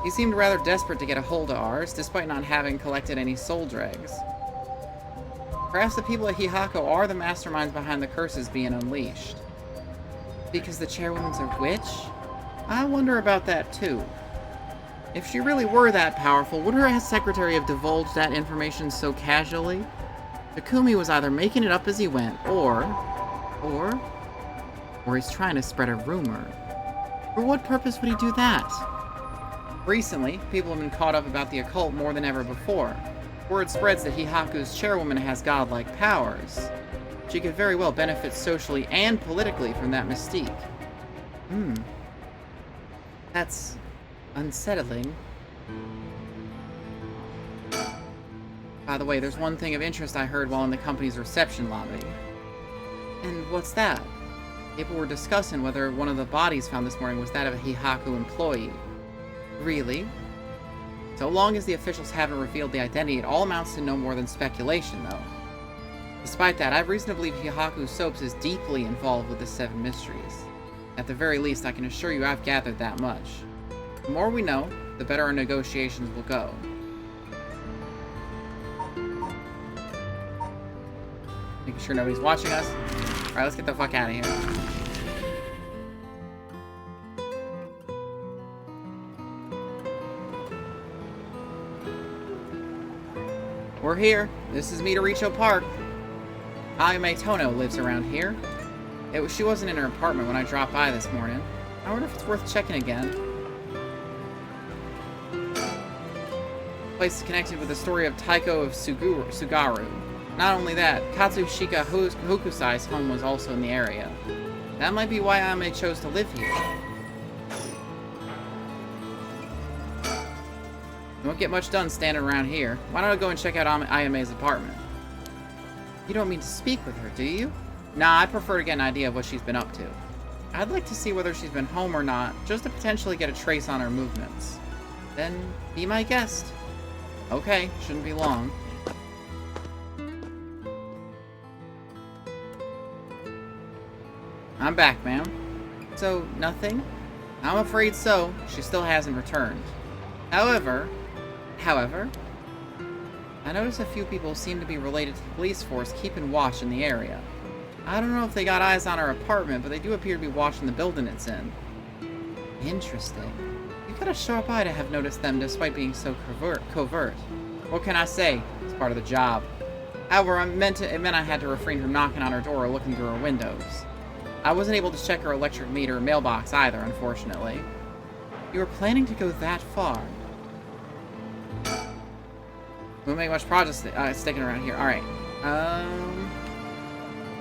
He seemed rather desperate to get a hold of ours, despite not having collected any soul dregs. Perhaps the people at Hihako are the masterminds behind the curses being unleashed. Because the chairwoman's a witch? I wonder about that too. If she really were that powerful, would her secretary have divulged that information so casually? Takumi was either making it up as he went, or he's trying to spread a rumor. For what purpose would he do that? Recently, people have been caught up about the occult more than ever before. Word spreads that Hihaku's chairwoman has godlike powers. She could very well benefit socially and politically from that mystique. That's unsettling. By the way, there's one thing of interest I heard while in the company's reception lobby. And what's that? People were discussing whether one of the bodies found this morning was that of a Hihaku employee. Really? So long as the officials haven't revealed the identity, it all amounts to no more than speculation, though. Despite that, I have reason to believe Hihaku Soaps is deeply involved with the 7 mysteries. At the very least, I can assure you I've gathered that much. The more we know, the better our negotiations will go. Making sure nobody's watching us. Alright, let's get the fuck out of here. We're here. This is Midoricho Park. Ayame Tono lives around here. She wasn't in her apartment when I dropped by this morning. I wonder if it's worth checking again. The place is connected with the story of Taiko of Sugaru. Not only that, Katsushika Hokusai's home was also in the area. That might be why Ayame chose to live here. You won't get much done standing around here. Why don't I go and check out Ayame's apartment? You don't mean to speak with her, do you? Nah, I prefer to get an idea of what she's been up to. I'd like to see whether she's been home or not, just to potentially get a trace on her movements. Then, be my guest. Okay, shouldn't be long. I'm back, ma'am. So, nothing? I'm afraid so. She still hasn't returned. However, I noticed a few people seem to be related to the police force keeping watch in the area. I don't know if they got eyes on our apartment, but they do appear to be watching the building it's in. Interesting. You've got a sharp eye to have noticed them despite being so covert. What can I say? It's part of the job. However, it meant I had to refrain from knocking on her door or looking through her windows. I wasn't able to check her electric meter or mailbox either, unfortunately. You were planning to go that far? We won't make much progress sticking around here. Alright.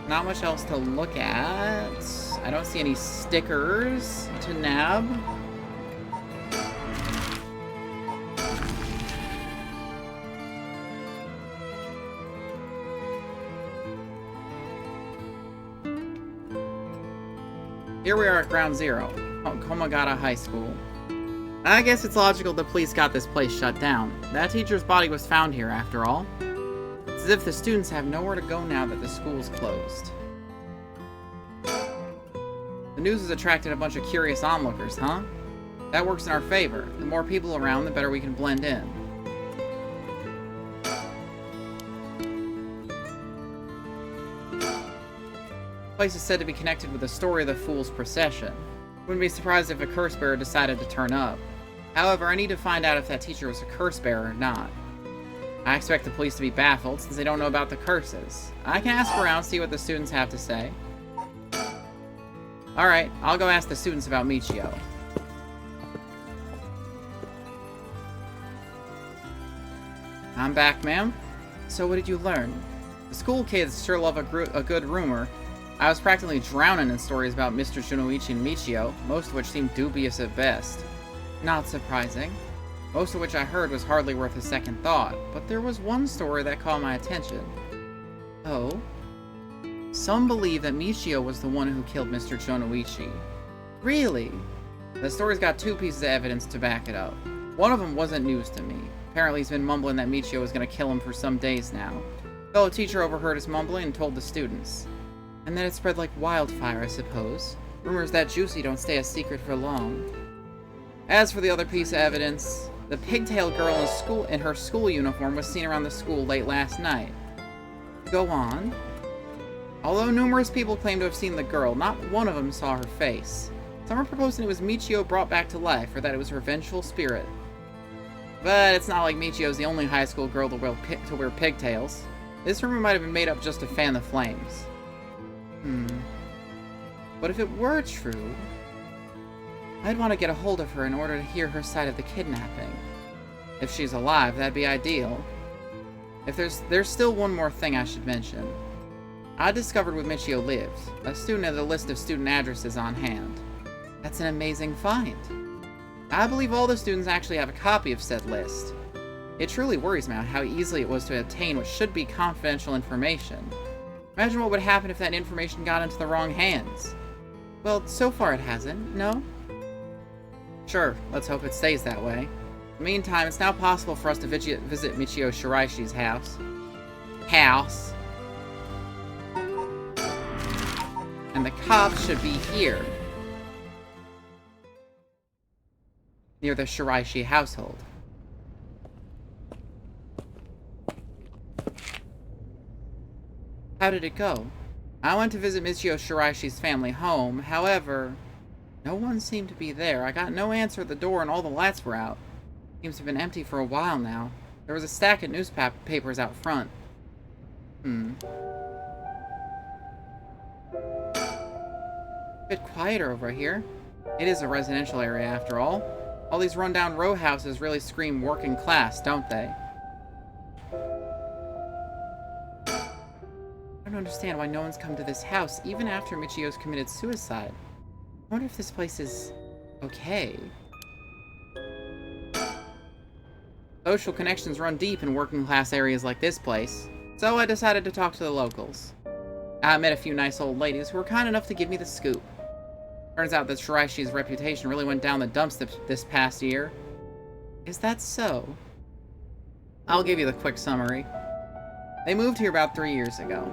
Not much else to look at. I don't see any stickers to nab. Here we are at Ground Zero, Komagata High School. I guess it's logical the police got this place shut down. That teacher's body was found here, after all. It's as if the students have nowhere to go now that the school's closed. The news has attracted a bunch of curious onlookers, huh? That works in our favor. The more people around, the better we can blend in. The place is said to be connected with the story of the Fool's Procession. Wouldn't be surprised if a curse bearer decided to turn up. However, I need to find out if that teacher was a curse bearer or not. I expect the police to be baffled since they don't know about the curses. I can ask around, see what the students have to say. Alright, I'll go ask the students about Michio. I'm back, ma'am. So what did you learn? The school kids sure love a good rumor. I was practically drowning in stories about Mr. Shinoichi and Michio, most of which seemed dubious at best. Not surprising. Most of which I heard was hardly worth a second thought, but there was one story that caught my attention. Oh? Some believe that Michio was the one who killed Mr. Shinoichi. Really? The story's got two pieces of evidence to back it up. One of them wasn't news to me. Apparently he's been mumbling that Michio was going to kill him for some days now. A fellow teacher overheard his mumbling and told the students. And then it spread like wildfire, I suppose. Rumors that juicy don't stay a secret for long. As for the other piece of evidence, the pigtailed girl in her school uniform was seen around the school late last night. Go on. Although numerous people claim to have seen the girl, not one of them saw her face. Some are proposing it was Michio brought back to life, or that it was her vengeful spirit. But it's not like Michio's the only high school girl to wear pigtails. This rumor might have been made up just to fan the flames. But if it were true, I'd want to get a hold of her in order to hear her side of the kidnapping. If she's alive, that'd be ideal. If there's still one more thing I should mention. I discovered where Michio lived. A student has a list of student addresses on hand. That's an amazing find. I believe all the students actually have a copy of said list. It truly worries me how easily it was to obtain what should be confidential information. Imagine what would happen if that information got into the wrong hands. Well, so far it hasn't, no? Sure, let's hope it stays that way. In the meantime, it's now possible for us to visit Michio Shiraishi's house. And the cops should be here. Near the Shiraishi household. How did it go? I went to visit Michio Shiraishi's family home, however, no one seemed to be there. I got no answer at the door and all the lights were out. Seems to have been empty for a while now. There was a stack of newspapers out front. A bit quieter over here. It is a residential area after all. All these rundown row houses really scream working class, don't they? I don't understand why no one's come to this house, even after Michio's committed suicide. I wonder if this place is okay. Social connections run deep in working class areas like this place, so I decided to talk to the locals. I met a few nice old ladies who were kind enough to give me the scoop. Turns out that Shiraishi's reputation really went down the dumps this past year. Is that so? I'll give you the quick summary. They moved here about 3 years ago.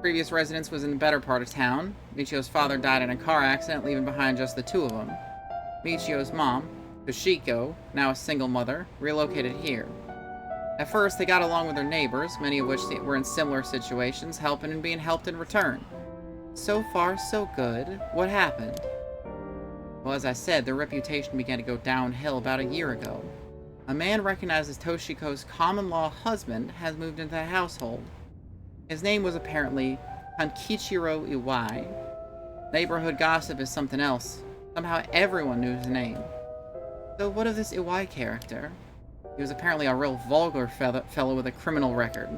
Previous residence was in the better part of town. Michio's father died in a car accident, leaving behind just the two of them. Michio's mom, Toshiko, now a single mother, relocated here. At first, they got along with their neighbors, many of which were in similar situations, helping and being helped in return. So far, so good. What happened? Well, as I said, their reputation began to go downhill about a year ago. A man recognized as Toshiko's common-law husband has moved into the household. His name was apparently Kankichiro Iwai. Neighborhood gossip is something else. Somehow everyone knew his name. So what of this Iwai character? He was apparently a real vulgar fellow with a criminal record.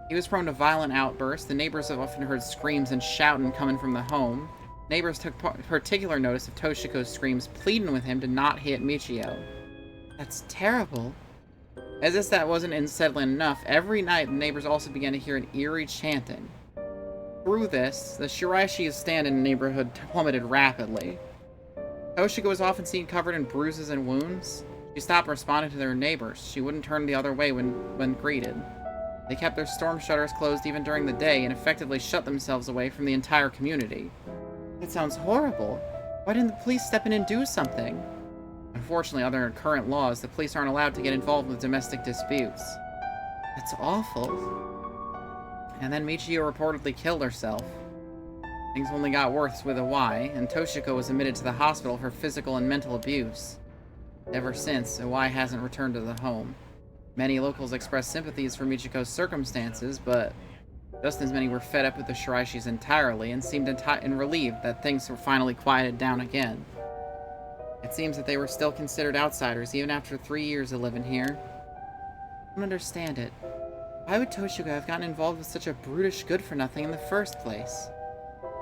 He was prone to violent outbursts. The neighbors have often heard screams and shouting coming from the home. Neighbors took particular notice of Toshiko's screams, pleading with him to not hit Michio. That's terrible. As if that wasn't unsettling enough, every night the neighbors also began to hear an eerie chanting. Through this, the Shiraishi's stand in the neighborhood plummeted rapidly. Toshiko was often seen covered in bruises and wounds. She stopped responding to their neighbors. She wouldn't turn the other way when greeted. They kept their storm shutters closed even during the day and effectively shut themselves away from the entire community. That sounds horrible. Why didn't the police step in and do something? Unfortunately, under current laws, the police aren't allowed to get involved with domestic disputes. That's awful. And then Michio reportedly killed herself. Things only got worse with Iwai, and Toshiko was admitted to the hospital for physical and mental abuse. Ever since, Iwai hasn't returned to the home. Many locals expressed sympathies for Michiko's circumstances, but just as many were fed up with the Shiraishis entirely and seemed relieved that things were finally quieted down again. It seems that they were still considered outsiders even after 3 years of living here. I don't understand it. Why would Toshiko have gotten involved with such a brutish good-for-nothing in the first place?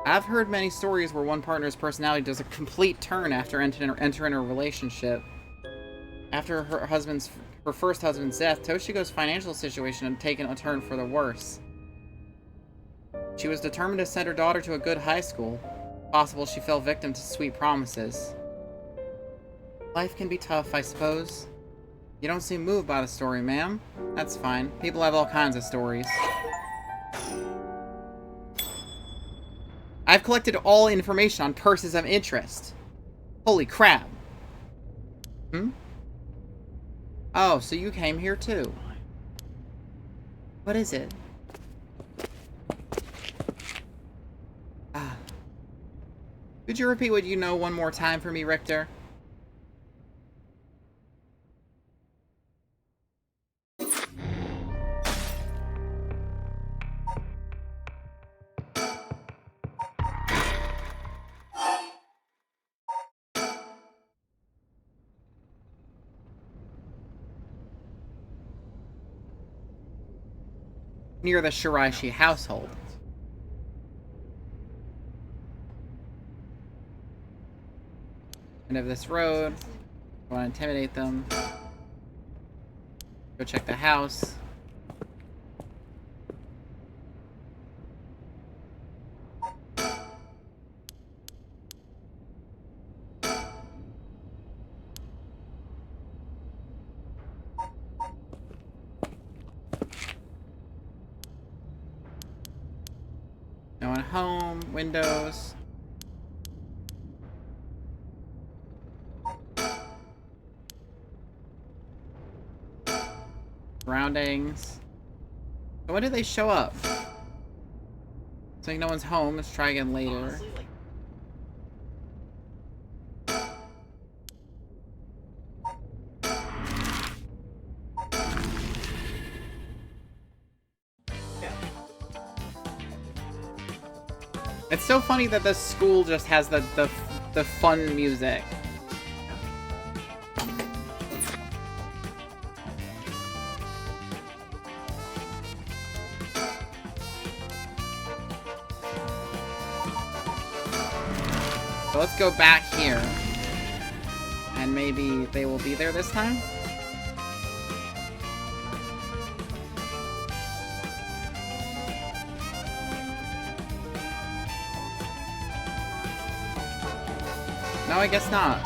I've heard many stories where one partner's personality does a complete turn after entering a relationship. After her first husband's death, Toshiko's financial situation had taken a turn for the worse. She was determined to send her daughter to a good high school. Possible she fell victim to sweet promises. Life can be tough, I suppose. You don't seem moved by the story, ma'am. That's fine. People have all kinds of stories. I've collected all information on persons of interest. Holy crap. Oh, so you came here too. What is it? Could you repeat what you know one more time for me, Richter? Near the Shiraishi household. End of this road. I want to intimidate them. Go check the house. No one home. Windows. Surroundings. So when did they show up? It's like no one's home. Let's try again later. It's so funny that the school just has the fun music. So let's go back here. And maybe they will be there this time? No, I guess not.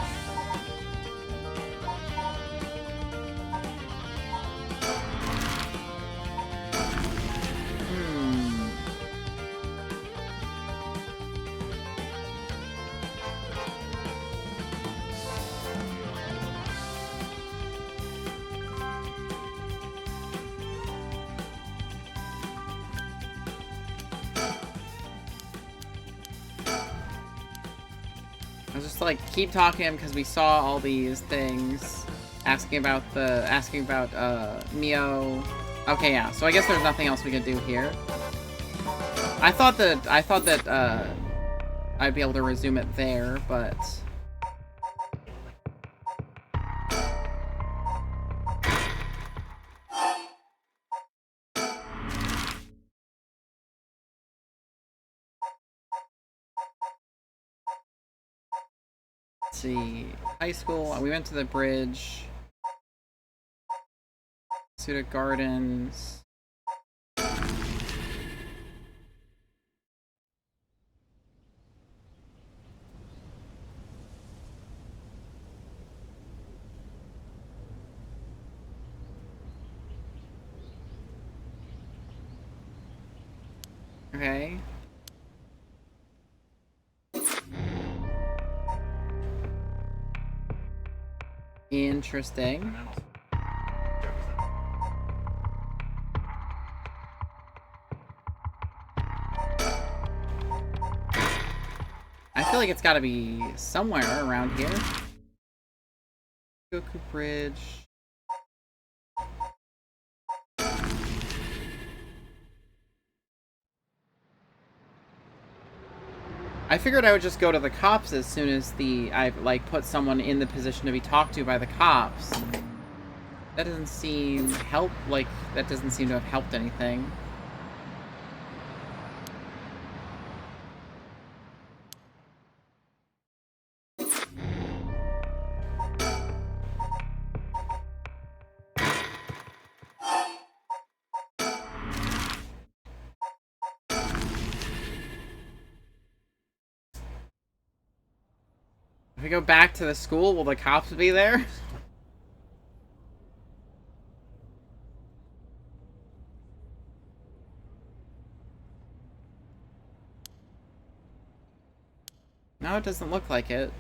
Let's just like keep talking to him because we saw all these things. Asking about Mio. Okay, yeah. So I guess there's nothing else we could do here. I thought that I'd be able to resume it there, but let's see. High school. We went to the bridge. Suda Gardens. Okay. Interesting. I feel like it's gotta be somewhere around here. Goku Bridge. I figured I would just go to the cops as soon as I like put someone in the position to be talked to by the cops. That doesn't seem that doesn't seem to have helped anything. If we go back to the school, will the cops be there? No, it doesn't look like it.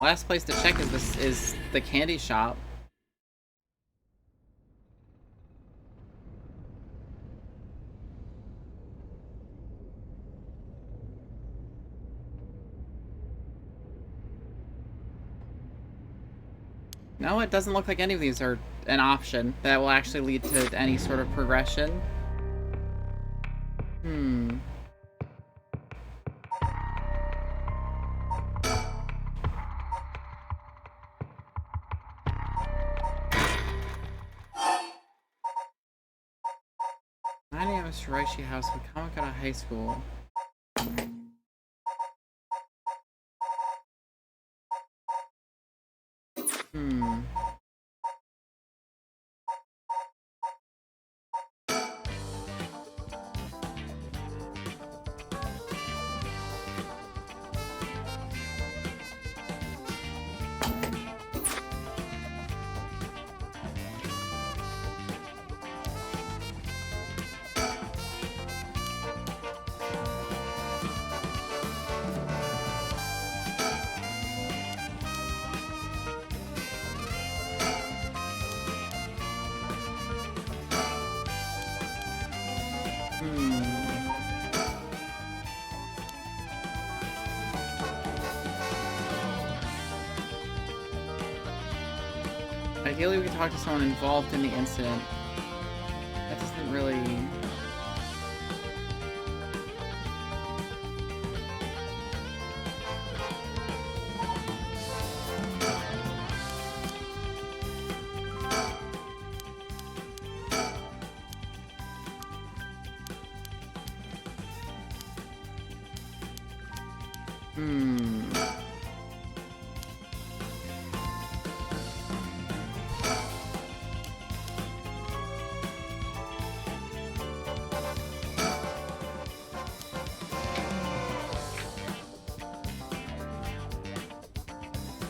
Last place to check is the candy shop. No, it doesn't look like any of these are an option that will actually lead to any sort of progression. Hmm. Shiraishi House in Kamakura High School. Hmm. Ideally, we could talk to someone involved in the incident. That doesn't really...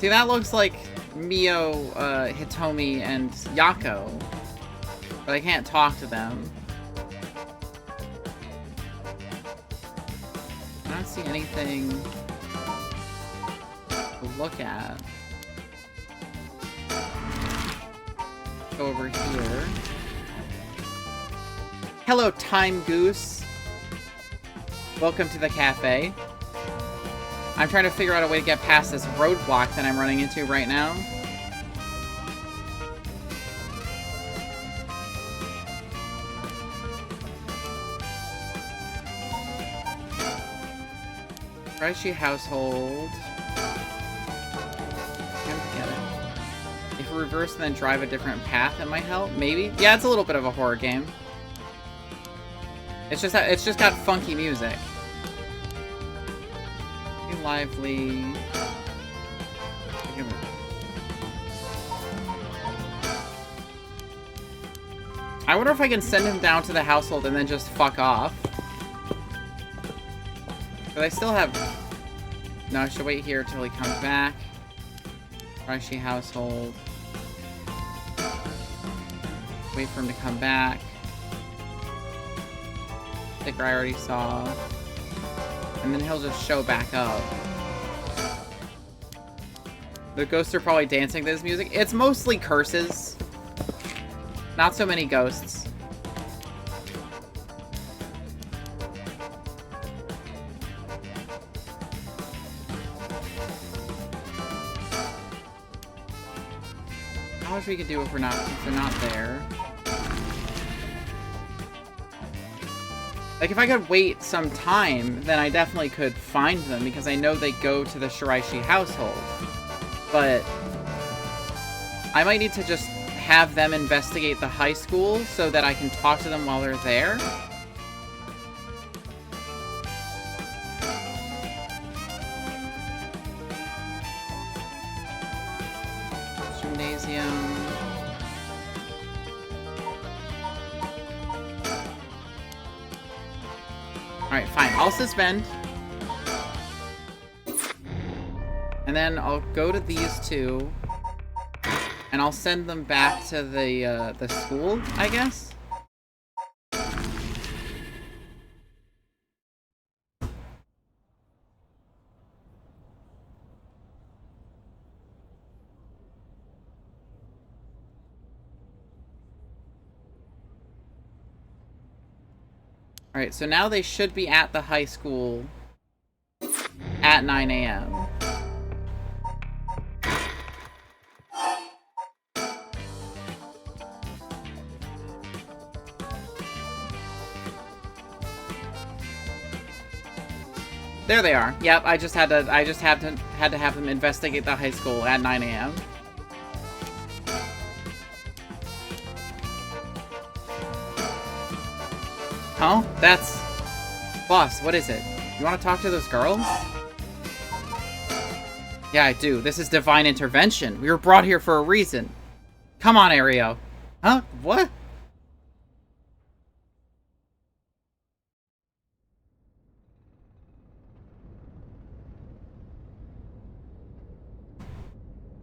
See, that looks like Mio, Hitomi, and Yako. But I can't talk to them. I don't see anything to look at. Go over here. Hello, Time Goose. Welcome to the cafe. I'm trying to figure out a way to get past this roadblock that I'm running into right now. Trashy household. If we reverse and then drive a different path, it might help. Maybe. Yeah, it's a little bit of a horror game. It's just got funky music. Be lively. I wonder if I can send him down to the household and then just fuck off. But I still have... No, I should wait here till he comes back. Trashy household. Wait for him to come back. Sticker I already saw. And then he'll just show back up. The ghosts are probably dancing to this music. It's mostly curses. Not so many ghosts. How much we could do if they're not there. Like, if I could wait some time, then I definitely could find them, because I know they go to the Shiraishi household. But I might need to just have them investigate the high school so that I can talk to them while they're there. Gymnasium. Alright, fine. I'll suspend. And then I'll go to these two. And I'll send them back to the school, I guess? Alright, so now they should be at the high school at 9 a.m. There they are. Yep, I just had to have them investigate the high school at 9 a.m. Huh? That's... Boss, what is it? You want to talk to those girls? Yeah, I do. This is divine intervention. We were brought here for a reason. Come on, Ario. Huh? What?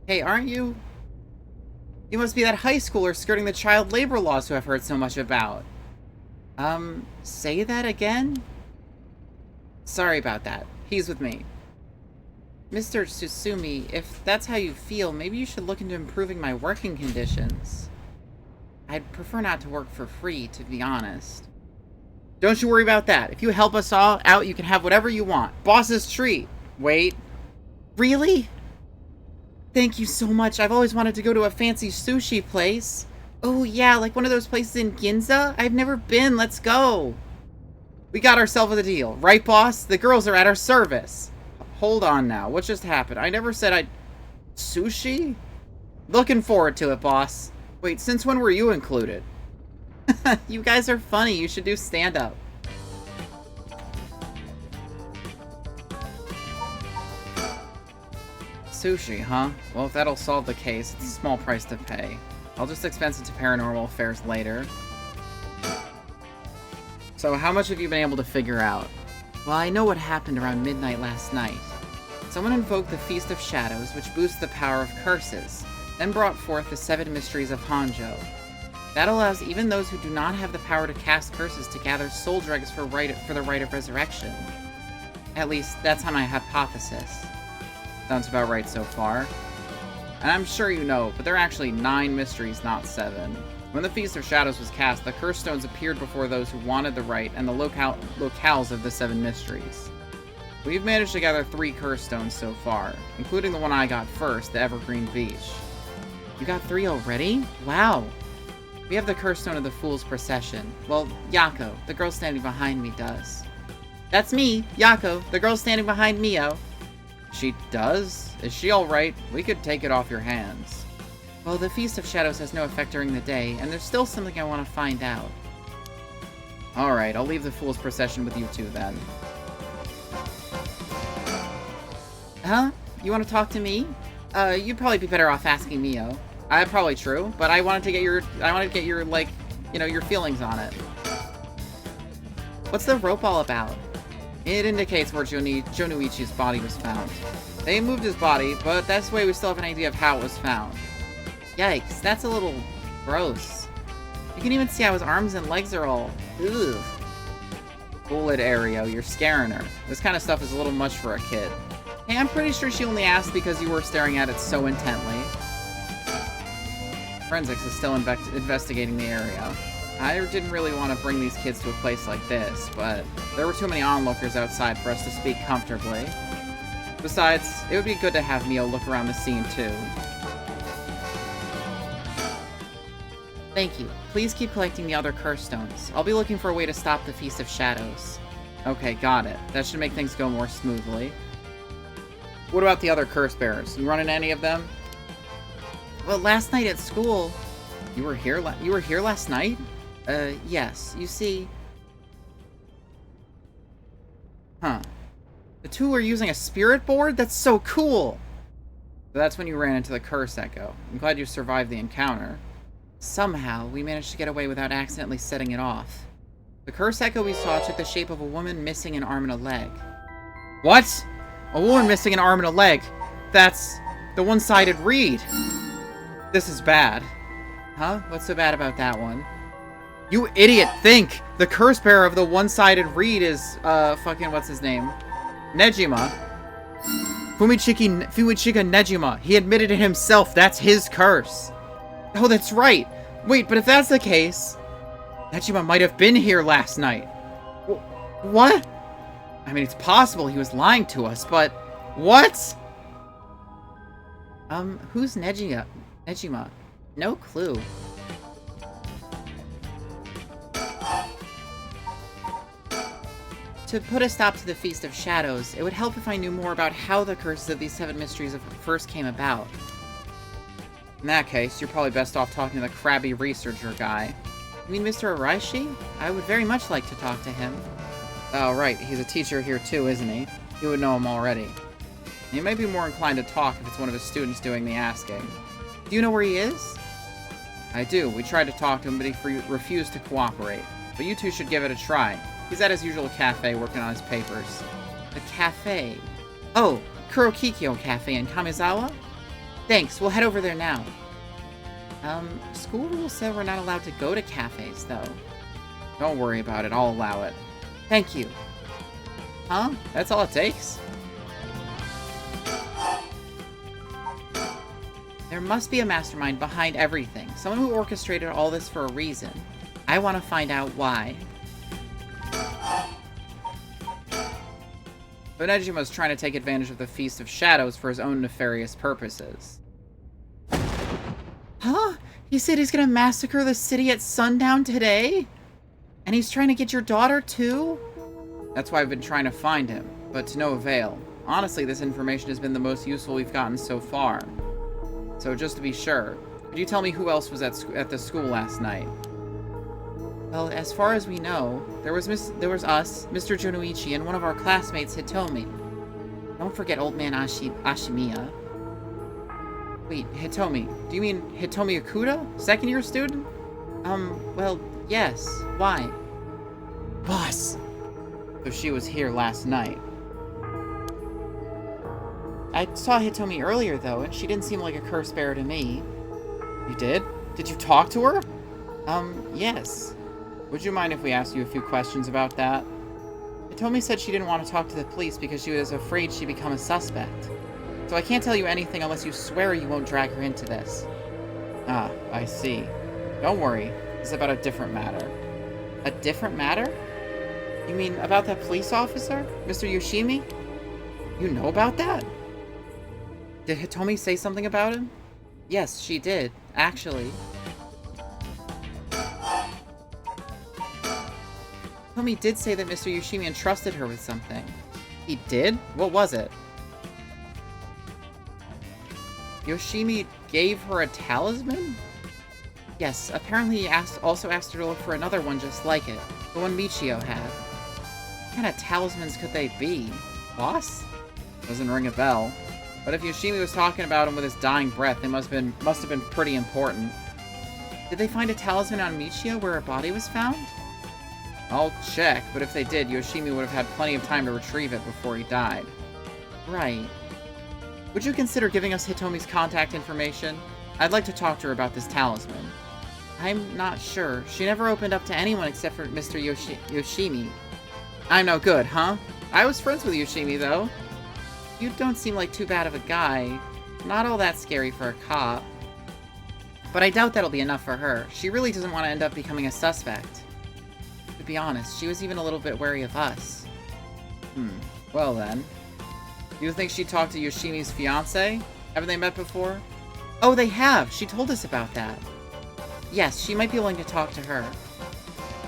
Hey, aren't you? You must be that high schooler skirting the child labor laws who I've heard so much about. Say that again? Sorry about that. He's with me. Mr. Tsusumi, if that's how you feel, maybe you should look into improving my working conditions. I'd prefer not to work for free, to be honest. Don't you worry about that. If you help us all out, you can have whatever you want. Boss's treat. Wait. Really? Thank you so much. I've always wanted to go to a fancy sushi place. Oh yeah, like one of those places in Ginza? I've never been. Let's go. We got ourselves a deal. Right, boss? The girls are at our service. Hold on now. What just happened? I never said I'd... Sushi? Looking forward to it, boss. Wait, since when were you included? You guys are funny. You should do stand-up. Sushi, huh? Well, if that'll solve the case, it's a small price to pay. I'll just expense it to paranormal affairs later. So, how much have you been able to figure out? Well, I know what happened around midnight last night. Someone invoked the Feast of Shadows, which boosts the power of curses, then brought forth the 7 Mysteries of Hanjo. That allows even those who do not have the power to cast curses to gather soul dregs for the rite of resurrection. At least, that's my hypothesis. Sounds about right so far. And I'm sure you know, but there are actually 9 mysteries, not 7. When the Feast of Shadows was cast, the curse stones appeared before those who wanted the rite and the locales of the 7 mysteries. We've managed to gather 3 curse stones so far, including the one I got first, the Evergreen Beach. You got 3 already? Wow! We have the curse stone of the Fool's Procession. Well, Yako, the girl standing behind me, does. That's me, Yako, the girl standing behind Mio. She does? Is she alright? We could take it off your hands. Well, the Feast of Shadows has no effect during the day, and there's still something I want to find out. Alright, I'll leave the Fool's Procession with you two, then. Huh? You want to talk to me? You'd probably be better off asking Mio. Probably true, but I wanted to get your, like, you know, your feelings on it. What's the rope all about? It indicates where Jonuichi's body was found. They moved his body, but that's the way we still have an idea of how it was found. Yikes, that's a little gross. You can even see how his arms and legs are all... Ugh. Cool it, Ario, you're scaring her. This kind of stuff is a little much for a kid. Hey, I'm pretty sure she only asked because you were staring at it so intently. Forensics is still investigating the area. I didn't really want to bring these kids to a place like this, but there were too many onlookers outside for us to speak comfortably. Besides, it would be good to have Mio look around the scene too. Thank you. Please keep collecting the other curse stones. I'll be looking for a way to stop the Feast of Shadows. Okay, got it. That should make things go more smoothly. What about the other curse bearers? You running any of them? Well, last night at school... You were here last night? Yes. You see... Huh. The two were using a spirit board? That's so cool! So that's when you ran into the Curse Echo. I'm glad you survived the encounter. Somehow, we managed to get away without accidentally setting it off. The Curse Echo we saw took the shape of a woman missing an arm and a leg. What? A woman missing an arm and a leg? That's the one-sided reed. This is bad. Huh? What's so bad about that one? You idiot, think! The curse bearer of the one-sided reed is, fucking, what's his name? Nejima. Fumichika Nejima. He admitted it himself. That's his curse. Oh, that's right. Wait, but if that's the case, Nejima might have been here last night. What? I mean, it's possible he was lying to us, but... What? Who's Nejima? No clue. To put a stop to the Feast of Shadows, it would help if I knew more about how the curses of these 7 mysteries first came about. In that case, you're probably best off talking to the crabby researcher guy. You mean Mr. Araishi? I would very much like to talk to him. Oh, right. He's a teacher here too, isn't he? You would know him already. He may be more inclined to talk if it's one of his students doing the asking. Do you know where he is? I do. We tried to talk to him, but he refused to cooperate. But you two should give it a try. He's at his usual cafe working on his papers. The cafe? Oh, Kurokikyo Cafe in Kamizawa? Thanks, we'll head over there now. School rules said we're not allowed to go to cafes, though. Don't worry about it, I'll allow it. Thank you. Huh? That's all it takes? There must be a mastermind behind everything. Someone who orchestrated all this for a reason. I want to find out why. But Nejima's trying to take advantage of the Feast of Shadows for his own nefarious purposes. Huh? He said he's gonna massacre the city at sundown today? And he's trying to get your daughter too? That's why I've been trying to find him, but to no avail. Honestly, this information has been the most useful we've gotten so far. So just to be sure, could you tell me who else was at the school last night? Well, as far as we know, there was us, Mr. Jonuichi, and one of our classmates, Hitomi. Don't forget old man Ashimiya. Wait, Hitomi. Do you mean Hitomi Okuda? Second-year student? Well, yes. Why? Boss! So she was here last night. I saw Hitomi earlier, though, and she didn't seem like a curse bearer to me. You did? Did you talk to her? Yes. Would you mind if we asked you a few questions about that? Hitomi said she didn't want to talk to the police because she was afraid she'd become a suspect. So I can't tell you anything unless you swear you won't drag her into this. Ah, I see. Don't worry. It's about a different matter. A different matter? You mean about that police officer? Mr. Yoshimi? You know about that? Did Hitomi say something about him? Yes, she did, actually. Hitomi did say that Mr. Yoshimi entrusted her with something. He did? What was it? Yoshimi gave her a talisman? Yes, apparently he also asked her to look for another one just like it. The one Michio had. What kind of talismans could they be? Boss? Doesn't ring a bell. But if Yoshimi was talking about him with his dying breath, they must have been pretty important. Did they find a talisman on Michio where her body was found? I'll check, but if they did, Yoshimi would have had plenty of time to retrieve it before he died. Right. Would you consider giving us Hitomi's contact information? I'd like to talk to her about this talisman. I'm not sure. She never opened up to anyone except for Mr. Yoshimi. I'm no good, huh? I was friends with Yoshimi, though. You don't seem like too bad of a guy. Not all that scary for a cop. But I doubt that'll be enough for her. She really doesn't want to end up becoming a suspect. To be honest, she was even a little bit wary of us. Well then. You think she talked to Yoshimi's fiancé? Haven't they met before? Oh, they have! She told us about that. Yes, she might be willing to talk to her.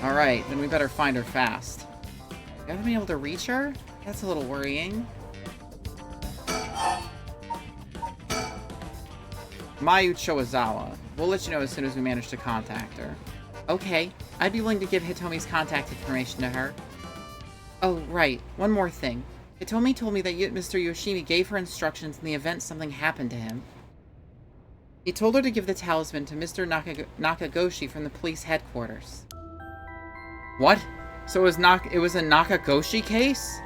Alright, then we better find her fast. You haven't been able to reach her? That's a little worrying. Mayu Choizawa. We'll let you know as soon as we manage to contact her. Okay, I'd be willing to give Hitomi's contact information to her. Oh, right. One more thing. Hitomi told me that Mr. Yoshimi gave her instructions in the event something happened to him. He told her to give the talisman to Mr. Nakagoshi from the police headquarters. What? So it was a Nakagoshi case?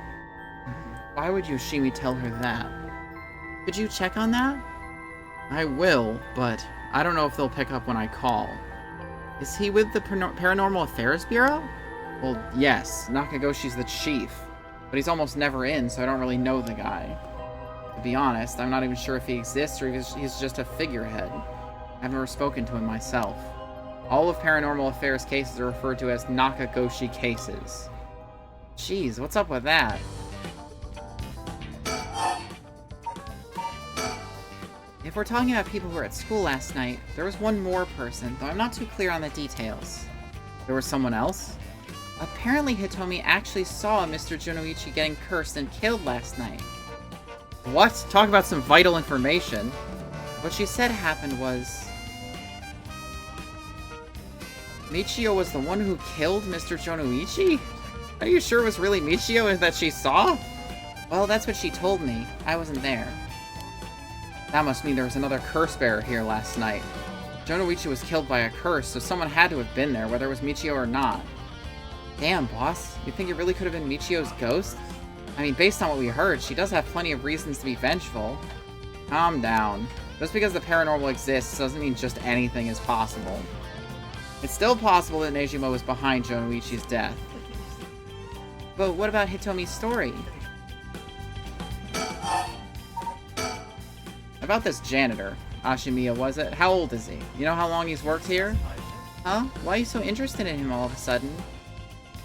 Why would Yoshimi tell her that? Could you check on that? I will, but I don't know if they'll pick up when I call. Is he with the Paranormal Affairs Bureau? Well, yes. Nakagoshi's the chief. But he's almost never in, so I don't really know the guy. To be honest, I'm not even sure if he exists or if he's just a figurehead. I've never spoken to him myself. All of Paranormal Affairs cases are referred to as Nakagoshi cases. Jeez, what's up with that? If we're talking about people who were at school last night, there was one more person, though I'm not too clear on the details. There was someone else? Apparently Hitomi actually saw Mr. Jonoichi getting cursed and killed last night. What? Talk about some vital information. What she said happened was... Michio was the one who killed Mr. Jonoichi? Are you sure it was really Michio that she saw? Well, that's what she told me. I wasn't there. That must mean there was another curse bearer here last night. Jonoichi was killed by a curse, so someone had to have been there, whether it was Michio or not. Damn, boss. You think it really could have been Michio's ghost? I mean, based on what we heard, she does have plenty of reasons to be vengeful. Calm down. Just because the paranormal exists doesn't mean just anything is possible. It's still possible that Neijima was behind Jonoichi's death. But what about Hitomi's story? About this janitor. Ashimiya, was it? How old is he? You know how long he's worked here? Huh? Why are you so interested in him all of a sudden?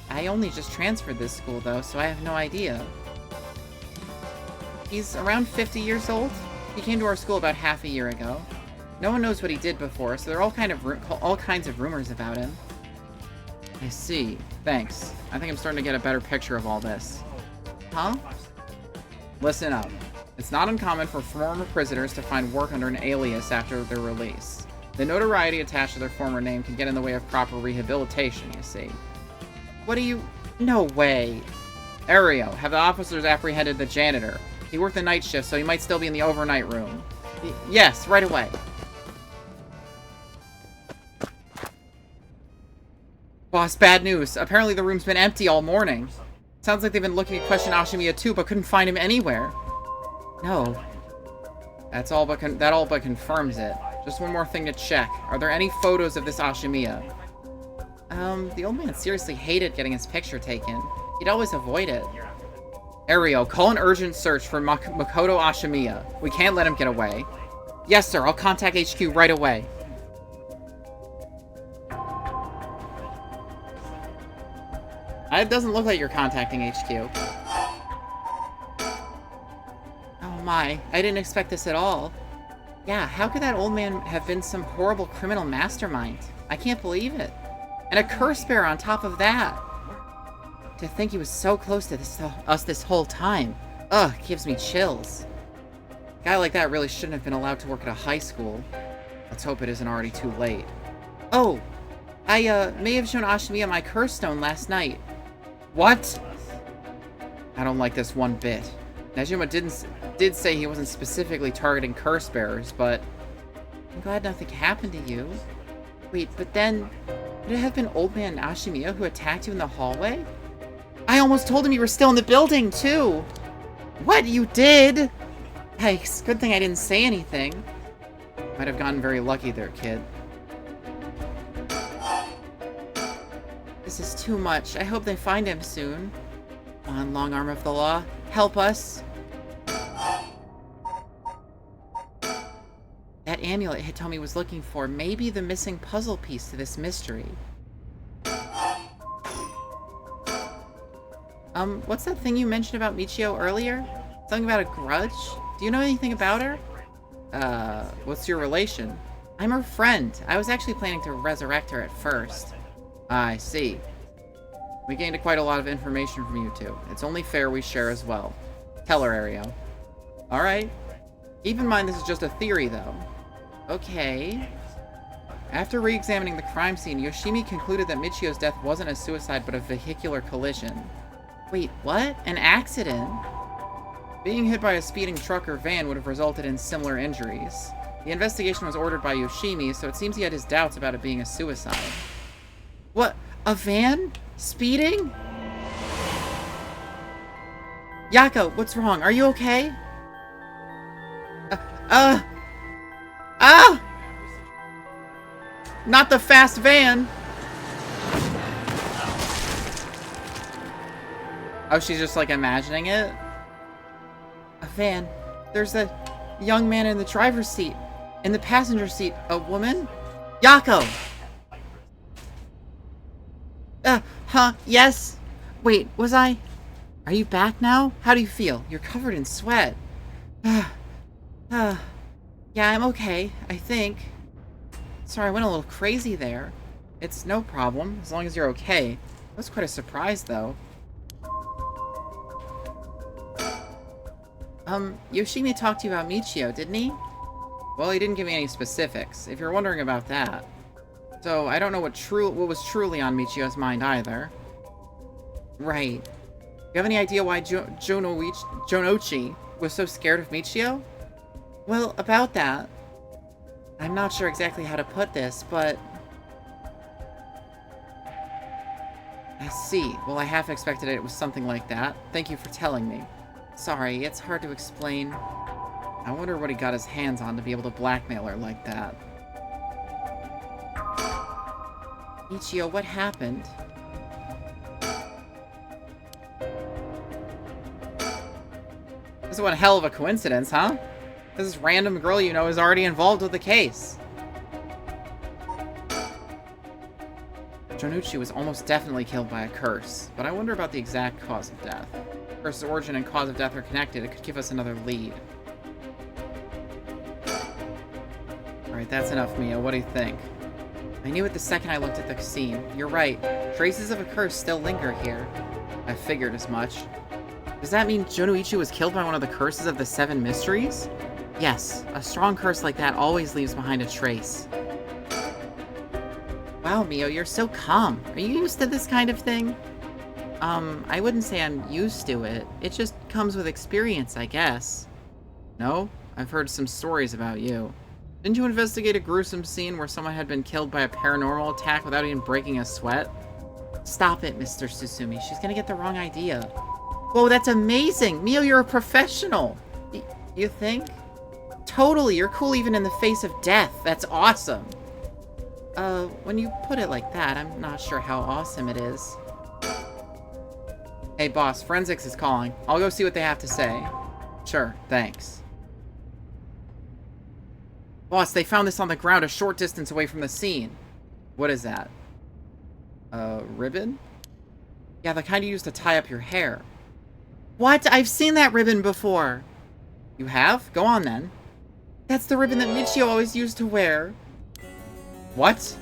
I only just transferred this school, though, so I have no idea. He's around 50 years old. He came to our school about half a year ago. No one knows what he did before, so there are all kinds of rumors about him. I see. Thanks. I think I'm starting to get a better picture of all this. Huh? Listen up. It's not uncommon for former prisoners to find work under an alias after their release. The notoriety attached to their former name can get in the way of proper rehabilitation, you see. What do you... No way. Ario, have the officers apprehended the janitor. He worked the night shift, so he might still be in the overnight room. Yes, right away. Boss, bad news. Apparently the room's been empty all morning. Sounds like they've been looking to question Ashimiya too, but couldn't find him anywhere. No. That all but confirms it. Just one more thing to check. Are there any photos of this Ashimiya? The old man seriously hated getting his picture taken. He'd always avoid it. Ario, call an urgent search for Makoto Ashimiya. We can't let him get away. Yes, sir. I'll contact HQ right away. It doesn't look like you're contacting HQ. Oh my, I didn't expect this at all. Yeah, how could that old man have been some horrible criminal mastermind? I can't believe it. And a curse bearer on top of that. To think he was so close to us this whole time. Ugh, gives me chills. A guy like that really shouldn't have been allowed to work at a high school. Let's hope it isn't already too late. Oh, I may have shown Ashimiya my curse stone last night. What? I don't like this one bit. Najima did say he wasn't specifically targeting curse bearers, but I'm glad nothing happened to you. Wait, but then would it have been Old Man Ashimiya who attacked you in the hallway? I almost told him you were still in the building, too! What? You did? Yikes, good thing I didn't say anything. Might have gotten very lucky there, kid. This is too much. I hope they find him soon. Come on, long arm of the law. Help us. That amulet Hitomi was looking for may be the missing puzzle piece to this mystery. What's that thing you mentioned about Michio earlier? Something about a grudge? Do you know anything about her? What's your relation? I'm her friend. I was actually planning to resurrect her at first. I see. We gained quite a lot of information from you two. It's only fair we share as well. Tell her, Ario. Alright. Keep in mind this is just a theory, though. Okay. After re-examining the crime scene, Yoshimi concluded that Michio's death wasn't a suicide but a vehicular collision. Wait, what? An accident? Being hit by a speeding truck or van would have resulted in similar injuries. The investigation was ordered by Yoshimi, so it seems he had his doubts about it being a suicide. What? A van? Speeding? Yako, what's wrong? Are you okay? Not the fast van! Oh, she's just, like, imagining it? A van. There's a young man in the driver's seat. In the passenger seat, a woman? Yako! Yes? Wait, was I? Are you back now? How do you feel? You're covered in sweat. Yeah, I'm okay, I think. Sorry, I went a little crazy there. It's no problem, as long as you're okay. That was quite a surprise, though. Yoshimi talked to you about Michio, didn't he? Well, he didn't give me any specifics, if you're wondering about that. So, I don't know what was truly on Michio's mind, either. Right. You have any idea why Jonoichi was so scared of Michio? Well, about that, I'm not sure exactly how to put this, but... I see. Well, I half expected it was something like that. Thank you for telling me. Sorry, it's hard to explain. I wonder what he got his hands on to be able to blackmail her like that. Michio, what happened? This is one hell of a coincidence, huh? This random girl you know is already involved with the case. Jonucci was almost definitely killed by a curse, but I wonder about the exact cause of death. Curse's origin and cause of death are connected. It could give us another lead. Alright, that's enough, Mia. What do you think? I knew it the second I looked at the scene. You're right. Traces of a curse still linger here. I figured as much. Does that mean Jonuichi was killed by one of the curses of the 7 mysteries? Yes, a strong curse like that always leaves behind a trace. Wow, Mio, you're so calm. Are you used to this kind of thing? I wouldn't say I'm used to it. It just comes with experience, I guess. No? I've heard some stories about you. Didn't you investigate a gruesome scene where someone had been killed by a paranormal attack without even breaking a sweat? Stop it, Mr. Susumi. She's gonna get the wrong idea. Whoa, that's amazing! Mio, you're a professional! You think? Totally, you're cool even in the face of death. That's awesome! When you put it like that, I'm not sure how awesome it is. Hey, boss, Forensics is calling. I'll go see what they have to say. Sure, thanks. Boss, they found this on the ground a short distance away from the scene. What is that? A ribbon? Yeah, the kind you use to tie up your hair. What? I've seen that ribbon before. You have? Go on, then. That's the ribbon that Michio always used to wear. What?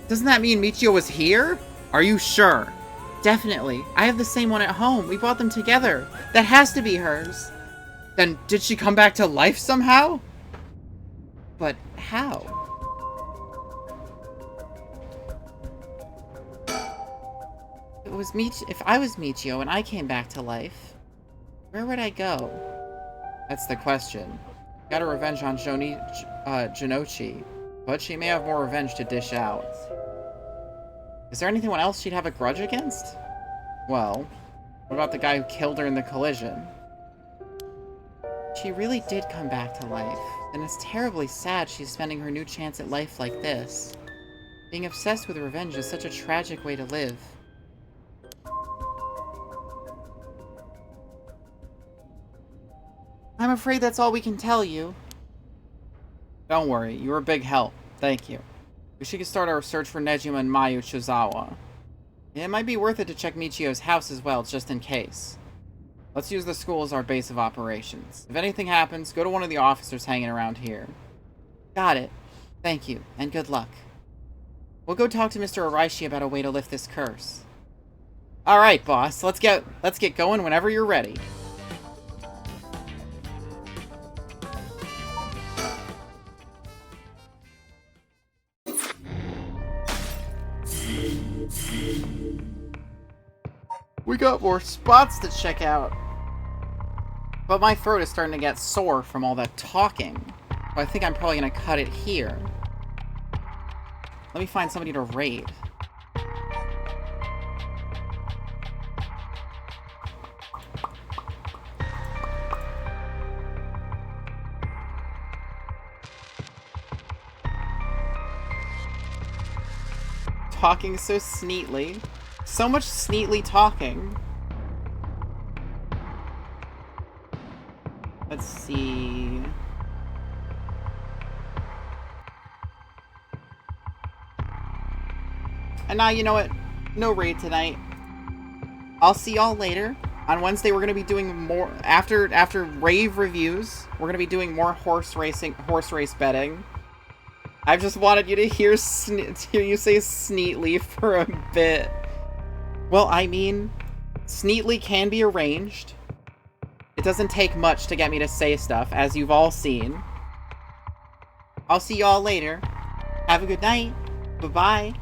Doesn't that mean Michio was here? Are you sure? Definitely. I have the same one at home. We bought them together. That has to be hers. Then, did she come back to life somehow? But how? If I was Michio and I came back to life, where would I go? That's the question. Got a revenge on Jinochi, but she may have more revenge to dish out. Is there anyone else she'd have a grudge against? Well, what about the guy who killed her in the collision? She really did come back to life, and it's terribly sad she's spending her new chance at life like this. Being obsessed with revenge is such a tragic way to live. I'm afraid that's all we can tell you. Don't worry, you were a big help. Thank you. We should start our search for Nejima and Mayu Shizawa. It might be worth it to check Michio's house as well, just in case. Let's use the school as our base of operations. If anything happens, go to one of the officers hanging around here. Got it. Thank you, and good luck. We'll go talk to Mr. Araishi about a way to lift this curse. Alright, boss. Let's get going whenever you're ready. We got more spots to check out. But my throat is starting to get sore from all that talking. So I think I'm probably gonna cut it here. Let me find somebody to raid. Talking so sneetly. So much sneetly talking. Let's see. And now, you know what? No raid tonight. I'll see y'all later. On Wednesday, we're going to be doing more... After rave reviews, we're going to be doing more horse race betting. I've just wanted you to hear you say sneetly for a bit. Well, I mean, sneetly can be arranged. It doesn't take much to get me to say stuff, as you've all seen. I'll see y'all later. Have a good night. Bye-bye.